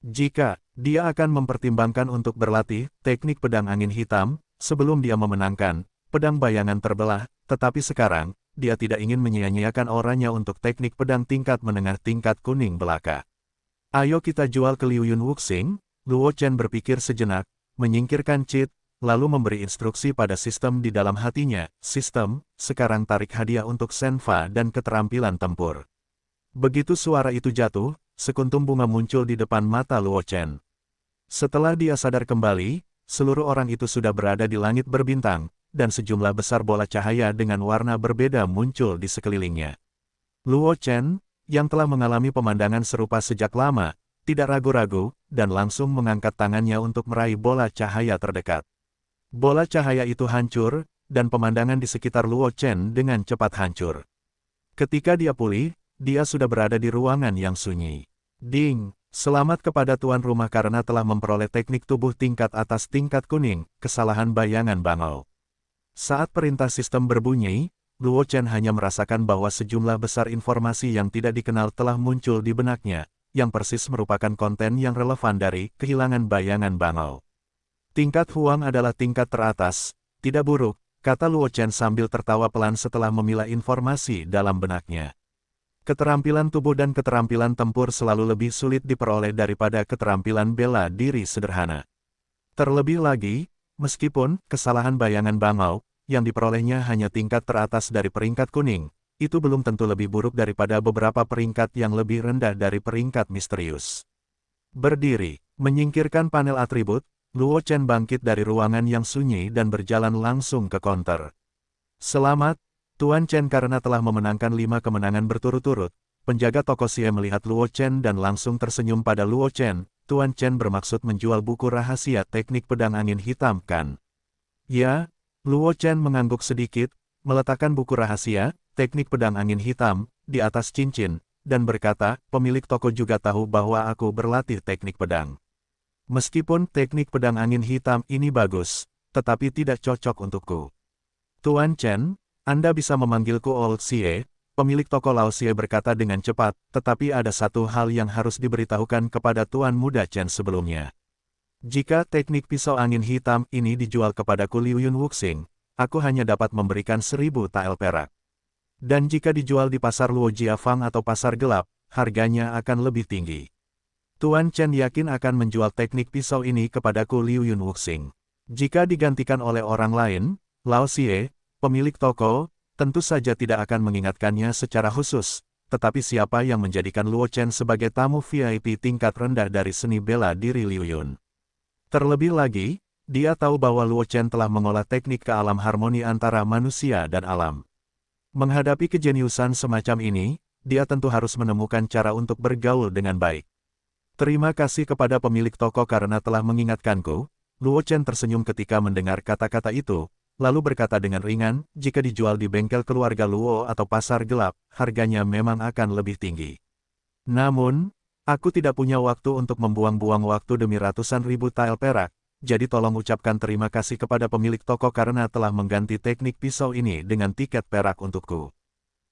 Jika dia akan mempertimbangkan untuk berlatih teknik pedang angin hitam, sebelum dia memenangkan pedang bayangan terbelah, tetapi sekarang, dia tidak ingin menyia-nyiakan auranya untuk teknik pedang tingkat menengah tingkat kuning belaka. Ayo kita jual ke Liu Yun Wuxing, Luo Chen berpikir sejenak, menyingkirkan cheat, lalu memberi instruksi pada sistem di dalam hatinya, sistem, sekarang tarik hadiah untuk Senfa dan keterampilan tempur. Begitu suara itu jatuh, sekuntum bunga muncul di depan mata Luo Chen. Setelah dia sadar kembali, seluruh orang itu sudah berada di langit berbintang, dan sejumlah besar bola cahaya dengan warna berbeda muncul di sekelilingnya. Luo Chen, yang telah mengalami pemandangan serupa sejak lama, tidak ragu-ragu, dan langsung mengangkat tangannya untuk meraih bola cahaya terdekat. Bola cahaya itu hancur, dan pemandangan di sekitar Luo Chen dengan cepat hancur. Ketika dia pulih, dia sudah berada di ruangan yang sunyi. Ding, selamat kepada tuan rumah karena telah memperoleh teknik tubuh tingkat atas tingkat kuning, kesalahan bayangan bangau. Saat perintah sistem berbunyi, Luo Chen hanya merasakan bahwa sejumlah besar informasi yang tidak dikenal telah muncul di benaknya, yang persis merupakan konten yang relevan dari kehilangan bayangan bangau. Tingkat Huang adalah tingkat teratas, tidak buruk, kata Luo Chen sambil tertawa pelan setelah memilah informasi dalam benaknya. Keterampilan tubuh dan keterampilan tempur selalu lebih sulit diperoleh daripada keterampilan bela diri sederhana. Terlebih lagi, meskipun kesalahan bayangan bangau, yang diperolehnya hanya tingkat teratas dari peringkat kuning, itu belum tentu lebih buruk daripada beberapa peringkat yang lebih rendah dari peringkat misterius. Berdiri, menyingkirkan panel atribut, Luo Chen bangkit dari ruangan yang sunyi dan berjalan langsung ke counter. Selamat, Tuan Chen karena telah memenangkan 5 kemenangan berturut-turut. Penjaga toko Xie melihat Luo Chen dan langsung tersenyum pada Luo Chen. Tuan Chen bermaksud menjual buku rahasia teknik pedang angin hitam kan? Ya, Luo Chen mengangguk sedikit, meletakkan buku rahasia, teknik pedang angin hitam, di atas cincin, dan berkata, pemilik toko juga tahu bahwa aku berlatih teknik pedang. Meskipun teknik pedang angin hitam ini bagus, tetapi tidak cocok untukku. Tuan Chen, Anda bisa memanggilku Old Xie, pemilik toko Lao Xie berkata dengan cepat, tetapi ada satu hal yang harus diberitahukan kepada Tuan Muda Chen sebelumnya. Jika teknik pisau angin hitam ini dijual kepadaku Liu Yun Wuxing, aku hanya dapat memberikan 1000 tael perak. Dan jika dijual di pasar Luo Jiafang atau pasar gelap, harganya akan lebih tinggi. Tuan Chen yakin akan menjual teknik pisau ini kepadaku Liu Yun Wuxing. Jika digantikan oleh orang lain, Lao Xie, Pemilik toko, tentu saja tidak akan mengingatkannya secara khusus, tetapi siapa yang menjadikan Luo Chen sebagai tamu VIP tingkat rendah dari seni bela diri Liu Yun? Terlebih lagi, dia tahu bahwa Luo Chen telah mengolah teknik ke alam harmoni antara manusia dan alam. Menghadapi kejeniusan semacam ini, dia tentu harus menemukan cara untuk bergaul dengan baik. Terima kasih kepada pemilik toko karena telah mengingatkanku. Luo Chen tersenyum ketika mendengar kata-kata itu, lalu berkata dengan ringan, jika dijual di bengkel keluarga Luo atau pasar gelap, harganya memang akan lebih tinggi. Namun, aku tidak punya waktu untuk membuang-buang waktu demi ratusan ribu tael perak, jadi tolong ucapkan terima kasih kepada pemilik toko karena telah mengganti teknik pisau ini dengan tiket perak untukku.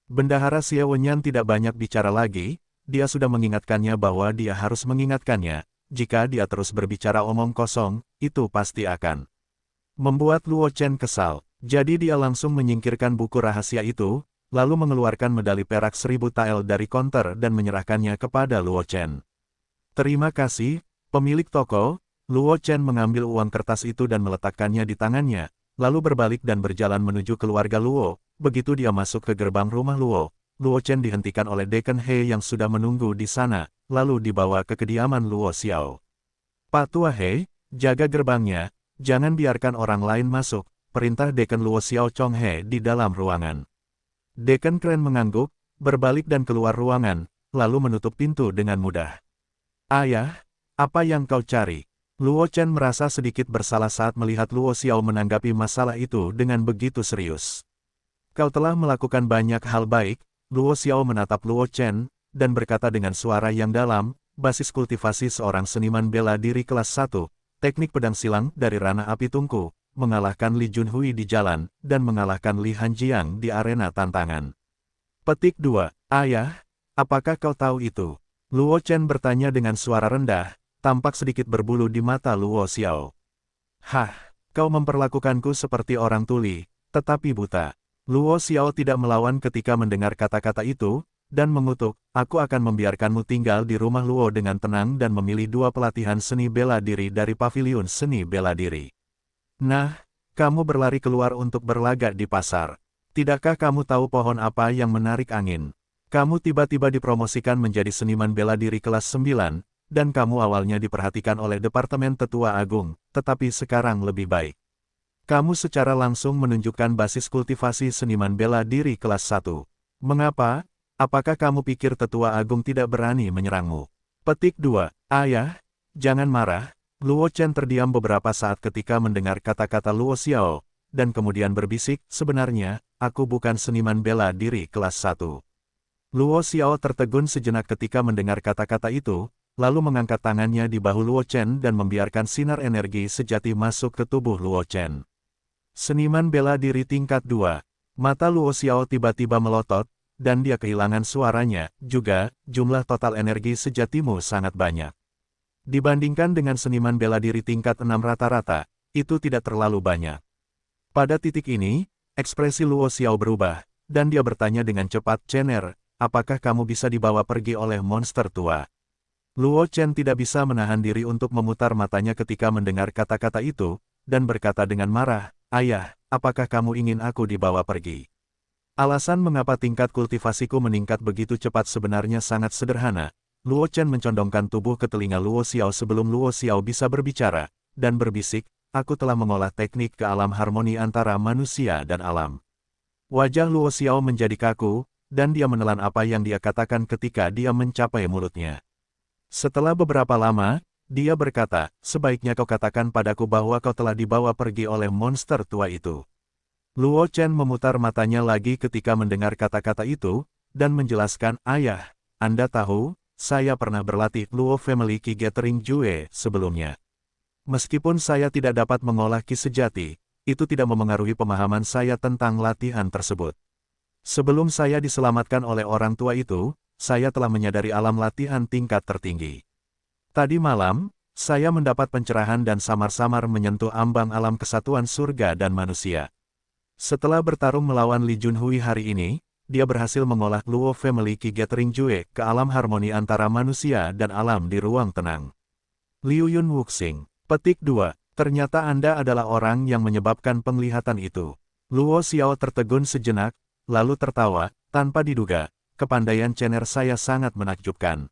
Bendahara Xie Wenyan tidak banyak bicara lagi, dia sudah mengingatkannya bahwa dia harus mengingatkannya, jika dia terus berbicara omong kosong, itu pasti akan membuat Luo Chen kesal. Jadi dia langsung menyingkirkan buku rahasia itu, lalu mengeluarkan medali perak 1000 tael dari konter dan menyerahkannya kepada Luo Chen. Terima kasih, pemilik toko. Luo Chen mengambil uang kertas itu dan meletakkannya di tangannya, lalu berbalik dan berjalan menuju keluarga Luo. Begitu dia masuk ke gerbang rumah Luo, Luo Chen dihentikan oleh Deacon He yang sudah menunggu di sana, lalu dibawa ke kediaman Luo Xiao. Pak Tua He, jaga gerbangnya. Jangan biarkan orang lain masuk, perintah Deacon Luo Xiao Chong He di dalam ruangan. Deacon Kren mengangguk, berbalik dan keluar ruangan, lalu menutup pintu dengan mudah. Ayah, apa yang kau cari? Luo Chen merasa sedikit bersalah saat melihat Luo Xiao menanggapi masalah itu dengan begitu serius. Kau telah melakukan banyak hal baik, Luo Xiao menatap Luo Chen, dan berkata dengan suara yang dalam, basis kultivasi seorang seniman bela diri kelas 1. Teknik pedang silang dari Rana Api Tungku, mengalahkan Li Junhui di jalan, dan mengalahkan Li Hanjiang di arena tantangan. Petik 2. Ayah, apakah kau tahu itu? Luo Chen bertanya dengan suara rendah, tampak sedikit berbulu di mata Luo Xiao. Hah, kau memperlakukanku seperti orang tuli, tetapi buta. Luo Xiao tidak melawan ketika mendengar kata-kata itu, dan mengutuk, aku akan membiarkanmu tinggal di rumah Luo dengan tenang dan memilih 2 pelatihan seni bela diri dari paviliun seni bela diri. Nah, kamu berlari keluar untuk berlagak di pasar. Tidakkah kamu tahu pohon apa yang menarik angin? Kamu tiba-tiba dipromosikan menjadi seniman bela diri kelas 9, dan kamu awalnya diperhatikan oleh Departemen Tetua Agung, tetapi sekarang lebih baik. Kamu secara langsung menunjukkan basis kultivasi seniman bela diri kelas 1. Mengapa? Apakah kamu pikir Tetua Agung tidak berani menyerangmu? Petik 2. Ayah, jangan marah. Luo Chen terdiam beberapa saat ketika mendengar kata-kata Luo Xiao, dan kemudian berbisik, sebenarnya, aku bukan seniman bela diri kelas 1. Luo Xiao tertegun sejenak ketika mendengar kata-kata itu, lalu mengangkat tangannya di bahu Luo Chen dan membiarkan sinar energi sejati masuk ke tubuh Luo Chen. Seniman bela diri tingkat 2. Mata Luo Xiao tiba-tiba melotot, dan dia kehilangan suaranya, juga, jumlah total energi sejatimu sangat banyak. Dibandingkan dengan seniman bela diri tingkat 6 rata-rata, itu tidak terlalu banyak. Pada titik ini, ekspresi Luo Xiao berubah, dan dia bertanya dengan cepat, Chener, apakah kamu bisa dibawa pergi oleh monster tua? Luo Chen tidak bisa menahan diri untuk memutar matanya ketika mendengar kata-kata itu, dan berkata dengan marah, Ayah, apakah kamu ingin aku dibawa pergi? Alasan mengapa tingkat kultivasiku meningkat begitu cepat sebenarnya sangat sederhana. Luo Chen mencondongkan tubuh ke telinga Luo Xiao sebelum Luo Xiao bisa berbicara, dan berbisik, aku telah mengolah teknik ke alam harmoni antara manusia dan alam. Wajah Luo Xiao menjadi kaku, dan dia menelan apa yang dia katakan ketika dia mencapai mulutnya. Setelah beberapa lama, dia berkata, sebaiknya kau katakan padaku bahwa kau telah dibawa pergi oleh monster tua itu. Luo Chen memutar matanya lagi ketika mendengar kata-kata itu, dan menjelaskan, Ayah, Anda tahu, saya pernah berlatih Luo Family Ki Gathering Jue sebelumnya. Meskipun saya tidak dapat mengolah ki sejati, itu tidak memengaruhi pemahaman saya tentang latihan tersebut. Sebelum saya diselamatkan oleh orang tua itu, saya telah menyadari alam latihan tingkat tertinggi. Tadi malam, saya mendapat pencerahan dan samar-samar menyentuh ambang alam kesatuan surga dan manusia. Setelah bertarung melawan Li Junhui hari ini, dia berhasil mengolah Luo Family Ki Gathering Jue ke alam harmoni antara manusia dan alam di ruang tenang. Liu Yun Wuxing. Petik 2. Ternyata Anda adalah orang yang menyebabkan penglihatan itu. Luo Xiao tertegun sejenak, lalu tertawa, tanpa diduga, kepandaian Cener saya sangat menakjubkan.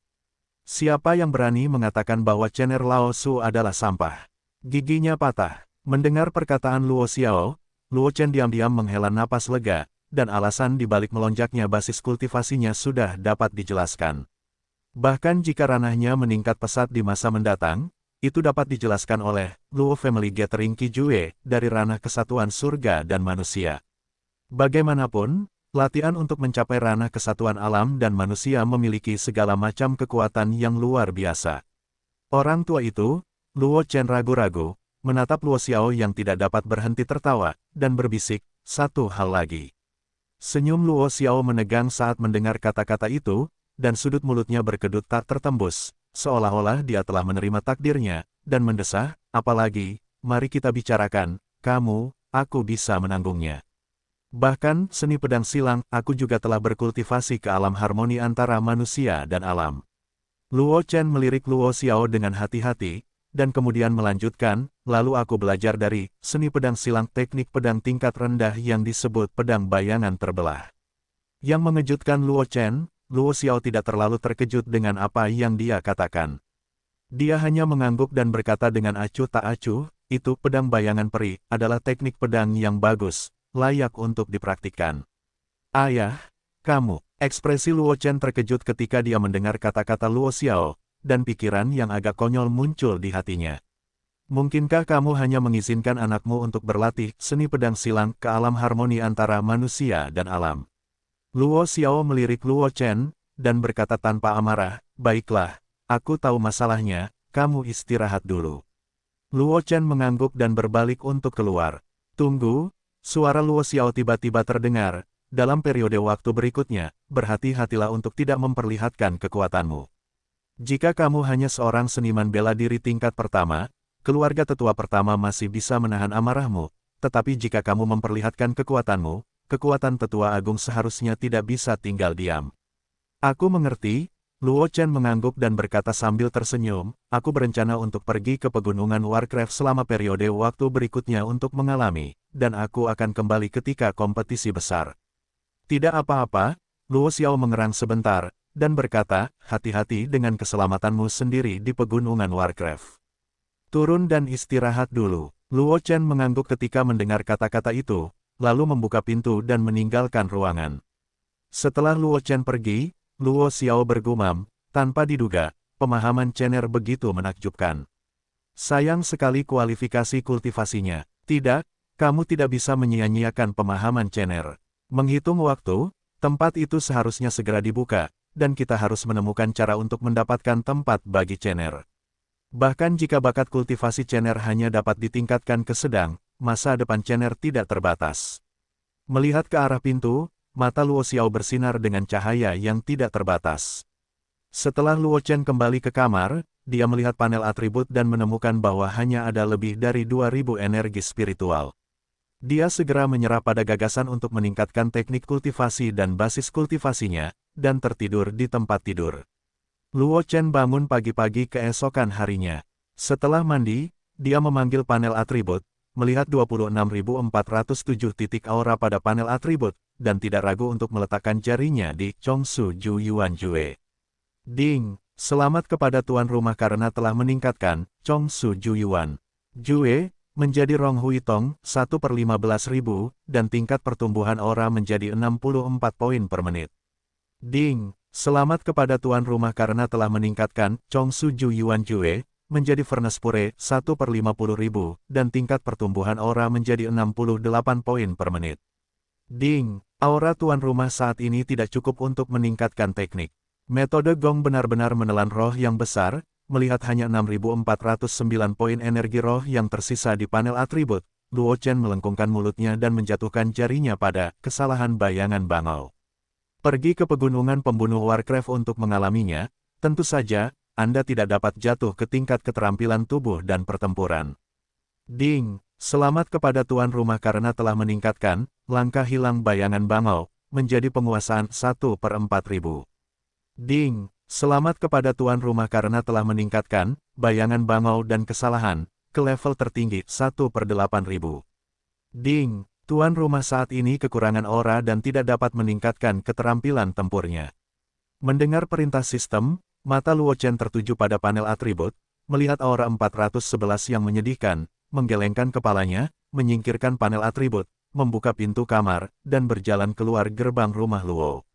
Siapa yang berani mengatakan bahwa Cener Lao Su adalah sampah? Giginya patah. Mendengar perkataan Luo Xiao, Luo Chen diam-diam menghela napas lega, dan alasan dibalik melonjaknya basis kultivasinya sudah dapat dijelaskan. Bahkan jika ranahnya meningkat pesat di masa mendatang, itu dapat dijelaskan oleh Luo Family Gathering Qijue dari ranah kesatuan surga dan manusia. Bagaimanapun, latihan untuk mencapai ranah kesatuan alam dan manusia memiliki segala macam kekuatan yang luar biasa. Orang tua itu, Luo Chen ragu-ragu, menatap Luo Xiao yang tidak dapat berhenti tertawa, dan berbisik, satu hal lagi. Senyum Luo Xiao menegang saat mendengar kata-kata itu, dan sudut mulutnya berkedut tak tertembus, seolah-olah dia telah menerima takdirnya, dan mendesah, apalagi, mari kita bicarakan, kamu, aku bisa menanggungnya. Bahkan, seni pedang silang, aku juga telah berkultivasi ke alam harmoni antara manusia dan alam. Luo Chen melirik Luo Xiao dengan hati-hati, dan kemudian melanjutkan, lalu aku belajar dari seni pedang silang teknik pedang tingkat rendah yang disebut pedang bayangan terbelah. Yang mengejutkan Luo Chen, Luo Xiao tidak terlalu terkejut dengan apa yang dia katakan. Dia hanya mengangguk dan berkata dengan acuh tak acuh, itu pedang bayangan peri, adalah teknik pedang yang bagus, layak untuk dipraktikkan. Ayah, kamu, ekspresi Luo Chen terkejut ketika dia mendengar kata-kata Luo Xiao, dan pikiran yang agak konyol muncul di hatinya. Mungkinkah kamu hanya mengizinkan anakmu untuk berlatih seni pedang silang ke alam harmoni antara manusia dan alam? Luo Xiao melirik Luo Chen, dan berkata tanpa amarah, baiklah, aku tahu masalahnya, kamu istirahat dulu. Luo Chen mengangguk dan berbalik untuk keluar. Tunggu, suara Luo Xiao tiba-tiba terdengar, dalam periode waktu berikutnya, berhati-hatilah untuk tidak memperlihatkan kekuatanmu. Jika kamu hanya seorang seniman bela diri tingkat pertama, keluarga tetua pertama masih bisa menahan amarahmu, tetapi jika kamu memperlihatkan kekuatanmu, kekuatan tetua agung seharusnya tidak bisa tinggal diam. Aku mengerti, Luo Chen mengangguk dan berkata sambil tersenyum, aku berencana untuk pergi ke pegunungan Warcraft selama periode waktu berikutnya untuk mengalami, dan aku akan kembali ketika kompetisi besar. Tidak apa-apa, Luo Xiao mengerang sebentar, dan berkata, hati-hati dengan keselamatanmu sendiri di pegunungan Warcraft. Turun dan istirahat dulu. Luo Chen mengangguk ketika mendengar kata-kata itu, lalu membuka pintu dan meninggalkan ruangan. Setelah Luo Chen pergi, Luo Xiao bergumam, tanpa diduga, pemahaman Cener begitu menakjubkan. Sayang sekali kualifikasi kultivasinya. Tidak, kamu tidak bisa menyia-nyiakan pemahaman Cener. Menghitung waktu, tempat itu seharusnya segera dibuka, dan kita harus menemukan cara untuk mendapatkan tempat bagi Cener. Bahkan jika bakat kultivasi Cener hanya dapat ditingkatkan ke sedang, masa depan Cener tidak terbatas. Melihat ke arah pintu, mata Luo Xiao bersinar dengan cahaya yang tidak terbatas. Setelah Luo Chen kembali ke kamar, dia melihat panel atribut dan menemukan bahwa hanya ada lebih dari 2000 energi spiritual. Dia segera menyerah pada gagasan untuk meningkatkan teknik kultivasi dan basis kultivasinya, dan tertidur di tempat tidur. Luo Chen bangun pagi-pagi keesokan harinya. Setelah mandi, dia memanggil panel atribut, melihat 26.407 titik aura pada panel atribut, dan tidak ragu untuk meletakkan jarinya di Chongsu Ju Yuan Jue. Ding, selamat kepada tuan rumah karena telah meningkatkan Chongsu Ju Yuan Jue menjadi Rong Hui Tong 1/15.000, dan tingkat pertumbuhan aura menjadi 64 poin per menit. Ding, selamat kepada tuan rumah karena telah meningkatkan Chongsu Ju Yuan Jue menjadi Furnace Pure 1/50.000, dan tingkat pertumbuhan aura menjadi 68 poin per menit. Ding, aura tuan rumah saat ini tidak cukup untuk meningkatkan teknik. Metode Gong benar-benar menelan roh yang besar, melihat hanya 6.409 poin energi roh yang tersisa di panel atribut. Luo Chen melengkungkan mulutnya dan menjatuhkan jarinya pada kesalahan bayangan bangau. Pergi ke pegunungan pembunuh Warcraft untuk mengalaminya, tentu saja, Anda tidak dapat jatuh ke tingkat keterampilan tubuh dan pertempuran. Ding, selamat kepada tuan rumah karena telah meningkatkan langkah hilang bayangan bangau menjadi penguasaan 1/4000. Ding, selamat kepada tuan rumah karena telah meningkatkan bayangan bangau dan kesalahan ke level tertinggi 1/8000. Ding, Tuan rumah saat ini kekurangan aura dan tidak dapat meningkatkan keterampilan tempurnya. Mendengar perintah sistem, mata Luo Chen tertuju pada panel atribut, melihat aura 411 yang menyedihkan, menggelengkan kepalanya, menyingkirkan panel atribut, membuka pintu kamar, dan berjalan keluar gerbang rumah Luo.